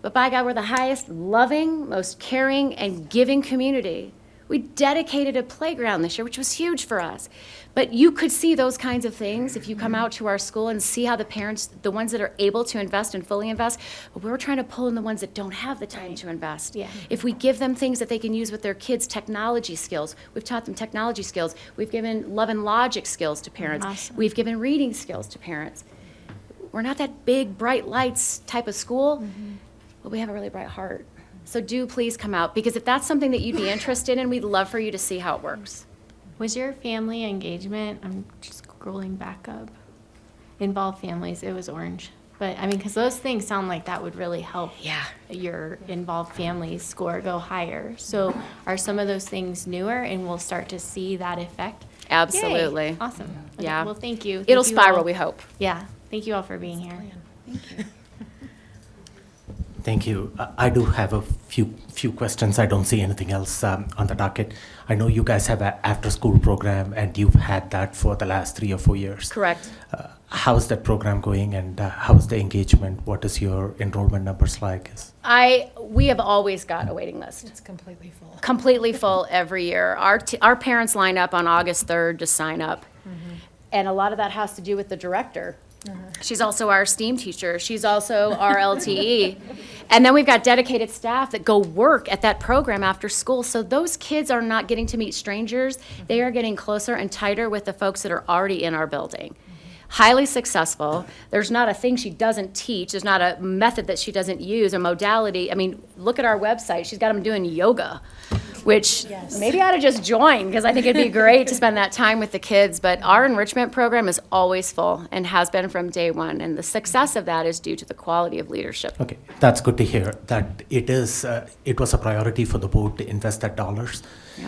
But by God, we're the highest loving, most caring, and giving community. We dedicated a playground this year, which was huge for us. But you could see those kinds of things if you come out to our school and see how the parents, the ones that are able to invest and fully invest, but we're trying to pull in the ones that don't have the time to invest. Yeah. If we give them things that they can use with their kids' technology skills, we've taught them technology skills. We've given love and logic skills to parents. Awesome. We've given reading skills to parents. We're not that big, bright lights type of school, but we have a really bright heart. So do please come out, because if that's something that you'd be interested in, we'd love for you to see how it works. Was your family engagement, I'm just scrolling back up, involved families, it was orange. But I mean, because those things sound like that would really help your involved families score go higher. So are some of those things newer and we'll start to see that effect? Absolutely. Yay. Awesome. Okay, Yeah. well, thank you. It'll Thank you spiral, all. we hope. Yeah. Thank you all for being here. Thank you. I do have a few questions. I don't see anything else on the docket. I know you guys have an after-school program, and you've had that for the last 3 or 4 years. Correct. How's that program going, and how's the engagement? What is your enrollment numbers like? We have always got a waiting list. It's completely full. Completely full every year. Our parents line up on August 3rd to sign up. And a lot of that has to do with the director. She's also our STEAM teacher. She's also our LTE. And then we've got dedicated staff that go work at that program after school. So those kids are not getting to meet strangers. They are getting closer and tighter with the folks that are already in our building. Highly successful. There's not a thing she doesn't teach. There's not a method that she doesn't use, a modality. I mean, look at our website. She's got them doing yoga, which maybe I ought to just join, because I think it'd be great to spend that time with the kids. But our enrichment program is always full and has been from day one. And the success of that is due to the quality of leadership. Okay, that's good to hear, that it was a priority for the board to invest that dollars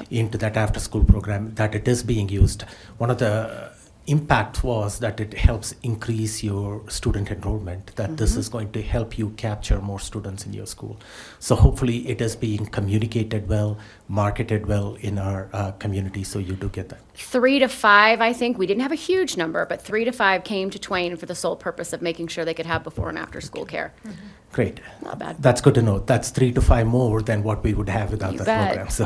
into that after-school program, that it is being used. One of the impact was that it helps increase your student enrollment, that this is going to help you capture more students in your school. So hopefully it is being communicated well, marketed well in our community, so you do get that. 3 to 5, I think, we didn't have a huge number, but 3 to 5 came to Twain for the sole purpose of making sure they could have before and after school care. Great. Not bad. That's good to know. That's 3 to 5 more than what we would have without You that bet. program. So,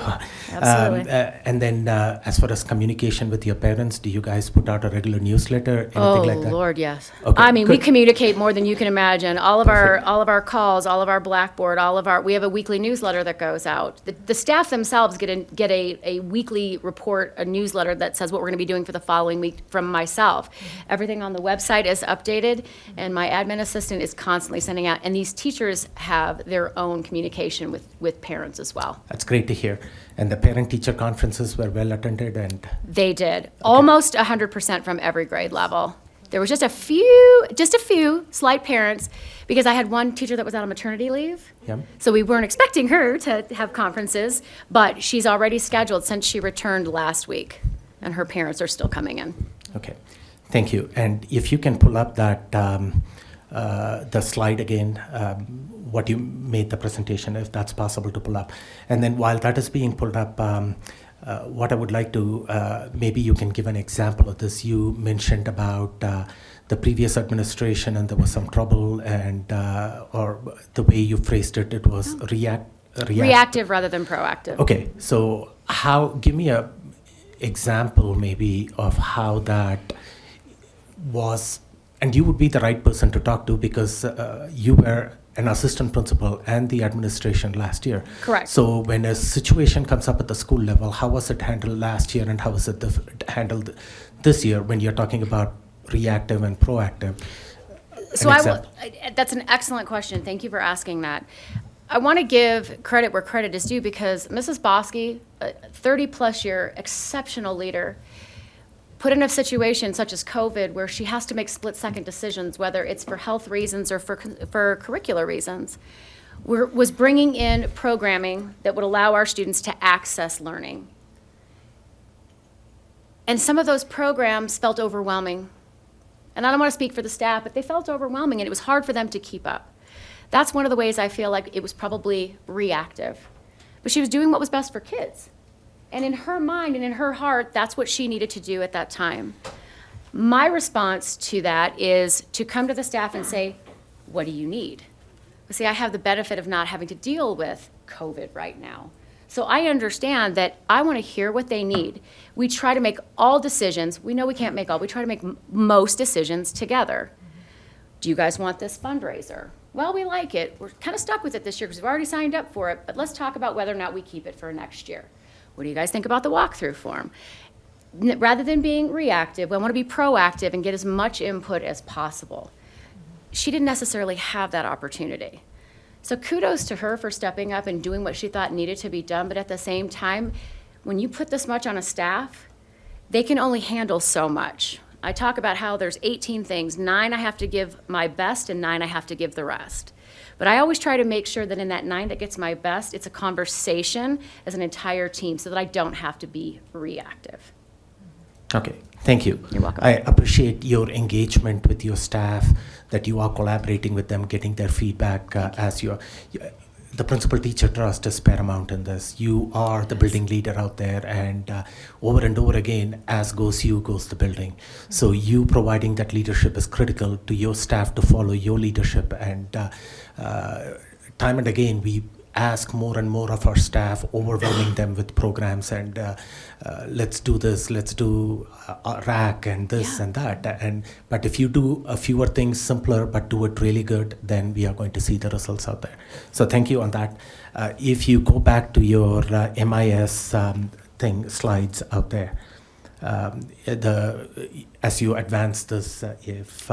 Absolutely. and then as far as communication with your parents, do you guys put out a regular newsletter, anything like that? Lord, yes. Okay, I mean, we good. communicate more than you can imagine. All of our calls, all of our Blackboard, we have a weekly newsletter that goes out. The staff themselves get a weekly report, a newsletter that says what we're going to be doing for the following week from myself. Everything on the website is updated, and my admin assistant is constantly sending out. And these teachers have their own communication with parents as well. That's great to hear. And the parent-teacher conferences were well attended, and They did. Almost 100% from every grade level. There was just a few slight parents, because I had one teacher that was out on maternity leave. yeah. So we weren't expecting her to have conferences, but she's already scheduled since she returned last week, and her parents are still coming in. Okay, thank you. And if you can pull up that the slide again, what you made the presentation, if that's possible to pull up. And then while that is being pulled up, what I would like to, maybe you can give an example of this. You mentioned about the previous administration and there was some trouble and, or the way you phrased it, it was Reactive rather than proactive. Okay, so give me a example maybe of how that was, and you would be the right person to talk to because you were an assistant principal and the administration last year. Correct. So when a situation comes up at the school level, how was it handled last year and how is it handled this year when you're talking about reactive and proactive? So that's an excellent question. Thank you for asking that. I want to give credit where credit is due because Mrs. Bosky, a 30-plus year exceptional leader, put in a situation such as COVID where she has to make split-second decisions, whether it's for health reasons or for curricular reasons, was bringing in programming that would allow our students to access learning. And some of those programs felt overwhelming. And I don't want to speak for the staff, but they felt overwhelming and it was hard for them to keep up. That's one of the ways I feel like it was probably reactive. But she was doing what was best for kids. And in her mind and in her heart, that's what she needed to do at that time. My response to that is to come to the staff and say, what do you need? See, I have the benefit of not having to deal with COVID right now. So I understand that I want to hear what they need. We try to make all decisions. We know we can't make all. We try to make most decisions together. Do you guys want this fundraiser? Well, we like it. We're kind of stuck with it this year because we've already signed up for it, but let's talk about whether or not we keep it for next year. What do you guys think about the walkthrough form? Rather than being reactive, we want to be proactive and get as much input as possible. She didn't necessarily have that opportunity. So kudos to her for stepping up and doing what she thought needed to be done, but at the same time, when you put this much on a staff, they can only handle so much. I talk about how there's 18 things, 9 I have to give my best and 9 I have to give the rest. But I always try to make sure that in that 9 that gets my best, it's a conversation as an entire team so that I don't have to be reactive. Okay, thank you. You're welcome. I appreciate your engagement with your staff, that you are collaborating with them, getting their feedback as you're. The principal-teacher trust is paramount in this. You are the building leader out there, and over again, as goes you, goes the building. So you providing that leadership is critical to your staff to follow your leadership. And time and again, we ask more and more of our staff, overwhelming them with programs and let's do this, let's do rack and this and that. But if you do a fewer things simpler but do it really good, then we are going to see the results out there. So thank you on that. If you go back to your MIS slides out there, as you advance this,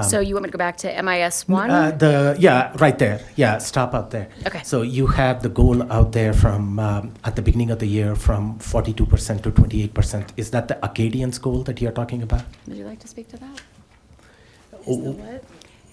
so you want me to go back to MIS 1? Right there. Yeah, stop out there. Okay. So you have the goal out there from at the beginning of the year from 42% to 28%. Is that the Acadians goal that you're talking about? Would you like to speak to that?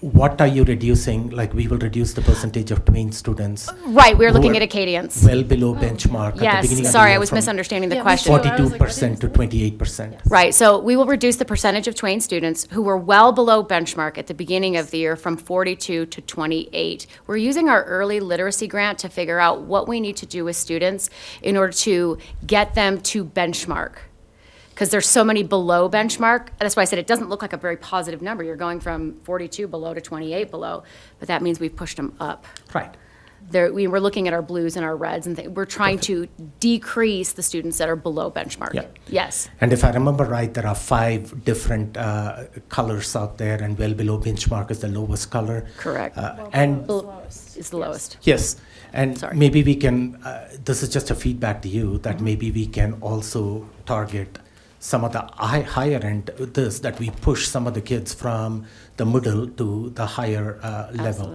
What are you reducing? Like we will reduce the percentage of Twain students. Right, we're looking at Acadians. Well below benchmark. At the beginning of Yes, the sorry, year I was from misunderstanding the question. 42% to 28%. Right, so we will reduce the percentage of Twain students who were well below benchmark at the beginning of the year from 42 to 28. We're using our early literacy grant to figure out what we need to do with students in order to get them to benchmark. Because there's so many below benchmark. That's why I said it doesn't look like a very positive number. You're going from 42 below to 28 below, but that means we've pushed them up. Right. We're looking at our blues and our reds, and we're trying to decrease the students that are below benchmark. Yeah. Yes. And if I remember right, there are 5 different colors out there, and well below benchmark is the lowest color. Correct. And is the lowest. Yes. And maybe we can, this is just a feedback to you, that maybe we can also target some of the higher end this, that we push some of the kids from the middle to the higher level.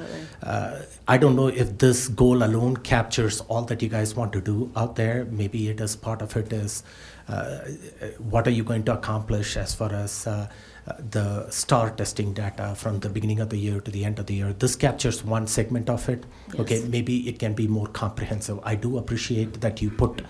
I don't know if this goal alone captures all that you guys want to do out there. Maybe it is part of it is what are you going to accomplish as far as the STAR testing data from the beginning of the year to the end of the year. This captures one segment of it. Yes. Okay, maybe it can be more comprehensive. I do appreciate that you put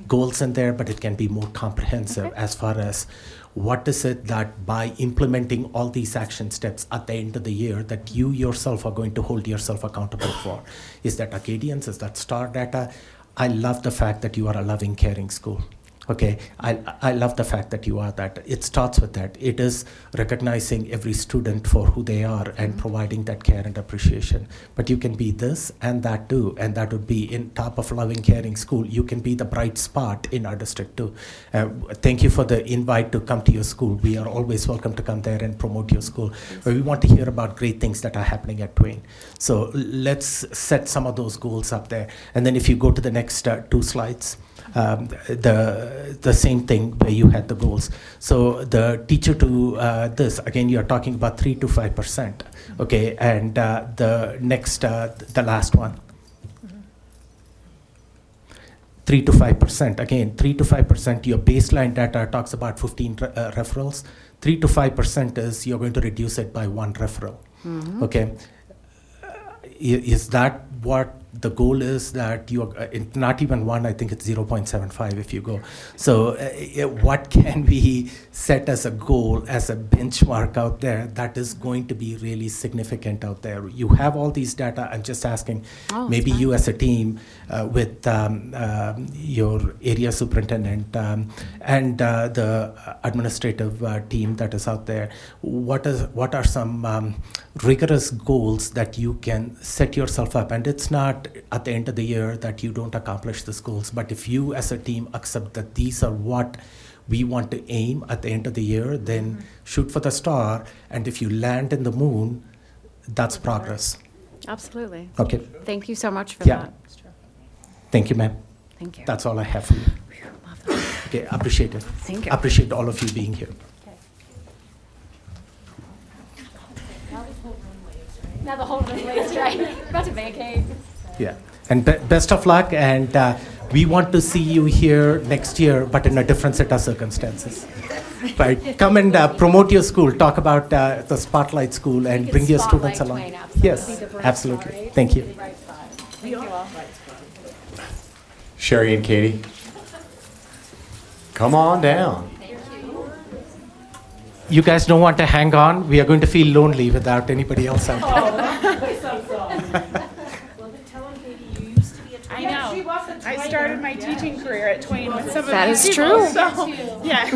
goals in there, but it can be more comprehensive as far as what is it that by implementing all these action steps at the end of the year that you yourself are going to hold yourself accountable for. Is that Acadians? Is that STAR data? I love the fact that you are a loving, caring school. Okay, I love the fact that you are that. It starts with that. It is recognizing every student for who they are and providing that care and appreciation. But you can be this and that too, and that would be in top of loving, caring school. You can be the bright spot in our district too. Thank you for the invite to come to your school. We are always welcome to come there and promote your school. But we want to hear about great things that are happening at Twain. So let's set some of those goals up there. And then if you go to the next 2 slides, the same thing where you had the goals. So the teacher to this, again, you're talking about 3 to 5%. Okay, and the next, the last one. 3 to 5%. Again, 3 to 5%. Your baseline data talks about 15 referrals. 3 to 5% is you're going to reduce it by 1 referral. Okay. Is that what the goal is, that you are not even 1, I think it's 0.75 if you go. So what can we set as a goal, as a benchmark out there that is going to be really significant out there? You have all these data. I'm just asking, maybe you as a team with your area superintendent and the administrative team that is out there, what are some rigorous goals that you can set yourself up? And it's not at the end of the year that you don't accomplish the goals, but if you as a team accept that these are what we want to aim at the end of the year, then shoot for the star, and if you land in the moon, that's progress. Absolutely. Okay. Thank you so much for Yeah. that. Thank you, ma'am. Thank you. That's all I have for you. Okay, appreciate it. Thank you. Appreciate all of you being here. Now the whole room lays, right? We're about to vacate. Yeah, and best of luck, and we want to see you here next year, but in a different set of circumstances. Right, come and promote your school, talk about the Spotlight School, and bring your students along. Twain, absolutely. Yes, absolutely. Thank you. Thank you all. Sherry and Katie, come on down. You guys don't want to hang on? We are going to feel lonely without anybody else out there. I know. I started my teaching career at Twain with some of That these is people, true. so, yeah.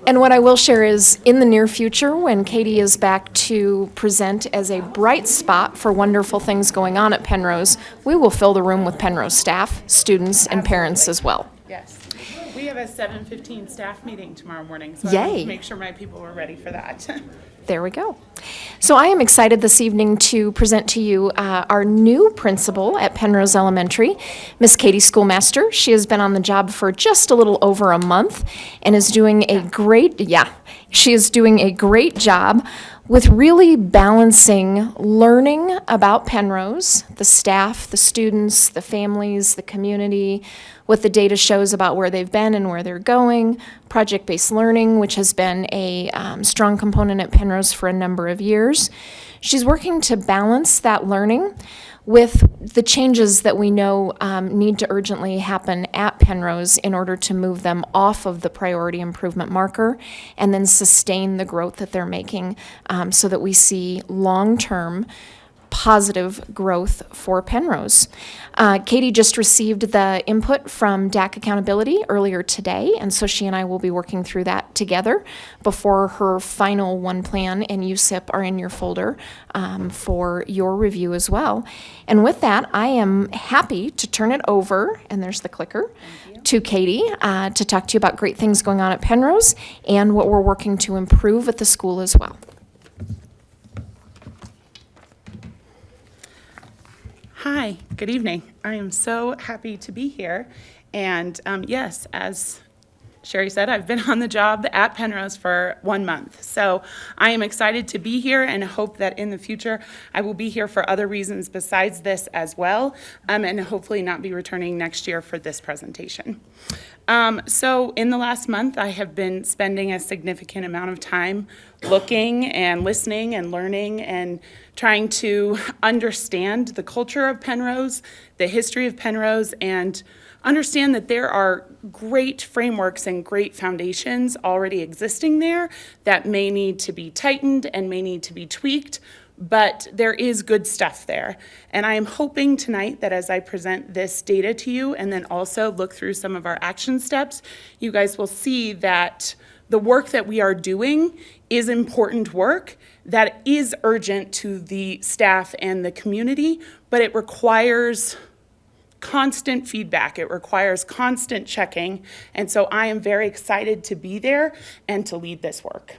And what I will share is, in the near future, when Katie is back to present as a bright spot for wonderful things going on at Penrose, we will fill the room with Penrose staff, students, and parents as well. Yes. We have a 7:15 staff meeting tomorrow morning, so I Yay. wanted to make sure my people were ready for that. There we go. So I am excited this evening to present to you our new principal at Penrose Elementary, Miss Katie Schoolmaster. She has been on the job for just a little over a month and is doing a great job with really balancing learning about Penrose, the staff, the students, the families, the community, what the data shows about where they've been and where they're going, project-based learning, which has been a strong component at Penrose for a number of years. She's working to balance that learning with the changes that we know need to urgently happen at Penrose in order to move them off of the priority improvement marker and then sustain the growth that they're making so that we see long-term positive growth for Penrose. Katie just received the input from DAC Accountability earlier today, and so she and I will be working through that together before her final one plan and USIP are in your folder for your review as well. And with that, I am happy to turn it over, and there's the clicker, to Katie to talk to you about great things going on at Penrose and what we're working to improve at the school as well. Hi, good evening. I am so happy to be here. And yes, as Sherry said, I've been on the job at Penrose for 1 month. So I am excited to be here and hope that in the future I will be here for other reasons besides this as well, and hopefully not be returning next year for this presentation. So in the last month, I have been spending a significant amount of time looking and listening and learning and trying to understand the culture of Penrose, the history of Penrose, and understand that there are great frameworks and great foundations already existing there that may need to be tightened and may need to be tweaked, but there is good stuff there. And I am hoping tonight that as I present this data to you and then also look through some of our action steps, you guys will see that the work that we are doing is important work that is urgent to the staff and the community, but it requires constant feedback. It requires constant checking. And so I am very excited to be there and to lead this work.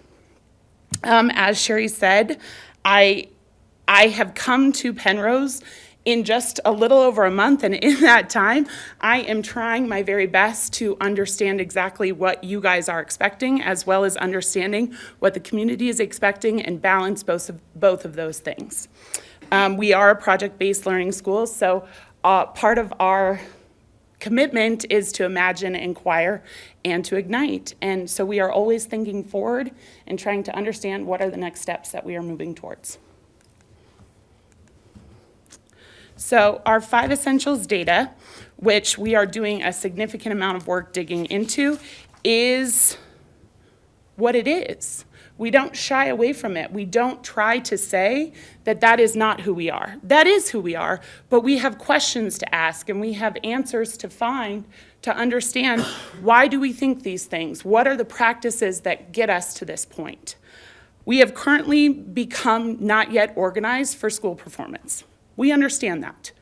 As Sherry said, I have come to Penrose in just a little over a month, and in that time, I am trying my very best to understand exactly what you guys are expecting, as well as understanding what the community is expecting and balance both of those things. We are a project-based learning school, so part of our commitment is to imagine, inquire, and to ignite. And so we are always thinking forward and trying to understand what are the next steps that we are moving towards. So our 5 essentials data, which we are doing a significant amount of work digging into, is what it is. We don't shy away from it. We don't try to say that that is not who we are. That is who we are, but we have questions to ask and we have answers to find to understand why do we think these things? What are the practices that get us to this point? We have currently become not yet organized for school performance. We understand that.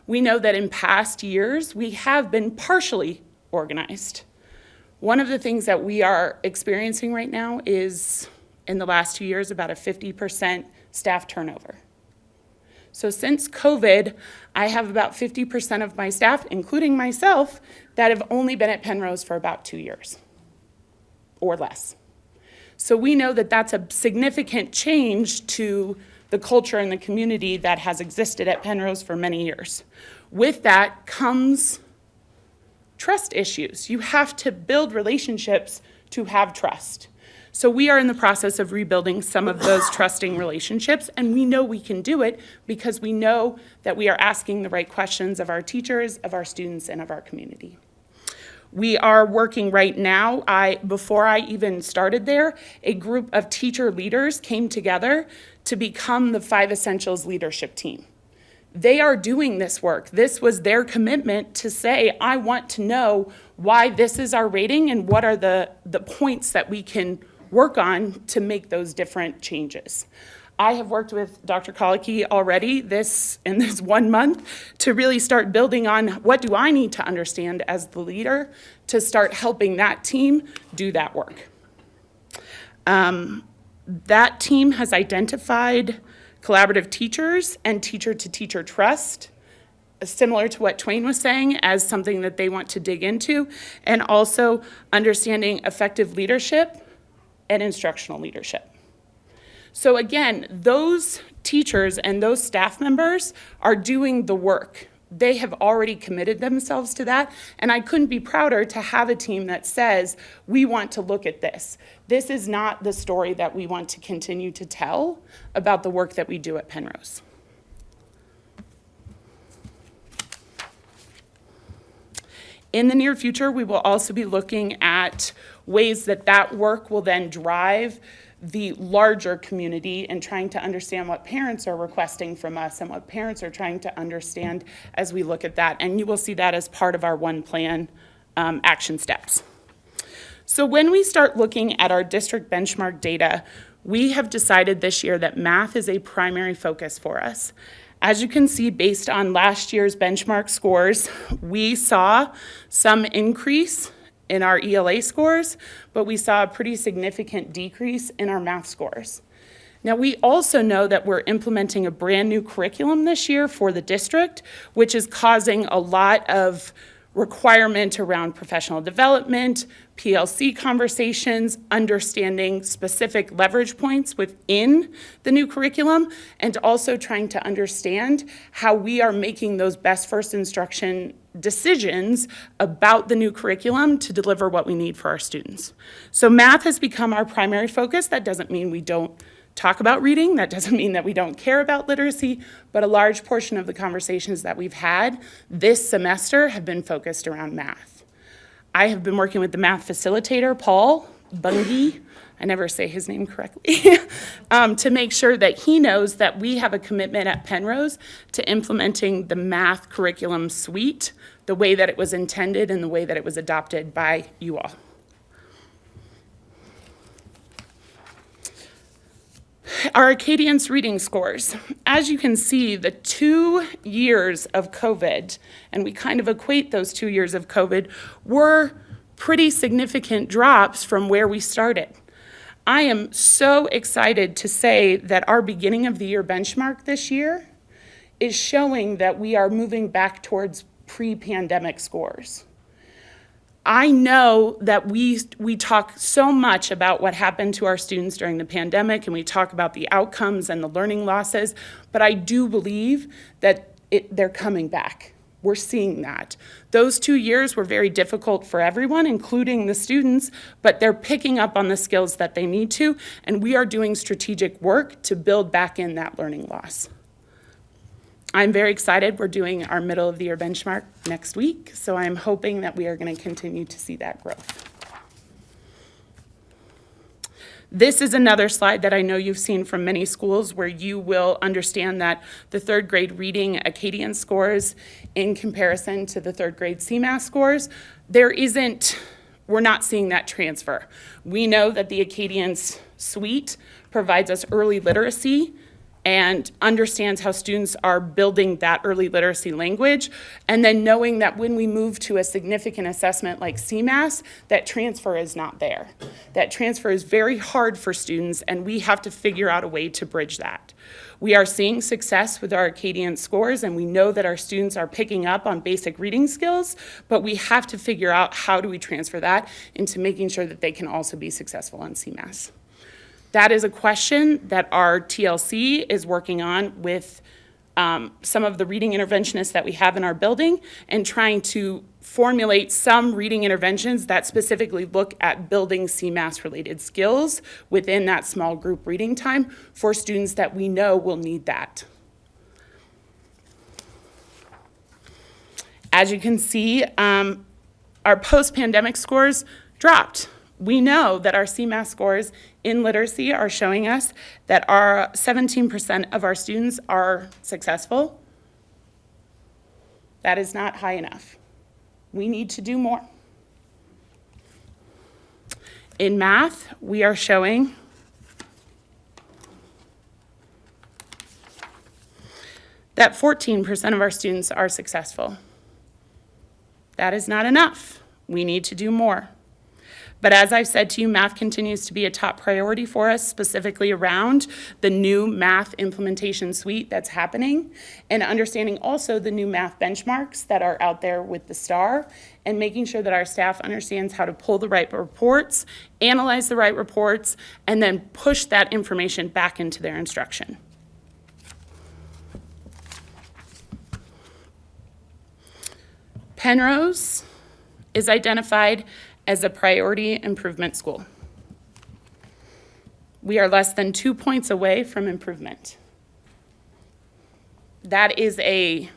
We know that in past years, we have been partially organized. One of the things that we are experiencing right now is, in the last 2 years, about a 50% staff turnover. So since COVID, I have about 50% of my staff, including myself, that have only been at Penrose for about 2 years or less. So we know that that's a significant change to the culture and the community that has existed at Penrose for many years. With that comes trust issues. You have to build relationships to have trust. So we are in the process of rebuilding some of those trusting relationships, and we know we can do it because we know that we are asking the right questions of our teachers, of our students, and of our community. We are working right now, before I even started there, a group of teacher leaders came together to become the 5 Essentials leadership team. They are doing this work. This was their commitment to say, I want to know why this is our rating and what are the points that we can work on to make those different changes. I have worked with Dr. Colicky already in this 1 month to really start building on what do I need to understand as the leader to start helping that team do that work. That team has identified collaborative teachers and teacher-to-teacher trust, similar to what Twain was saying, as something that they want to dig into, and also understanding effective leadership and instructional leadership. So again, those teachers and those staff members are doing the work. They have already committed themselves to that, and I couldn't be prouder to have a team that says, we want to look at this. This is not the story that we want to continue to tell about the work that we do at Penrose. In the near future, we will also be looking at ways that that work will then drive the larger community and trying to understand what parents are requesting from us and what parents are trying to understand as we look at that. And you will see that as part of our one plan action steps. So when we start looking at our district benchmark data, we have decided this year that math is a primary focus for us. As you can see, based on last year's benchmark scores, we saw some increase in our ELA scores, but we saw a pretty significant decrease in our math scores. Now, we also know that we're implementing a brand new curriculum this year for the district, which is causing a lot of requirement around professional development, PLC conversations, understanding specific leverage points within the new curriculum, and also trying to understand how we are making those best first instruction decisions about the new curriculum to deliver what we need for our students. So math has become our primary focus. That doesn't mean we don't talk about reading. That doesn't mean that we don't care about literacy, but a large portion of the conversations that we've had this semester have been focused around math. I have been working with the math facilitator, Paul, Bungie, I never say his name correctly, to make sure that he knows that we have a commitment at Penrose to implementing the math curriculum suite the way that it was intended and the way that it was adopted by you all. Our Acadians reading scores. As you can see, the 2 years of COVID, and we kind of equate those 2 years of COVID, were pretty significant drops from where we started. I am so excited to say that our beginning of the year benchmark this year is showing that we are moving back towards pre-pandemic scores. I know that we talk so much about what happened to our students during the pandemic, and we talk about the outcomes and the learning losses, but I do believe that they're coming back. We're seeing that. Those 2 years were very difficult for everyone, including the students, but they're picking up on the skills that they need to, and we are doing strategic work to build back in that learning loss. I'm very excited. We're doing our middle of the year benchmark next week, so I'm hoping that we are going to continue to see that growth. This is another slide that I know you've seen from many schools where you will understand that the third grade reading Acadian scores in comparison to the third grade CMAS scores, we're not seeing that transfer. We know that the Acadians suite provides us early literacy and understands how students are building that early literacy language, and then knowing that when we move to a significant assessment like CMAS, that transfer is not there. That transfer is very hard for students, and we have to figure out a way to bridge that. We are seeing success with our Acadian scores, and we know that our students are picking up on basic reading skills, but we have to figure out how do we transfer that into making sure that they can also be successful on CMAS. That is a question that our TLC is working on with some of the reading interventionists that we have in our building and trying to formulate some reading interventions that specifically look at building CMAS-related skills within that small group reading time for students that we know will need that. As you can see, our post-pandemic scores dropped. We know that our CMAS scores in literacy are showing us that our 17% of our students are successful. That is not high enough. We need to do more. In math, we are showing that 14% of our students are successful. That is not enough. We need to do more. But as I've said to you, math continues to be a top priority for us, specifically around the new math implementation suite that's happening, and understanding also the new math benchmarks that are out there with the STAR, and making sure that our staff understands how to pull the right reports, analyze the right reports, and then push that information back into their instruction. Penrose is identified as a priority improvement school. We are less than 2 points away from improvement. That is a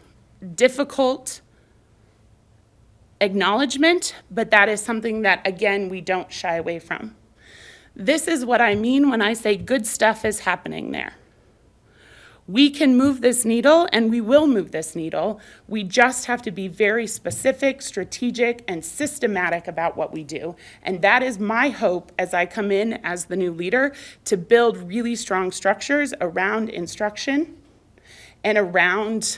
difficult acknowledgement, but that is something that, again, we don't shy away from. This is what I mean when I say good stuff is happening there. We can move this needle, and we will move this needle. We just have to be very specific, strategic, and systematic about what we do. And that is my hope as I come in as the new leader, to build really strong structures around instruction and around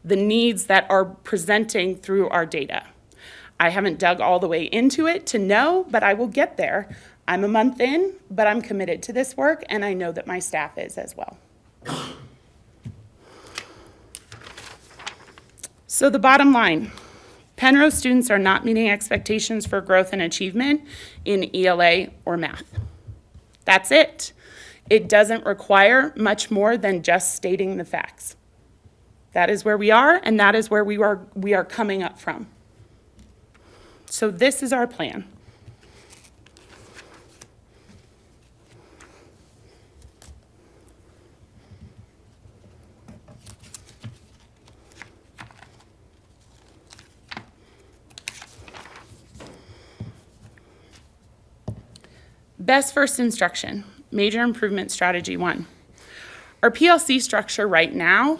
the needs that are presenting through our data. I haven't dug all the way into it to know, but I will get there. I'm a month in, but I'm committed to this work, and I know that my staff is as well. So the bottom line, Penrose students are not meeting expectations for growth and achievement in ELA or math. That's it. It doesn't require much more than just stating the facts. That is where we are, and that is where we are coming up from. So this is our plan. Best first instruction, major improvement strategy 1. Our PLC structure right now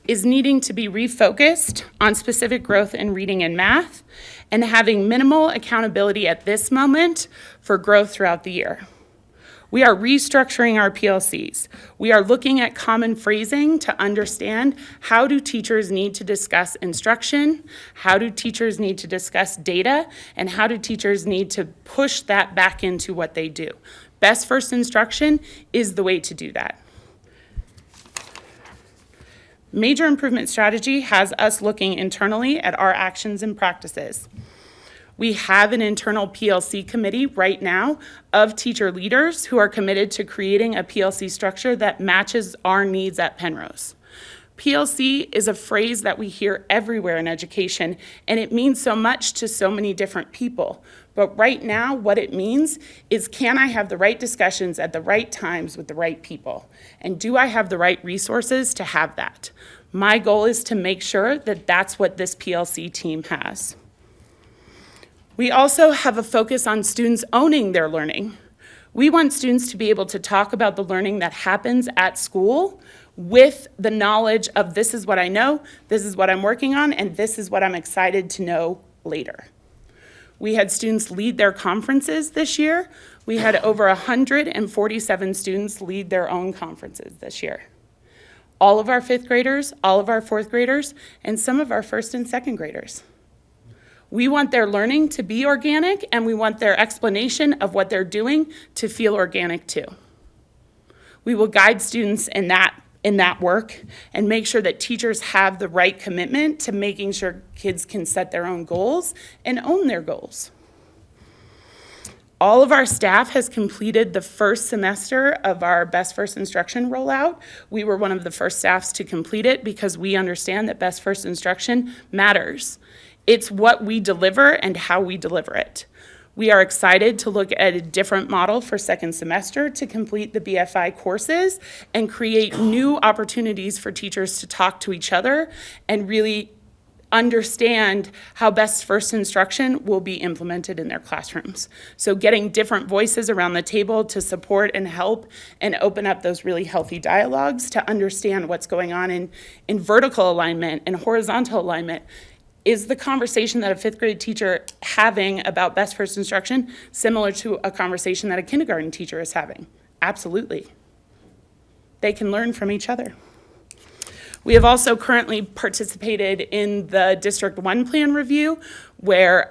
is needing to be refocused on specific growth in reading and math and having minimal accountability at this moment for growth throughout the year. We are restructuring our PLCs. We are looking at common phrasing to understand how do teachers need to discuss instruction, how do teachers need to discuss data, and how do teachers need to push that back into what they do. Best first instruction is the way to do that. Major improvement strategy has us looking internally at our actions and practices. We have an internal PLC committee right now of teacher leaders who are committed to creating a PLC structure that matches our needs at Penrose. PLC is a phrase that we hear everywhere in education, and it means so much to so many different people. But right now, what it means is, can I have the right discussions at the right times with the right people? And do I have the right resources to have that? My goal is to make sure that that's what this PLC team has. We also have a focus on students owning their learning. We want students to be able to talk about the learning that happens at school with the knowledge of this is what I know, this is what I'm working on, and this is what I'm excited to know later. We had students lead their conferences this year. We had over 147 students lead their own conferences this year. All of our 5th graders, all of our 4th graders, and some of our 1st and 2nd graders. We want their learning to be organic, and we want their explanation of what they're doing to feel organic too. We will guide students in that work and make sure that teachers have the right commitment to making sure kids can set their own goals and own their goals. All of our staff has completed the first semester of our Best First Instruction rollout. We were one of the first staffs to complete it because we understand that Best First Instruction matters. It's what we deliver and how we deliver it. We are excited to look at a different model for second semester to complete the BFI courses and create new opportunities for teachers to talk to each other and really understand how Best First Instruction will be implemented in their classrooms. So getting different voices around the table to support and help and open up those really healthy dialogues to understand what's going on in vertical alignment and horizontal alignment. Is the conversation that a 5th grade teacher having about Best First Instruction similar to a conversation that a kindergarten teacher is having? Absolutely. They can learn from each other. We have also currently participated in the District 1 plan review where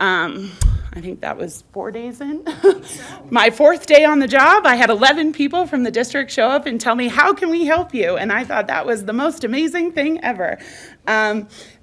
I think that was 4 days in. My 4th day on the job, I had 11 people from the district show up and tell me, how can we help you? And I thought that was the most amazing thing ever.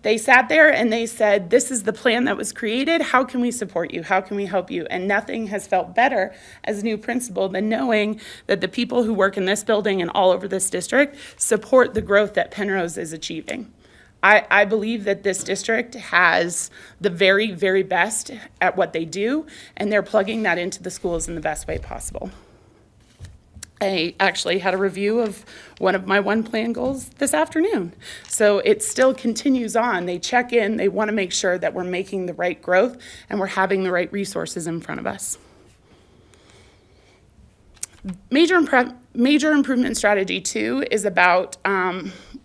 They sat there and they said, this is the plan that was created. How can we support you? How can we help you? And nothing has felt better as a new principal than knowing that the people who work in this building and all over this district support the growth that Penrose is achieving. I believe that this district has the very, very best at what they do, and they're plugging that into the schools in the best way possible. I actually had a review of one of my one plan goals this afternoon. So it still continues on. They check in, they want to make sure that we're making the right growth and we're having the right resources in front of us. Major improvement strategy 2 is about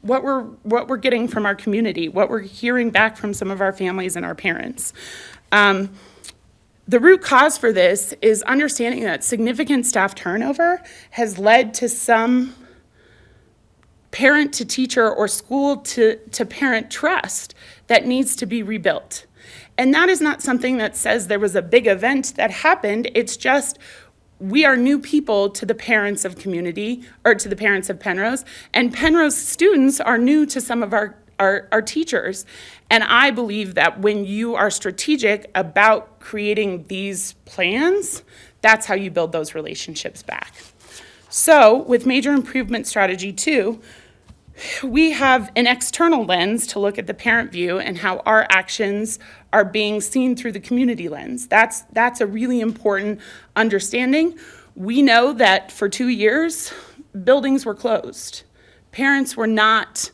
what we're getting from our community, what we're hearing back from some of our families and our parents. The root cause for this is understanding that significant staff turnover has led to some parent to teacher or school to parent trust that needs to be rebuilt. And that is not something that says there was a big event that happened. It's just we are new people to the parents of community, or to the parents of Penrose, and Penrose students are new to some of our teachers. And I believe that when you are strategic about creating these plans, that's how you build those relationships back. So with Major Improvement Strategy 2, we have an external lens to look at the parent view and how our actions are being seen through the community lens. That's a really important understanding. We know that for 2 years, buildings were closed. Parents were not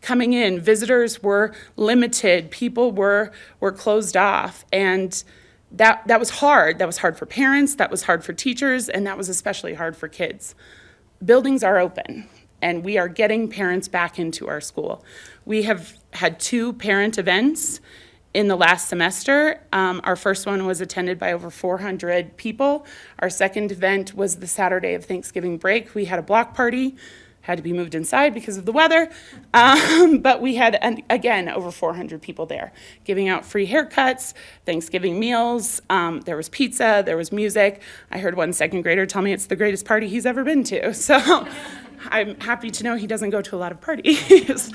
coming in. Visitors were limited. People were closed off. And That was hard. That was hard for parents, that was hard for teachers, and that was especially hard for kids. Buildings are open, and we are getting parents back into our school. We have had 2 parent events in the last semester. Our first one was attended by over 400 people. Our second event was the Saturday of Thanksgiving break. We had a block party, had to be moved inside because of the weather, but we had, again, over 400 people there, giving out free haircuts, Thanksgiving meals, there was pizza, there was music. I heard one second grader tell me it's the greatest party he's ever been to, so I'm happy to know he doesn't go to a lot of parties.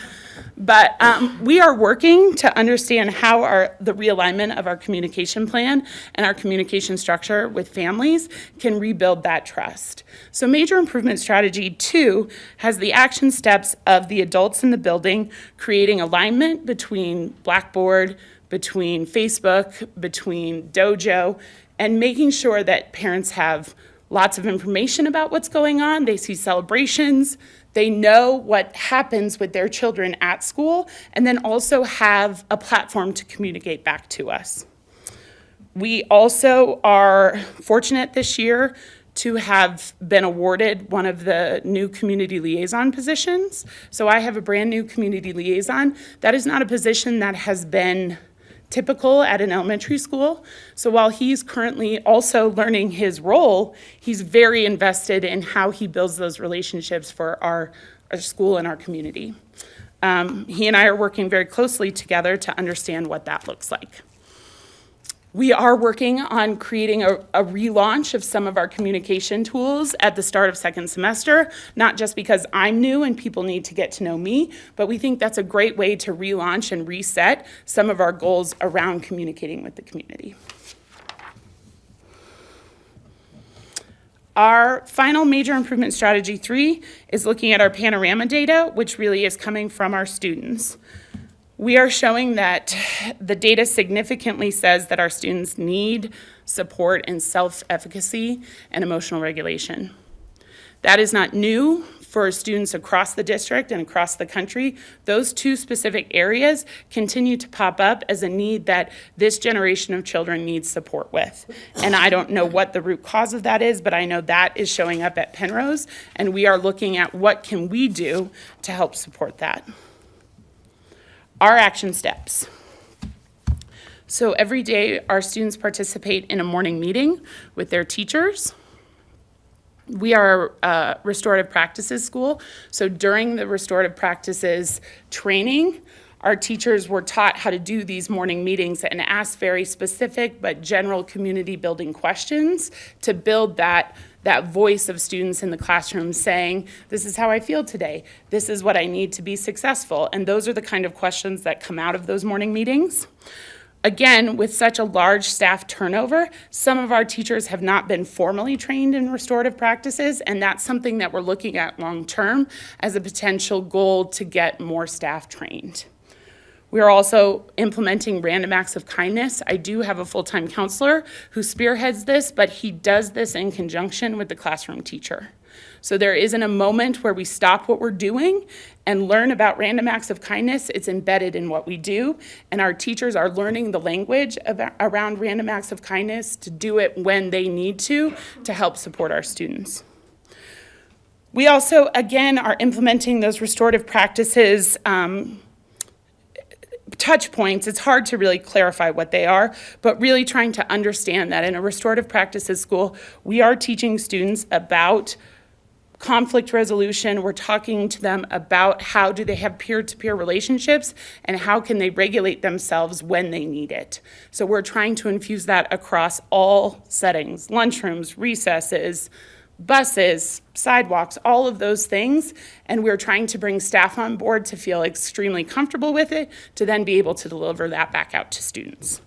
But we are working to understand how the realignment of our communication plan and our communication structure with families can rebuild that trust. So Major Improvement Strategy 2 has the action steps of the adults in the building creating alignment between Blackboard, between Facebook, between Dojo, and making sure that parents have lots of information about what's going on. They see celebrations. They know what happens with their children at school, and then also have a platform to communicate back to us. We also are fortunate this year to have been awarded one of the new community liaison positions. So I have a brand new community liaison. That is not a position that has been typical at an elementary school. So while he's currently also learning his role, he's very invested in how he builds those relationships for our school and our community. He and I are working very closely together to understand what that looks like. We are working on creating a relaunch of some of our communication tools at the start of second semester, not just because I'm new and people need to get to know me, but we think that's a great way to relaunch and reset some of our goals around communicating with the community. Our final Major Improvement Strategy 3 is looking at our panorama data, which really is coming from our students. We are showing that the data significantly says that our students need support in self-efficacy and emotional regulation. That is not new for students across the district and across the country. Those 2 specific areas continue to pop up as a need that this generation of children needs support with. And I don't know what the root cause of that is, but I know that is showing up at Penrose, and we are looking at what can we do to help support that. Our action steps. So every day, our students participate in a morning meeting with their teachers. We are a restorative practices school, so during the restorative practices training, our teachers were taught how to do these morning meetings and ask very specific but general community building questions to build that voice of students in the classroom saying, this is how I feel today, this is what I need to be successful. And those are the kind of questions that come out of those morning meetings. Again, with such a large staff turnover, some of our teachers have not been formally trained in restorative practices, and that's something that we're looking at long-term as a potential goal to get more staff trained. We are also implementing random acts of kindness. I do have a full-time counselor who spearheads this, but he does this in conjunction with the classroom teacher. So there isn't a moment where we stop what we're doing and learn about random acts of kindness. It's embedded in what we do, and our teachers are learning the language around random acts of kindness to do it when they need to help support our students. We also, again, are implementing those restorative practices touch points. It's hard to really clarify what they are, but really trying to understand that in a restorative practices school, we are teaching students about conflict resolution. We're talking to them about how do they have peer-to-peer relationships and how can they regulate themselves when they need it. So we're trying to infuse that across all settings, lunchrooms, recesses, buses, sidewalks, all of those things, and we're trying to bring staff on board to feel extremely comfortable with it, to then be able to deliver that back out to students.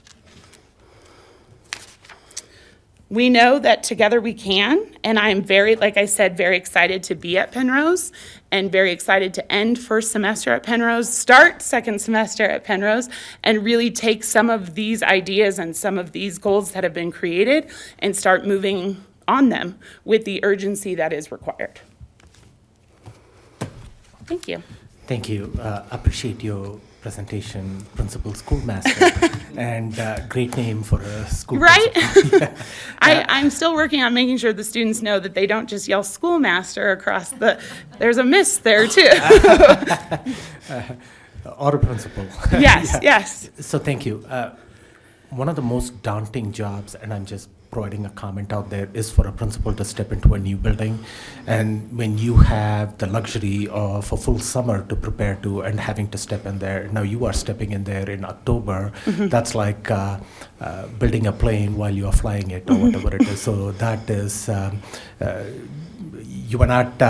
We know that together we can, and I'm very, like I said, very excited to be at Penrose and very excited to end first semester at Penrose, start second semester at Penrose, and really take some of these ideas and some of these goals that have been created and start moving on them with the urgency that is required. Thank you. Thank you. Appreciate your presentation, Principal Schoolmaster. and great name for a school. Right? principal. I'm still working on making sure the students know that they don't just yell schoolmaster across there's a miss there too. Or a principal. Yes, yes. So thank you. One of the most daunting jobs, and I'm just providing a comment out there, is for a principal to step into a new building. And when you have the luxury of a full summer to prepare to and having to step in there, now you are stepping in there in October, that's like building a plane while you are flying it or whatever it is. So that is, you were not,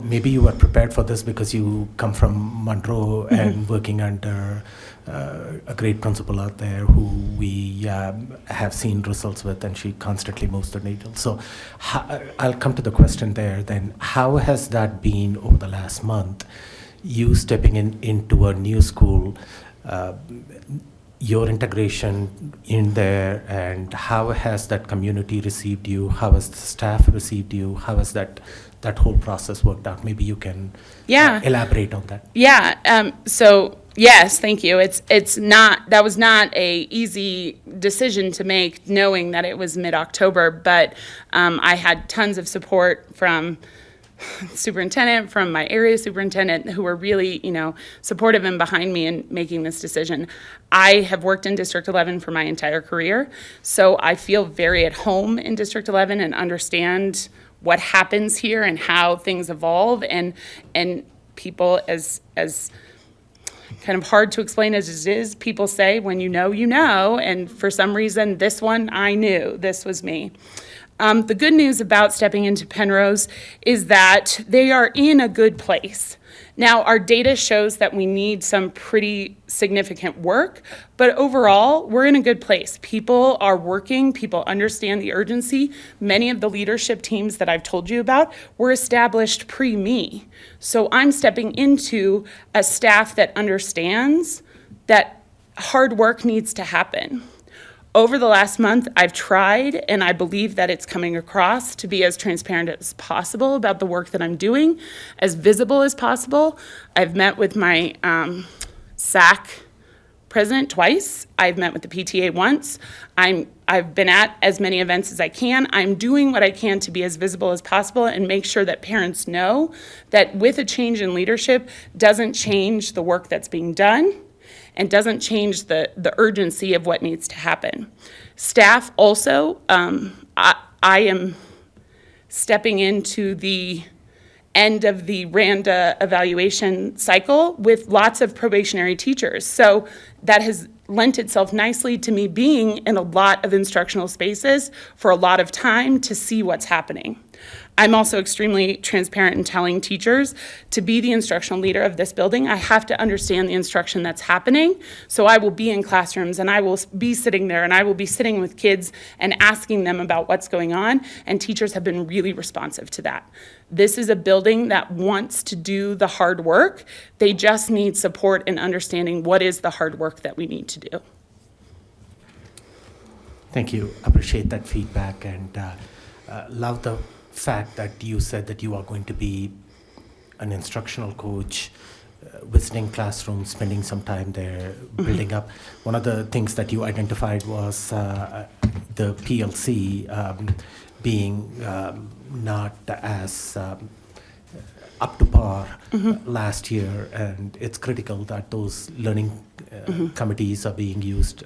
maybe you were prepared for this because you come from Monroe and working under a great principal out there who we have seen results with, and she constantly moves the needle. So I'll come to the question there then. How has that been over the last month, you stepping into a new school, your integration in there, and how has that community received you? How has the staff received you? How has that whole process worked out? Maybe you can elaborate on that. Yeah. So yes, thank you. That was not a easy decision to make, knowing that it was mid-October, but I had tons of support from superintendent, from my area superintendent, who were really, supportive and behind me in making this decision. I have worked in District 11 for my entire career, so I feel very at home in District 11 and understand what happens here and how things evolve, and people, as kind of hard to explain as it is, people say, when you know, and for some reason, this one, I knew, this was me. The good news about stepping into Penrose is that they are in a good place. Now, our data shows that we need some pretty significant work, but overall, we're in a good place. People are working, people understand the urgency. Many of the leadership teams that I've told you about were established pre-me. So I'm stepping into a staff that understands that hard work needs to happen. Over the last month, I've tried, and I believe that it's coming across, to be as transparent as possible about the work that I'm doing, as visible as possible. I've met with my SAC president twice. I've met with the PTA once. I've been at as many events as I can. I'm doing what I can to be as visible as possible and make sure that parents know that with a change in leadership doesn't change the work that's being done and doesn't change the urgency of what needs to happen. Staff also, I am stepping into the end of the RANDA evaluation cycle with lots of probationary teachers. So that has lent itself nicely to me being in a lot of instructional spaces for a lot of time to see what's happening. I'm also extremely transparent in telling teachers, to be the instructional leader of this building, I have to understand the instruction that's happening. So I will be in classrooms and I will be sitting there and I will be sitting with kids and asking them about what's going on, and teachers have been really responsive to that. This is a building that wants to do the hard work. They just need support in understanding what is the hard work that we need to do. Thank you. Appreciate that feedback, and love the fact that you said that you are going to be an instructional coach, visiting classrooms, spending some time there, building up. One of the things that you identified was the PLC being not as up to par last year, and it's critical that those learning committees are being used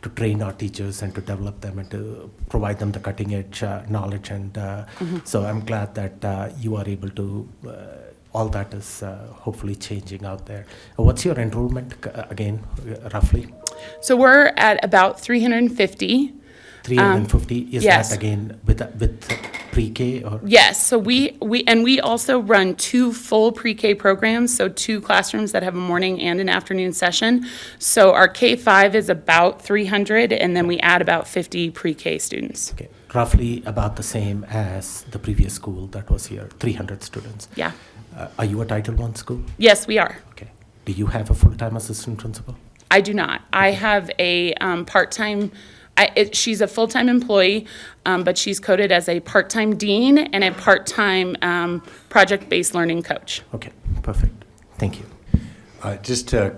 to train our teachers and to develop them and to provide them the cutting edge knowledge. And so I'm glad that you are able to, all that is hopefully changing out there. What's your enrollment again, roughly? So we're at about 350. 350, is yes. that again with pre-K or? Yes, so we also run 2 full pre-K programs, so 2 classrooms that have a morning and an afternoon session. So our K-5 is about 300, and then we add about 50 pre-K students. Okay, roughly about the same as the previous school that was here, 300 students. Yeah. Are you a Title I school? Yes, we are. Okay. Do you have a full-time assistant principal? I do not. I have a part-time. She's a full-time employee, but she's coded as a part-time dean and a part-time project-based learning coach. Okay, perfect. Thank you. Just to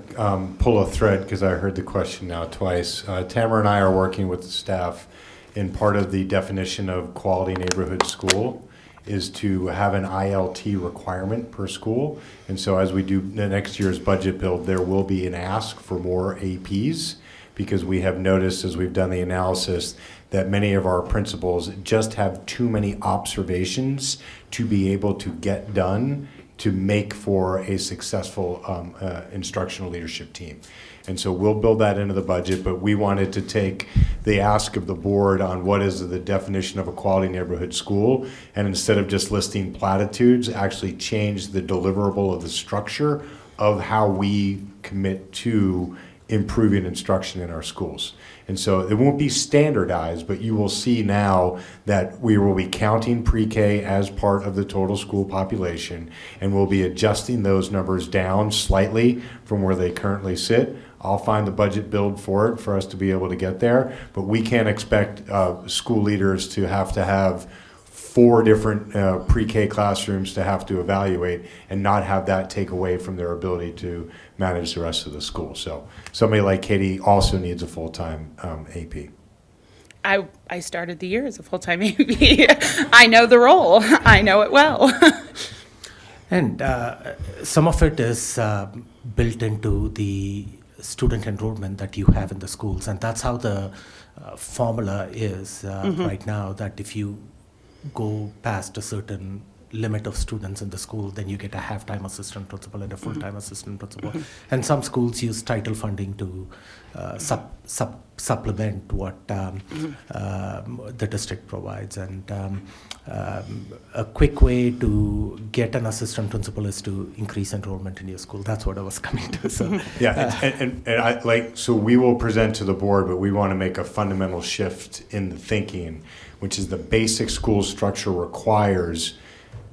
pull a thread, because I heard the question now twice, Tamara and I are working with the staff in part of the definition of quality neighborhood school is to have an ILT requirement per school. And so as we do the next year's budget build, there will be an ask for more APs, because we have noticed as we've done the analysis that many of our principals just have too many observations to be able to get done to make for a successful instructional leadership team. And so we'll build that into the budget, but we wanted to take the ask of the board on what is the definition of a quality neighborhood school, and instead of just listing platitudes, actually change the deliverable of the structure of how we commit to improving instruction in our schools. And so it won't be standardized, but you will see now that we will be counting pre-K as part of the total school population, and we'll be adjusting those numbers down slightly from where they currently sit. I'll find the budget build for it for us to be able to get there, but we can't expect school leaders to have 4 different pre-K classrooms to have to evaluate and not have that take away from their ability to manage the rest of the school. So somebody like Katie also needs a full-time AP. I started the year as a full-time AP. I know the role. I know it well. And some of it is built into the student enrollment that you have in the schools, and that's how the formula is right now, that if you go past a certain limit of students in the school, then you get a half-time assistant principal and a full-time assistant principal. And some schools use title funding to supplement what the district provides. And a quick way to get an assistant principal is to increase enrollment in your school. That's what I was coming to. So yeah, and so we will present to the board, but we want to make a fundamental shift in the thinking, which is the basic school structure requires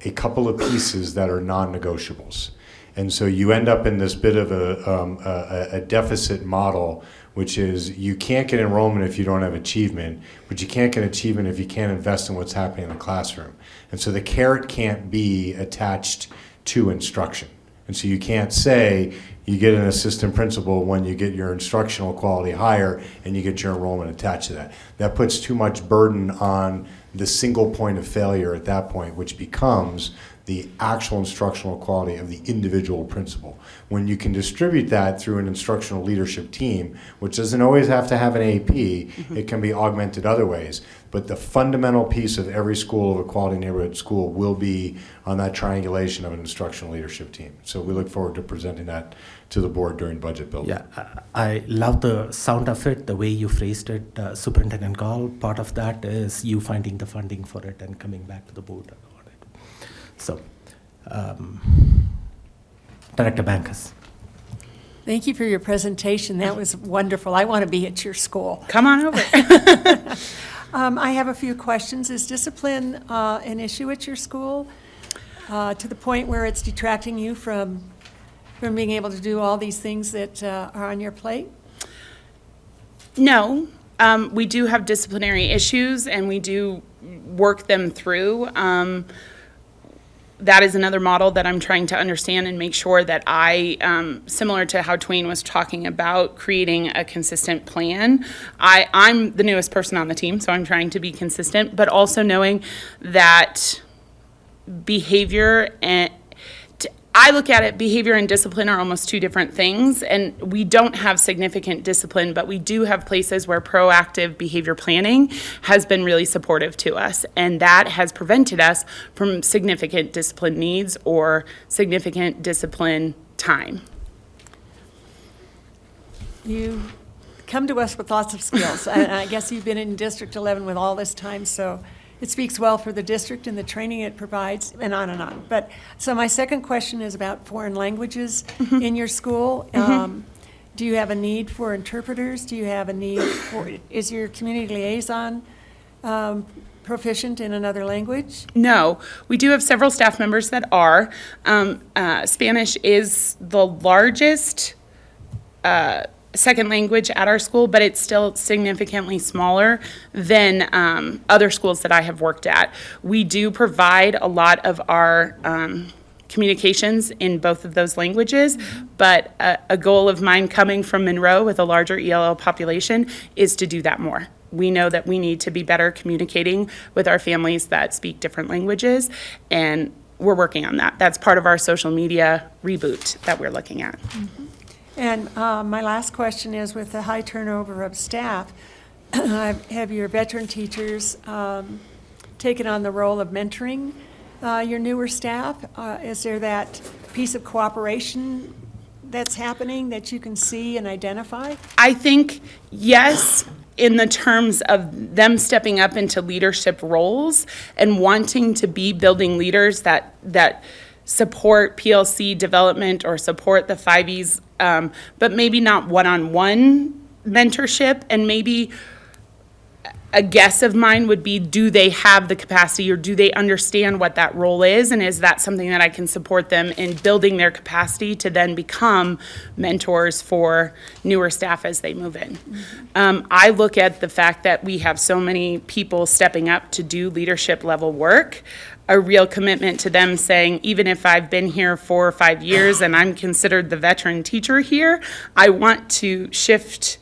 a couple of pieces that are non-negotiables. And so you end up in this bit of a deficit model, which is you can't get enrollment if you don't have achievement, but you can't get achievement if you can't invest in what's happening in the classroom. And so the carrot can't be attached to instruction. And so you can't say you get an assistant principal when you get your instructional quality higher and you get your enrollment attached to that. That puts too much burden on the single point of failure at that point, which becomes the actual instructional quality of the individual principal. When you can distribute that through an instructional leadership team, which doesn't always have to have an AP, it can be augmented other ways. But the fundamental piece of every school of a quality neighborhood school will be on that triangulation of an instructional leadership team. So we look forward to presenting that to the board during budget building. Yeah, I love the sound of it, the way you phrased it, Superintendent Gall. Part of that is you finding the funding for it and coming back to the board on it. So, Director Bankus. Thank you for your presentation. That was wonderful. I want to be at your school. Come on over. I have a few questions. Is discipline an issue at your school to the point where it's detracting you from being able to do all these things that are on your plate? No. We do have disciplinary issues, and we do work them through. That is another model that I'm trying to understand and make sure that I, similar to how Twain was talking about creating a consistent plan, I'm the newest person on the team, so I'm trying to be consistent, but also knowing that behavior and I look at it, behavior and discipline are almost 2 different things, and we don't have significant discipline, but we do have places where proactive behavior planning has been really supportive to us, and that has prevented us from significant discipline needs or significant discipline time. You come to us with lots of skills. I guess you've been in District 11 with all this time, so it speaks well for the district and the training it provides, and on and on. But so my second question is about foreign languages in your school. Do you have a need for interpreters? Do you have a need for, is your community liaison proficient in another language? No, we do have several staff members that are. Spanish is the largest second language at our school, but it's still significantly smaller than other schools that I have worked at. We do provide a lot of our communications in both of those languages, but a goal of mine coming from Monroe with a larger ELL population is to do that more. We know that we need to be better communicating with our families that speak different languages, and we're working on that. That's part of our social media reboot that we're looking at. And my last question is, with the high turnover of staff, have your veteran teachers taken on the role of mentoring your newer staff? Is there that piece of cooperation that's happening that you can see and identify? I think, yes, in the terms of them stepping up into leadership roles and wanting to be building leaders that support PLC development or support the 5Es, but maybe not one-on-one mentorship. And maybe a guess of mine would be, do they have the capacity, or do they understand what that role is? And is that something that I can support them in building their capacity to then become mentors for newer staff as they move in? I look at the fact that we have so many people stepping up to do leadership level work, a real commitment to them saying, even if I've been here 4 or 5 years and I'm considered the veteran teacher here, I want to shift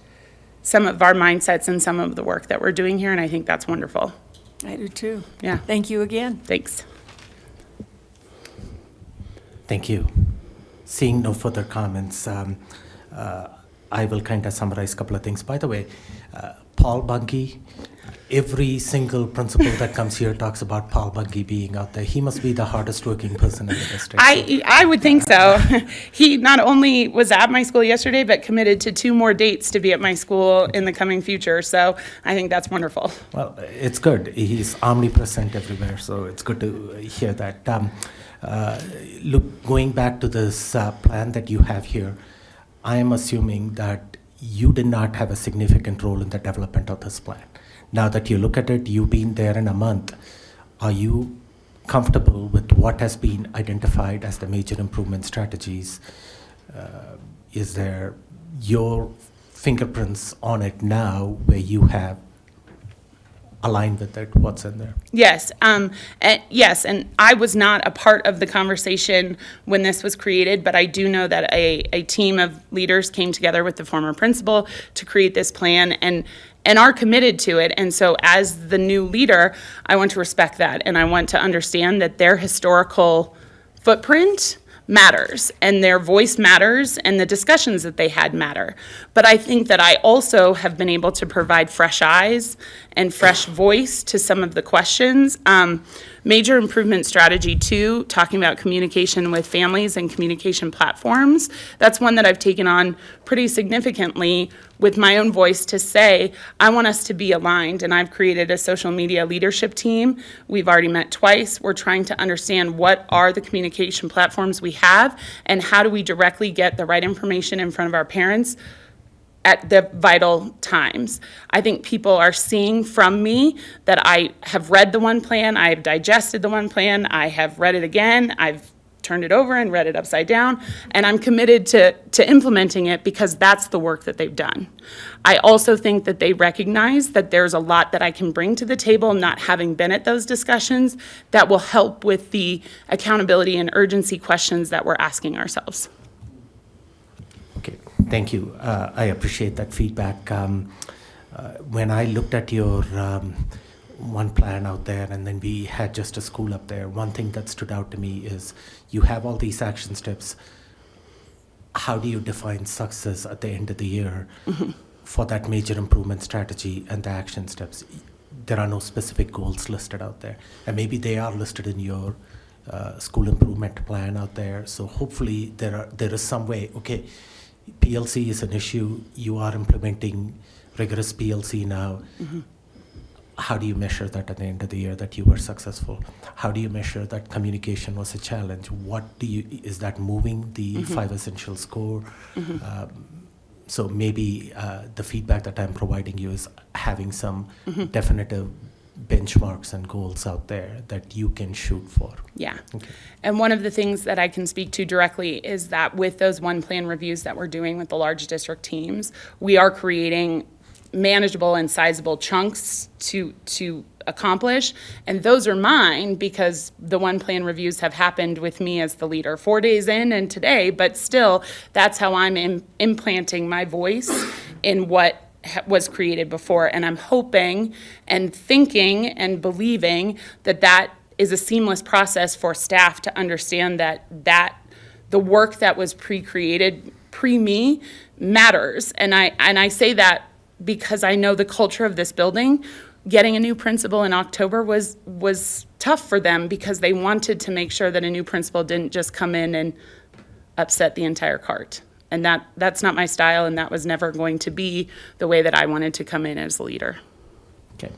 some of our mindsets and some of the work that we're doing here, and I think that's wonderful. I do too. Yeah. Thank you again. Thanks. Thank you. Seeing no further comments, I will kind of summarize a couple of things. By the way, Paul Bungie, every single principal that comes here talks about Paul Bungie being out there. He must be the hardest working person in the district. I would think so. He not only was at my school yesterday, but committed to 2 more dates to be at my school in the coming future. So I think that's wonderful. Well, it's good. He's omnipresent everywhere, so it's good to hear that. Look, going back to this plan that you have here, I am assuming that you did not have a significant role in the development of this plan. Now that you look at it, you've been there in a month. Are you comfortable with what has been identified as the major improvement strategies? Is there your fingerprints on it now where you have aligned with it, what's in there? Yes, yes, and I was not a part of the conversation when this was created, but I do know that a team of leaders came together with the former principal to create this plan and are committed to it. And so as the new leader, I want to respect that, and I want to understand that their historical footprint matters, and their voice matters, and the discussions that they had matter. But I think that I also have been able to provide fresh eyes and fresh voice to some of the questions. Major improvement strategy 2, talking about communication with families and communication platforms, that's one that I've taken on pretty significantly with my own voice to say, I want us to be aligned, and I've created a social media leadership team. We've already met twice. We're trying to understand what are the communication platforms we have, and how do we directly get the right information in front of our parents at the vital times. I think people are seeing from me that I have read the one plan, I have digested the one plan, I have read it again, I've turned it over and read it upside down, and I'm committed to implementing it because that's the work that they've done. I also think that they recognize that there's a lot that I can bring to the table, not having been at those discussions, that will help with the accountability and urgency questions that we're asking ourselves. Okay, thank you. I appreciate that feedback. When I looked at your one plan out there, and then we had just a school up there, one thing that stood out to me is you have all these action steps. How do you define success at the end of the year for that major improvement strategy and the action steps? There are no specific goals listed out there, and maybe they are listed in your school improvement plan out there. So hopefully there is some way. Okay, PLC is an issue. You are implementing rigorous PLC now. How do you measure that at the end of the year that you were successful? How do you measure that communication was a challenge? Is that moving the 5 essential score? So maybe the feedback that I'm providing you is having some definitive benchmarks and goals out there that you can shoot for. Yeah. Okay. And one of the things that I can speak to directly is that with those one plan reviews that we're doing with the large district teams, we are creating manageable and sizable chunks to accomplish. And those are mine because the one plan reviews have happened with me as the leader 4 days in and today, but still, that's how I'm implanting my voice in what was created before. And I'm hoping and thinking and believing that that is a seamless process for staff to understand that the work that was pre-created pre-me matters. And I say that because I know the culture of this building. Getting a new principal in October was tough for them because they wanted to make sure that a new principal didn't just come in and upset the entire cart. And that's not my style, and that was never going to be the way that I wanted to come in as a leader. Okay,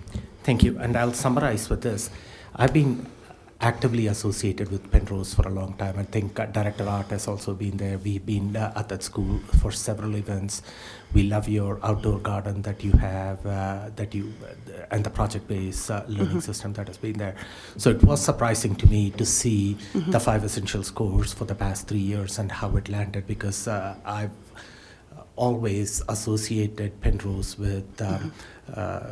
thank you. And I'll summarize with this. I've been actively associated with Penrose for a long time. I think Director Art has also been there. We've been at that school for several events. We love your outdoor garden that you have, and the project-based learning system that has been there. So it was surprising to me to see the 5 essential scores for the past 3 years and how it landed, because I've always associated Penrose with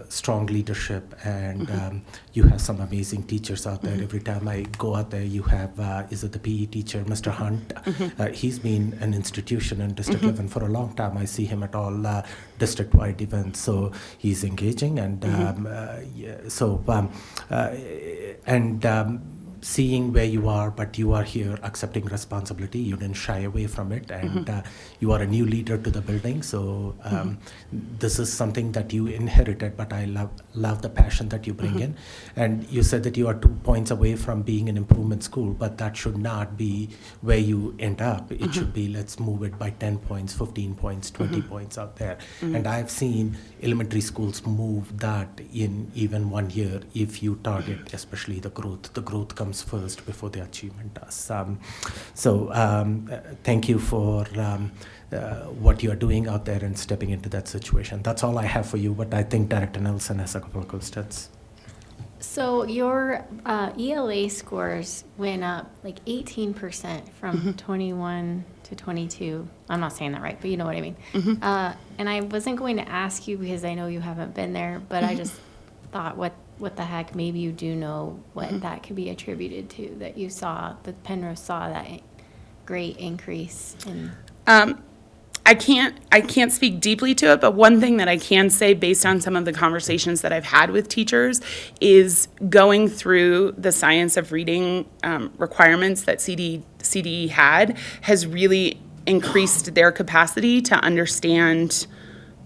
strong leadership, and you have some amazing teachers out there. Every time I go out there, you have, is it the PE teacher, Mr. Hunt? He's been an institution in District 11 for a long time. I see him at all district-wide events, so he's engaging, and seeing where you are, but you are here accepting responsibility. You didn't shy away from it, and you are a new leader to the building. So this is something that you inherited, but I love the passion that you bring in. And you said that you are 2 points away from being an improvement school, but that should not be where you end up. It should be, let's move it by 10 points, 15 points, 20 points out there. And I've seen elementary schools move that in even 1 year if you target especially the growth. The growth comes first before the achievement does. Thank you for what you are doing out there and stepping into that situation. That's all I have for you, but I think Director Nelson has a couple of questions. So your ELA scores went up like 18% from 21 to 22. I'm not saying that right, but you know what I mean. And I wasn't going to ask you because I know you haven't been there, but I just thought, what the heck, maybe you do know what that could be attributed to, that you saw, that Penrose saw that great increase in. I can't speak deeply to it, but one thing that I can say based on some of the conversations that I've had with teachers is going through the science of reading requirements that CDE had has really increased their capacity to understand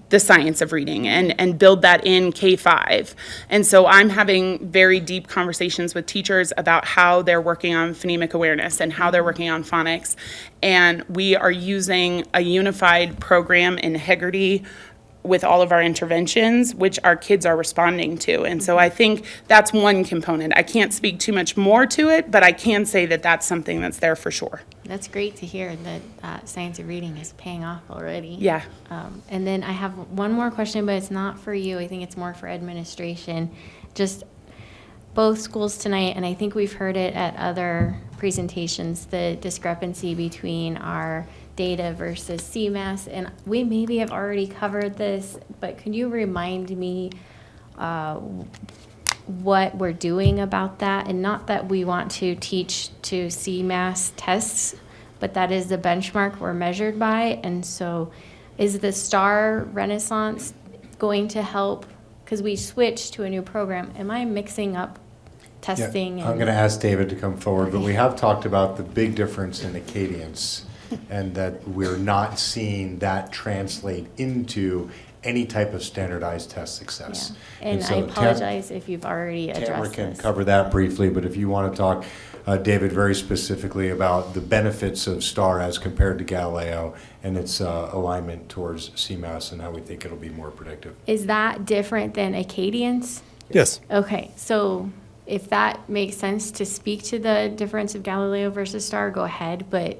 the science of reading and build that in K-5. And so I'm having very deep conversations with teachers about how they're working on phonemic awareness and how they're working on phonics. And we are using a unified program in Hegarty with all of our interventions, which our kids are responding to. And so I think that's one component. I can't speak too much more to it, but I can say that that's something that's there for sure. That's great to hear that science of reading is paying off already. Yeah. And then I have one more question, but it's not for you. I think it's more for administration. Just both schools tonight, and I think we've heard it at other presentations, the discrepancy between our data versus CMAS, and we maybe have already covered this, but can you remind me what we're doing about that? And not that we want to teach to CMAS tests, but that is the benchmark we're measured by. And so is the STAR Renaissance going to help? Because we switched to a new program. Am I mixing up testing? Yeah, I'm going to ask David to come forward, but we have talked about the big difference in Acadians and that we're not seeing that translate into any type of standardized test success. Yeah. And so I apologize if you've already addressed Tamara can this. cover that briefly, but if you want to talk, David, very specifically about the benefits of STAR as compared to Galileo and its alignment towards CMAS and how we think it'll be more predictive. Is that different than Acadians? Yes. Okay, so if that makes sense to speak to the difference of Galileo versus STAR, go ahead, but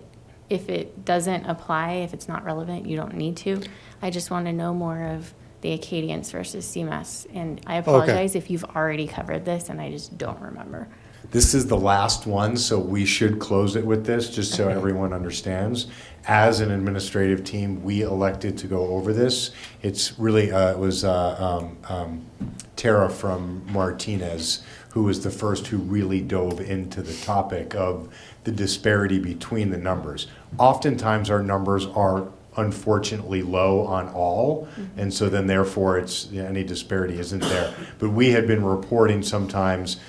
if it doesn't apply, if it's not relevant, you don't need to. I just want to know more of the Acadians versus CMAS, and I apologize if you've already covered this and I just don't remember. This is the last one, so we should close it with this, just so everyone understands. As an administrative team, we elected to go over this. It's really, it was Tara from Martinez, who was the first who really dove into the topic of the disparity between the numbers. Oftentimes our numbers are unfortunately low on all, and so then therefore any disparity isn't there. But we had been reporting sometimes,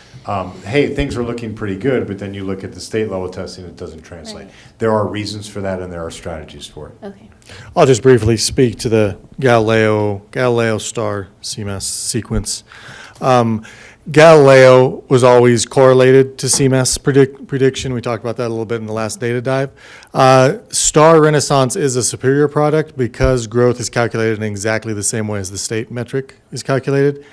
hey, things are looking pretty good, but then you look at the state level testing, it doesn't translate. Right. There are reasons for that, and there are strategies for it. Okay. I'll just briefly speak to the Galileo star CMAS sequence. Galileo was always correlated to CMAS prediction. We talked about that a little bit in the last data dive. Star Renaissance is a superior product because growth is calculated in exactly the same way as the state metric is calculated.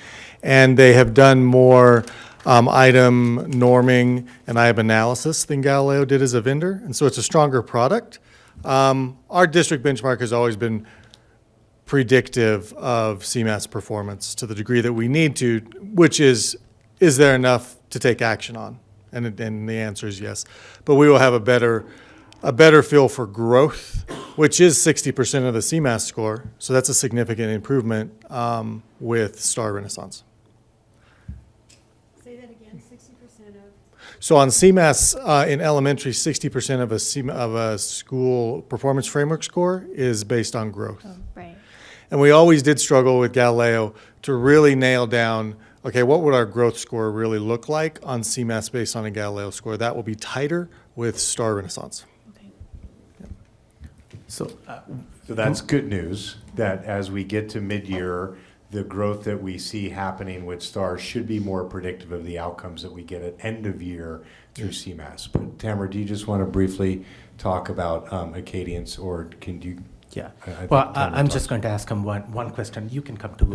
And they have done more item norming and item analysis than Galileo did as a vendor. And so it's a stronger product. Our district benchmark has always been predictive of CMAS performance to the degree that we need to, which is there enough to take action on? And the answer is yes. But we will have a better feel for growth, which is 60% of the CMAS score. So that's a significant improvement with Star Renaissance. Say that again, 60% of? So on CMAS in elementary, 60% of a school performance framework score is based on growth. Oh, right. And we always did struggle with Galileo to really nail down, okay, what would our growth score really look like on CMAS based on a Galileo score? That will be tighter with Star Renaissance. Okay. So, So that's good news, that as we get to mid-year, the growth that we see happening with STAR should be more predictive of the outcomes that we get at end of year through CMAS. But Tamara, do you just want to briefly talk about Acadians, or can you? Yeah. I think Well, Tamara I'm talked. just going to ask him one question. You can come to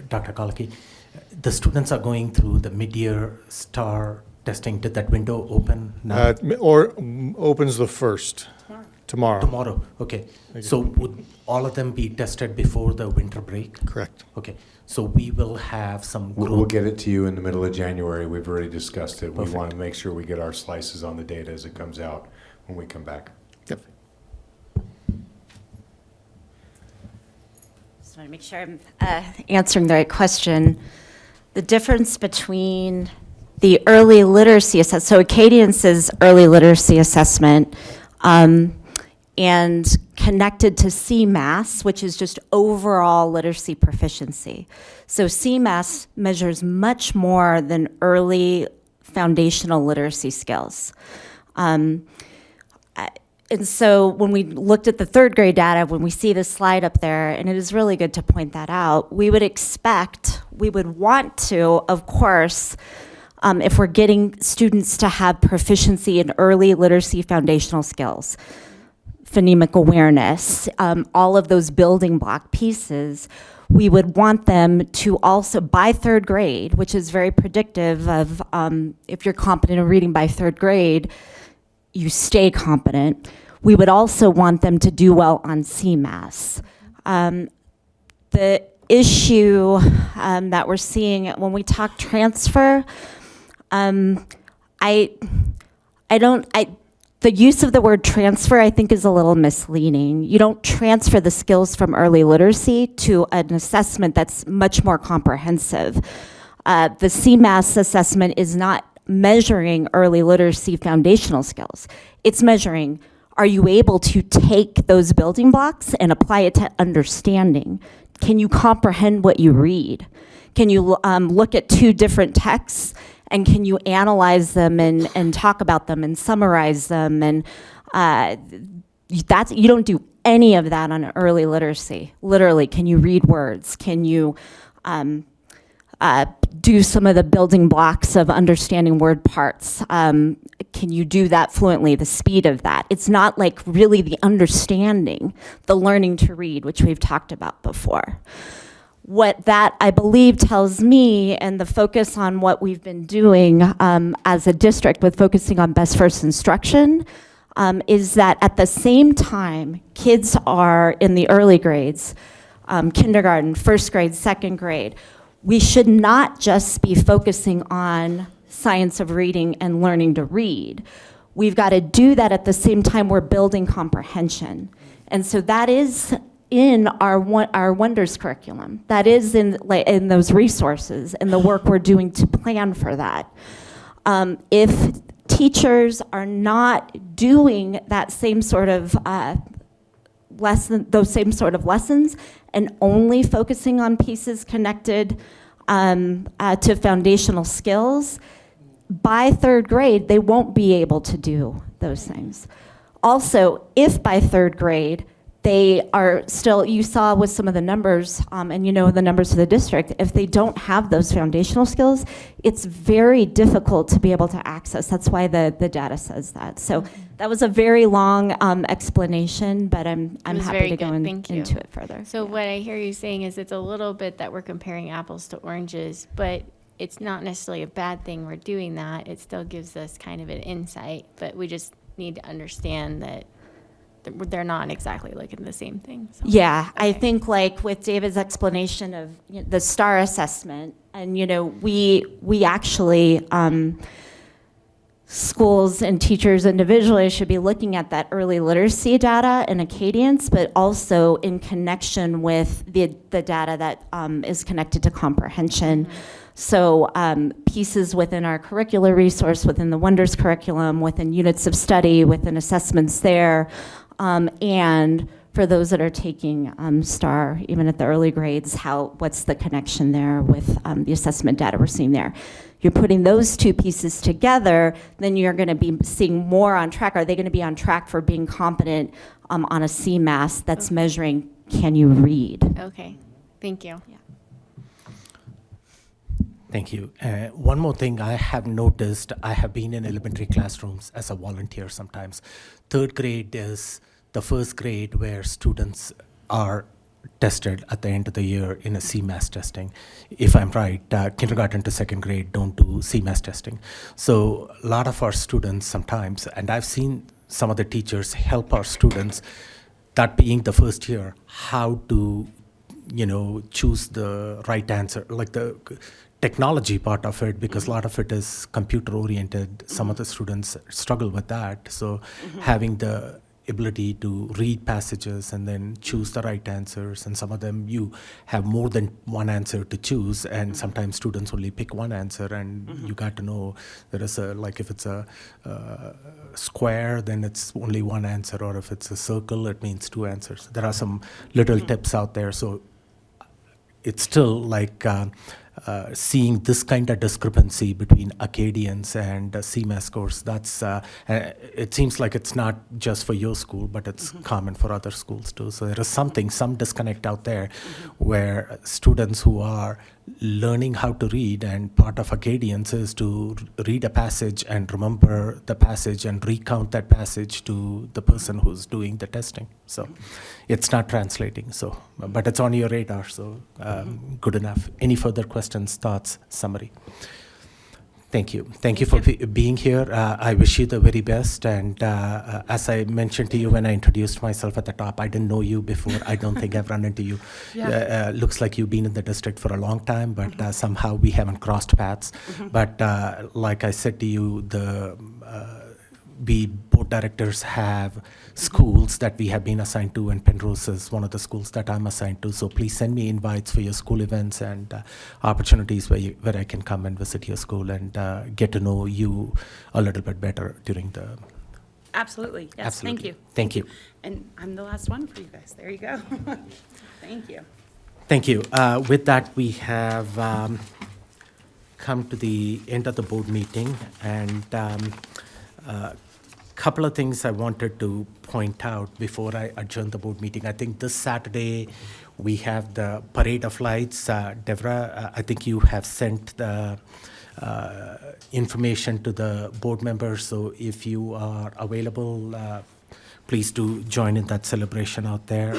Dr. Kolke. The students are going through the mid-year STAR testing. Did that window open now? Or opens the first. Tomorrow. Tomorrow, okay. So would all of them be tested before the winter break? Correct. Okay, so we will have some growth. We'll get it to you in the middle of January. We've already discussed it. Perfect. We want to make sure we get our slices on the data as it comes out when we come back. Yep. Just want to make sure I'm answering the right question. The difference between the early literacy assessment, so Acadiance's early literacy assessment, and connected to CMAS, which is just overall literacy proficiency. So CMAS measures much more than early foundational literacy skills. And so when we looked at the third grade data, when we see this slide up there, and it is really good to point that out, we would want to, of course, if we're getting students to have proficiency in early literacy foundational skills, phonemic awareness, all of those building block pieces, we would want them to also, by third grade, which is very predictive of if you're competent in reading by third grade, you stay competent. We would also want them to do well on CMAS. The issue that we're seeing when we talk transfer, the use of the word transfer, I think, is a little misleading. You don't transfer the skills from early literacy to an assessment that's much more comprehensive. The CMAS assessment is not measuring early literacy foundational skills. It's measuring, are you able to take those building blocks and apply it to understanding? Can you comprehend what you read? Can you look at two different texts, and can you analyze them and talk about them and summarize them? And you don't do any of that on early literacy. Literally, can you read words? Can you do some of the building blocks of understanding word parts? Can you do that fluently, the speed of that? It's not like really the understanding, the learning to read, which we've talked about before. What that, I believe, tells me, and the focus on what we've been doing as a district with focusing on best first instruction, is that at the same time, kids are in the early grades, kindergarten, first grade, second grade, we should not just be focusing on science of reading and learning to read. We've got to do that at the same time we're building comprehension. And so that is in our Wonders curriculum. That is in those resources and the work we're doing to plan for that. If teachers are not doing that same sort of those same sort of lessons and only focusing on pieces connected to foundational skills, by third grade, they won't be able to do those things. Also, if by third grade, they are still, you saw with some of the numbers, and you know the numbers of the district, if they don't have those foundational skills, it's very difficult to be able to access. That's why the data says that. So that was a very long explanation, but I'm It was happy very to go good. Thank you. into it further. So what I hear you saying is it's a little bit that we're comparing apples to oranges, but it's not necessarily a bad thing we're doing that. It still gives us kind of an insight, but we just need to understand that they're not exactly looking at the same thing. So. Yeah, I think like with David's explanation of the STAR assessment, and we actually, schools and teachers individually should be looking at that early literacy data and Acadians, but also in connection with the data that is connected to comprehension. So pieces within our curricular resource, within the Wonders curriculum, within units of study, within assessments there, and for those that are taking STAR, even at the early grades, what's the connection there with the assessment data we're seeing there? You're putting those two pieces together, then you're going to be seeing more on track. Are they going to be on track for being competent on a CMAS that's measuring, can you read? Okay, thank you. Yeah. Thank you. One more thing I have noticed, I have been in elementary classrooms as a volunteer sometimes. Third grade is the first grade where students are tested at the end of the year in a CMAS testing. If I'm right, kindergarten to second grade don't do CMAS testing. So a lot of our students sometimes, and I've seen some of the teachers help our students, that being the first year, how to choose the right answer, like the technology part of it, because a lot of it is computer oriented. Some of the students struggle with that. So having the ability to read passages and then choose the right answers, and some of them you have more than one answer to choose, and sometimes students only pick one answer, and you got to know there is if it's a square, then it's only one answer, or if it's a circle, it means two answers. There are some little tips out there. So it's still like seeing this kind of discrepancy between Acadians and CMAS scores. That's it seems like it's not just for your school, but it's common for other schools too. So there is some disconnect out there where students who are learning how to read, and part of Acadians is to read a passage and remember the passage and recount that passage to the person who's doing the testing. So it's not translating. So, but it's on your radar. So good enough. Any further questions, thoughts, summary? Thank you. Thank you for being here. I wish you the very best. And as I mentioned to you when I introduced myself at the top, I didn't know you before. I don't think I've run into you. Looks like you've been in the district for a long time, but somehow we haven't crossed paths. But like I said to you, we board directors have schools that we have been assigned to, and Penrose is one of the schools that I'm assigned to. So please send me invites for your school events and opportunities where I can come and visit your school and get to know you a little bit better during the... Absolutely. Yes. Absolutely. Thank you. Thank you. And I'm the last one for you guys. There you go. Thank you. Thank you. With that, we have come to the end of the board meeting, and couple of things I wanted to point out before I adjourn the board meeting. I think this Saturday we have the Parade of Lights. Devra, I think you have sent the information to the board members, so if you are available, please do join in that celebration out there.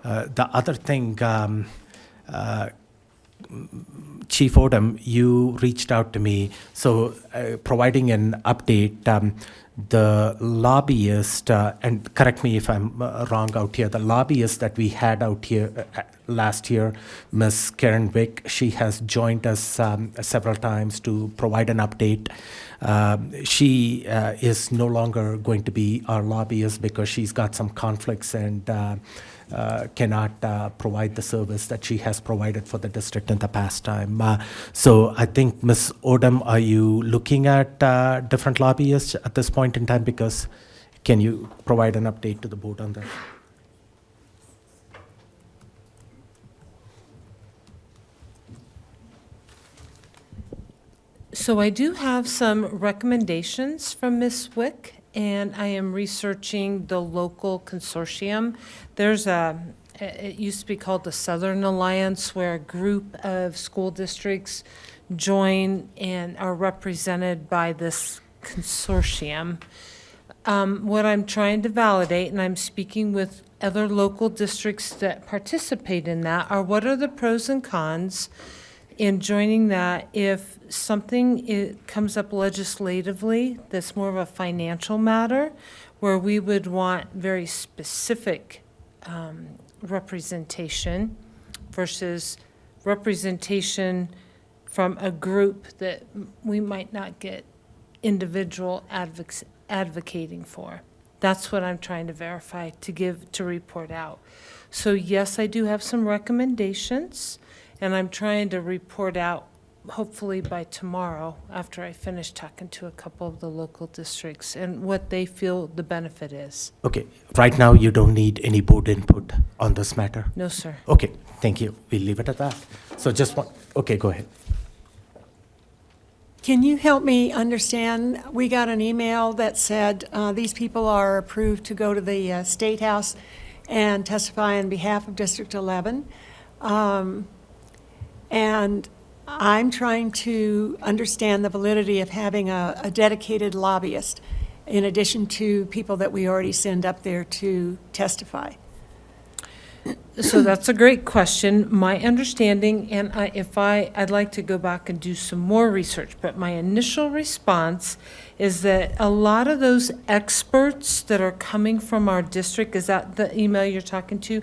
The other thing, Chief Odom, you reached out to me, so providing an update. The lobbyist, and correct me if I'm wrong out here, the lobbyist that we had out here last year, Ms. Karen Wick, she has joined us several times to provide an update. She is no longer going to be our lobbyist because she's got some conflicts, and cannot provide the service that she has provided for the district in the past time. So I think, Ms. Odom, are you looking at different lobbyists at this point in time? Because can you provide an update to the board on that? So I do have some recommendations from Ms. Wick, and I am researching the local consortium. There's it used to be called the Southern Alliance, where a group of school districts join and are represented by this consortium. What I'm trying to validate, and I'm speaking with other local districts that participate in that, are what are the pros and cons in joining that if something comes up legislatively that's more of a financial matter, where we would want very specific representation versus representation from a group that we might not get individual advocating for. That's what I'm trying to verify to report out. So yes, I do have some recommendations, and I'm trying to report out hopefully by tomorrow after I finish talking to a couple of the local districts and what they feel the benefit is. Okay, right now you don't need any board input on this matter? No, sir. Okay, thank you. We'll leave it at that. So just one, okay, go ahead. Can you help me understand? We got an email that said these people are approved to go to the State House and testify on behalf of District 11. And I'm trying to understand the validity of having a dedicated lobbyist in addition to people that we already send up there to testify. So that's a great question. My understanding, and I'd like to go back and do some more research, but my initial response is that a lot of those experts that are coming from our district, is that the email you're talking to,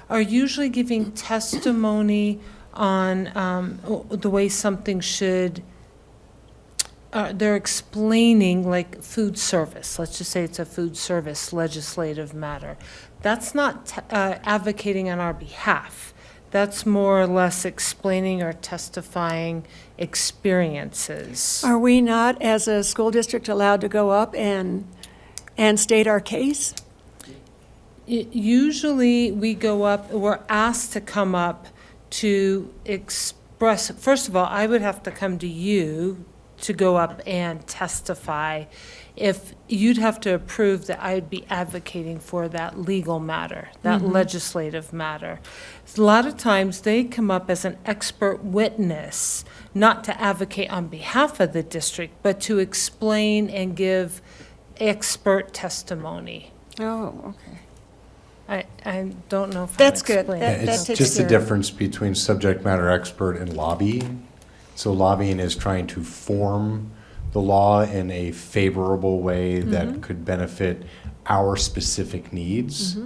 are usually giving testimony on the way something should, they're explaining like food service. Let's just say it's a food service legislative matter. That's not advocating on our behalf. That's more or less explaining or testifying experiences. Are we not, as a school district, allowed to go up and state our case? Usually we go up, we're asked to come up to express, first of all, I would have to come to you to go up and testify. If you'd have to approve that I'd be advocating for that legal matter, that legislative matter. A lot of times they come up as an expert witness, not to advocate on behalf of the district, but to explain and give expert testimony. Oh, okay. I don't know if That's I'm good. explaining. That It's takes just the care of- difference between subject matter expert and lobbying. So lobbying is trying to form the law in a favorable way that could benefit our specific needs.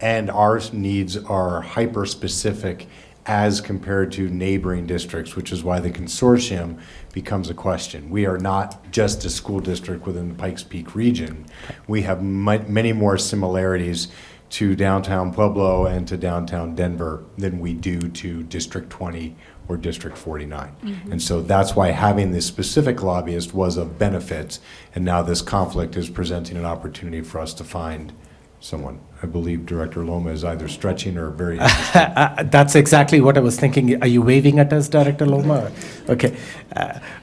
And our needs are hyper-specific as compared to neighboring districts, which is why the consortium becomes a question. We are not just a school district within the Pikes Peak region. We have many more similarities to downtown Pueblo and to downtown Denver than we do to District 20 or District 49. And so that's why having this specific lobbyist was of benefit, and now this conflict is presenting an opportunity for us to find someone. I believe Director Loma is either stretching or very interested. That's exactly what I was thinking. Are you waving at us, Director Loma? Okay,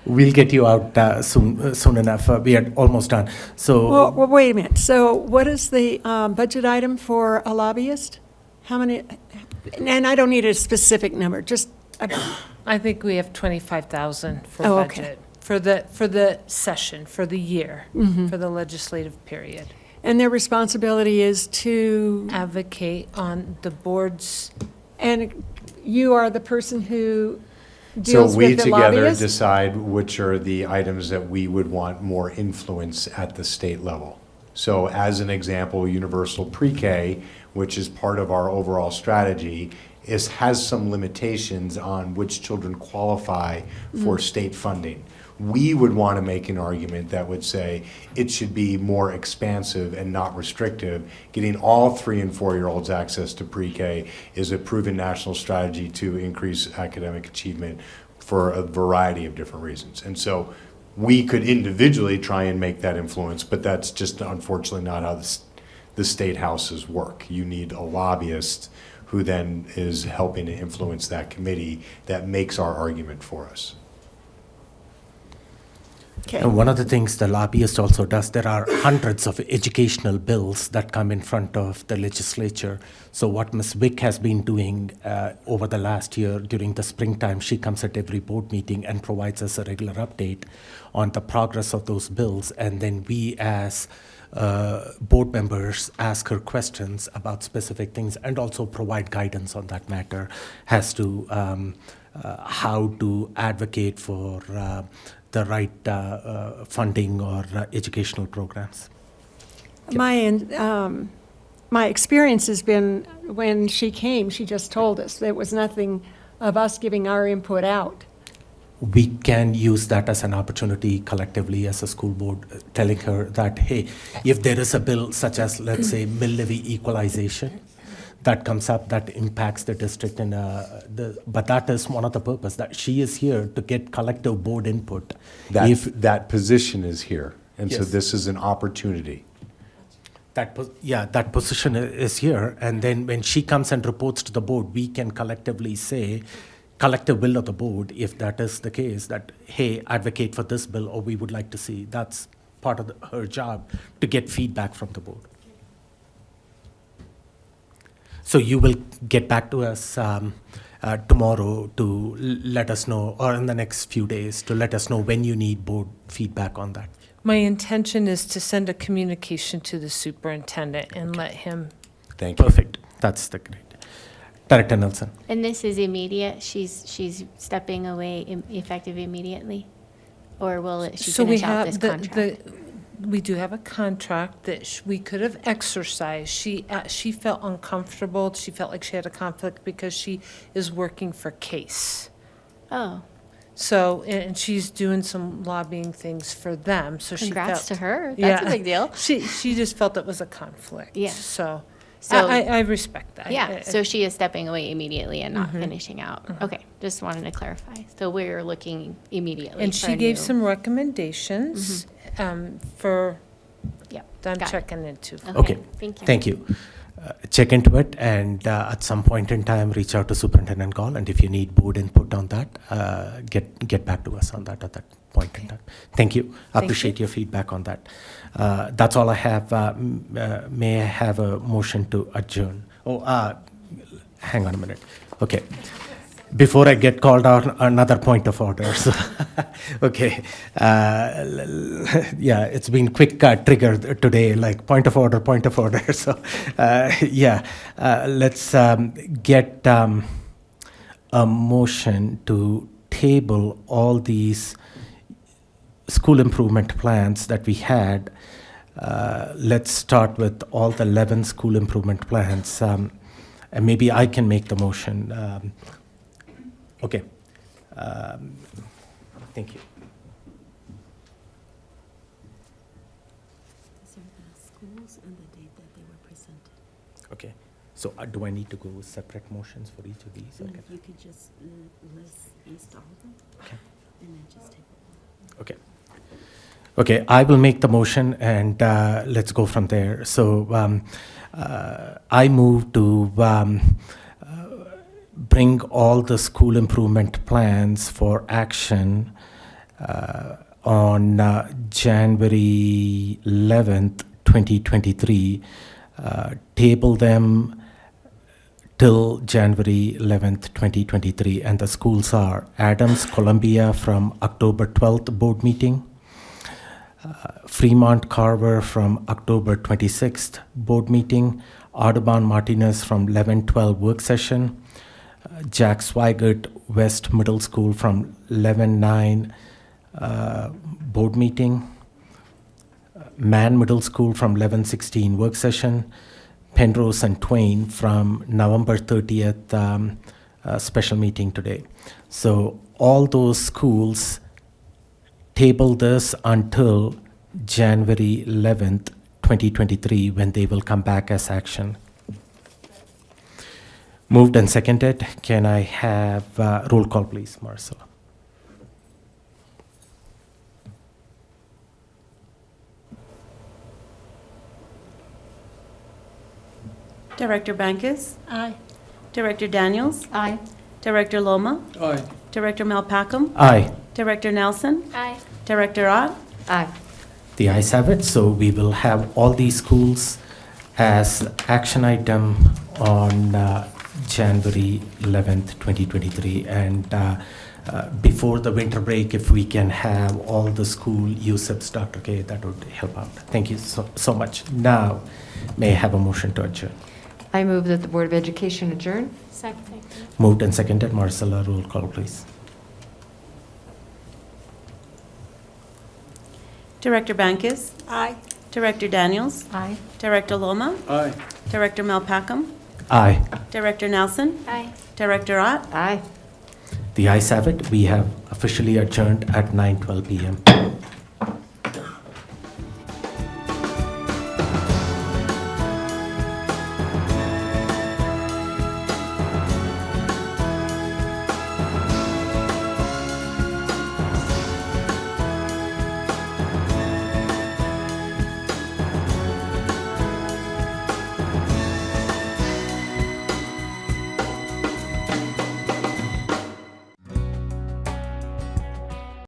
we'll get you out soon enough. We are almost done. So, Well, wait a minute. So what is the budget item for a lobbyist? How many, and I don't need a specific number, just, I think we have 25,000 for Oh, okay. budget, for the session, for the year, for the legislative period. and their responsibility is to, Advocate on the board's, and you are the person who So deals we with the together lobbyist? decide which are the items that we would want more influence at the state level. So as an example, universal pre-K, which is part of our overall strategy, has some limitations on which children qualify for state funding. We would want to make an argument that would say it should be more expansive and not restrictive. Getting all 3 and 4-year-olds access to pre-K is a proven national strategy to increase academic achievement for a variety of different reasons. And so we could individually try and make that influence, but that's just unfortunately not how the state houses work. You need a lobbyist who then is helping to influence that committee that makes our argument for us. Okay. And one of the things the lobbyist also does, there are hundreds of educational bills that come in front of the legislature. So what Ms. Wick has been doing over the last year during the springtime, she comes at every board meeting and provides us a regular update on the progress of those bills. And then we as board members ask her questions about specific things and also provide guidance on that matter as to how to advocate for the right funding or educational programs. My experience has been when she came, she just told us there was nothing of us giving our input out. We can use that as an opportunity collectively as a school board, telling her that, hey, if there is a bill such as, let's say, mill levy equalization, that comes up that impacts the district, but that is one of the purpose, that she is here to get collective board input. That position is here, and so Yes. this is an opportunity. That position is here, and then when she comes and reports to the board, we can collectively say, collective will of the board, if that is the case, that, hey, advocate for this bill, or we would like to see. That's part of her job, to get feedback from the board. So you will get back to us tomorrow to let us know, or in the next few days, to let us know when you need board feedback on that. My intention is to send a communication to the superintendent and let him. Thank you. Perfect. That's the great. Director Nelson. And this is immediate? She's stepping away effective immediately? Or will she finish out this contract? We do have a contract that we could have exercised. She felt uncomfortable. She felt like she had a conflict because she is working for Case. Oh, So, and she's doing some lobbying things for them, so she felt. congrats to her. That's a big deal. She just felt it was a conflict. Yeah. So, So- I respect that. Yeah, so she is stepping away immediately and not Mhm. finishing out. Okay, just wanted to clarify. So we're looking immediately And for she a gave new- some recommendations for Yep, them got it. checking into. Okay. Thank you. Thank you. Check into it, and at some point in time, reach out to Superintendent Gall, and if you need board input on that, get back to us on that at that point in time. Thank you. Appreciate your feedback on that. That's all I have. May I have a motion to adjourn? Oh, hang on a minute. Okay. Before I get called out, another point of order. So, okay. Yeah, it's been quick trigger today, like point of order. So, let's get a motion to table all these school improvement plans that we had. Let's start with all the 11 school improvement plans. And maybe I can make the motion. Okay. Thank you. These are the schools and the date that they were presented. Okay. So do I need to go with separate motions for each of these? And Okay. if you could just list all of them. Okay. And then just take it. Okay. Okay, I will make the motion, and let's go from there. So I move to bring all the school improvement plans for action on January 11th, 2023. Table them till January 11th, 2023. And the schools are Adams, Columbia from October 12th board meeting, Fremont Carver from October 26th board meeting, Audubon Martinez from 11-12 work session, Jack Swigert West Middle School from 11-9 board meeting, Mann Middle School from 11-16 work session, Penrose and Twain from November 30th special meeting today. So all those schools table this until January 11th, 2023, when they will come back as action. Moved and seconded. Can I have roll call, please, Marcella? Director Bankus? Aye. Director Daniels? Aye. Director Loma? Aye. Director Malpacum? Aye. Director Nelson? Aye. Director Ott? Aye. The ayes have it. So we will have all these schools as action item on January 11th, 2023. And before the winter break, if we can have all the school USIPs, Dr. K, that would help out. Thank you so much. Now, may I have a motion to adjourn? I move that the Board of Education adjourn. Second. Moved and seconded. Marcella, roll call, please. Director Bankus? Aye. Director Daniels? Aye. Director Loma? Aye. Director Malpacum? Aye. Director Nelson? Aye. Director Ott? Aye. The ayes have it. We have officially adjourned at 9:12 p.m.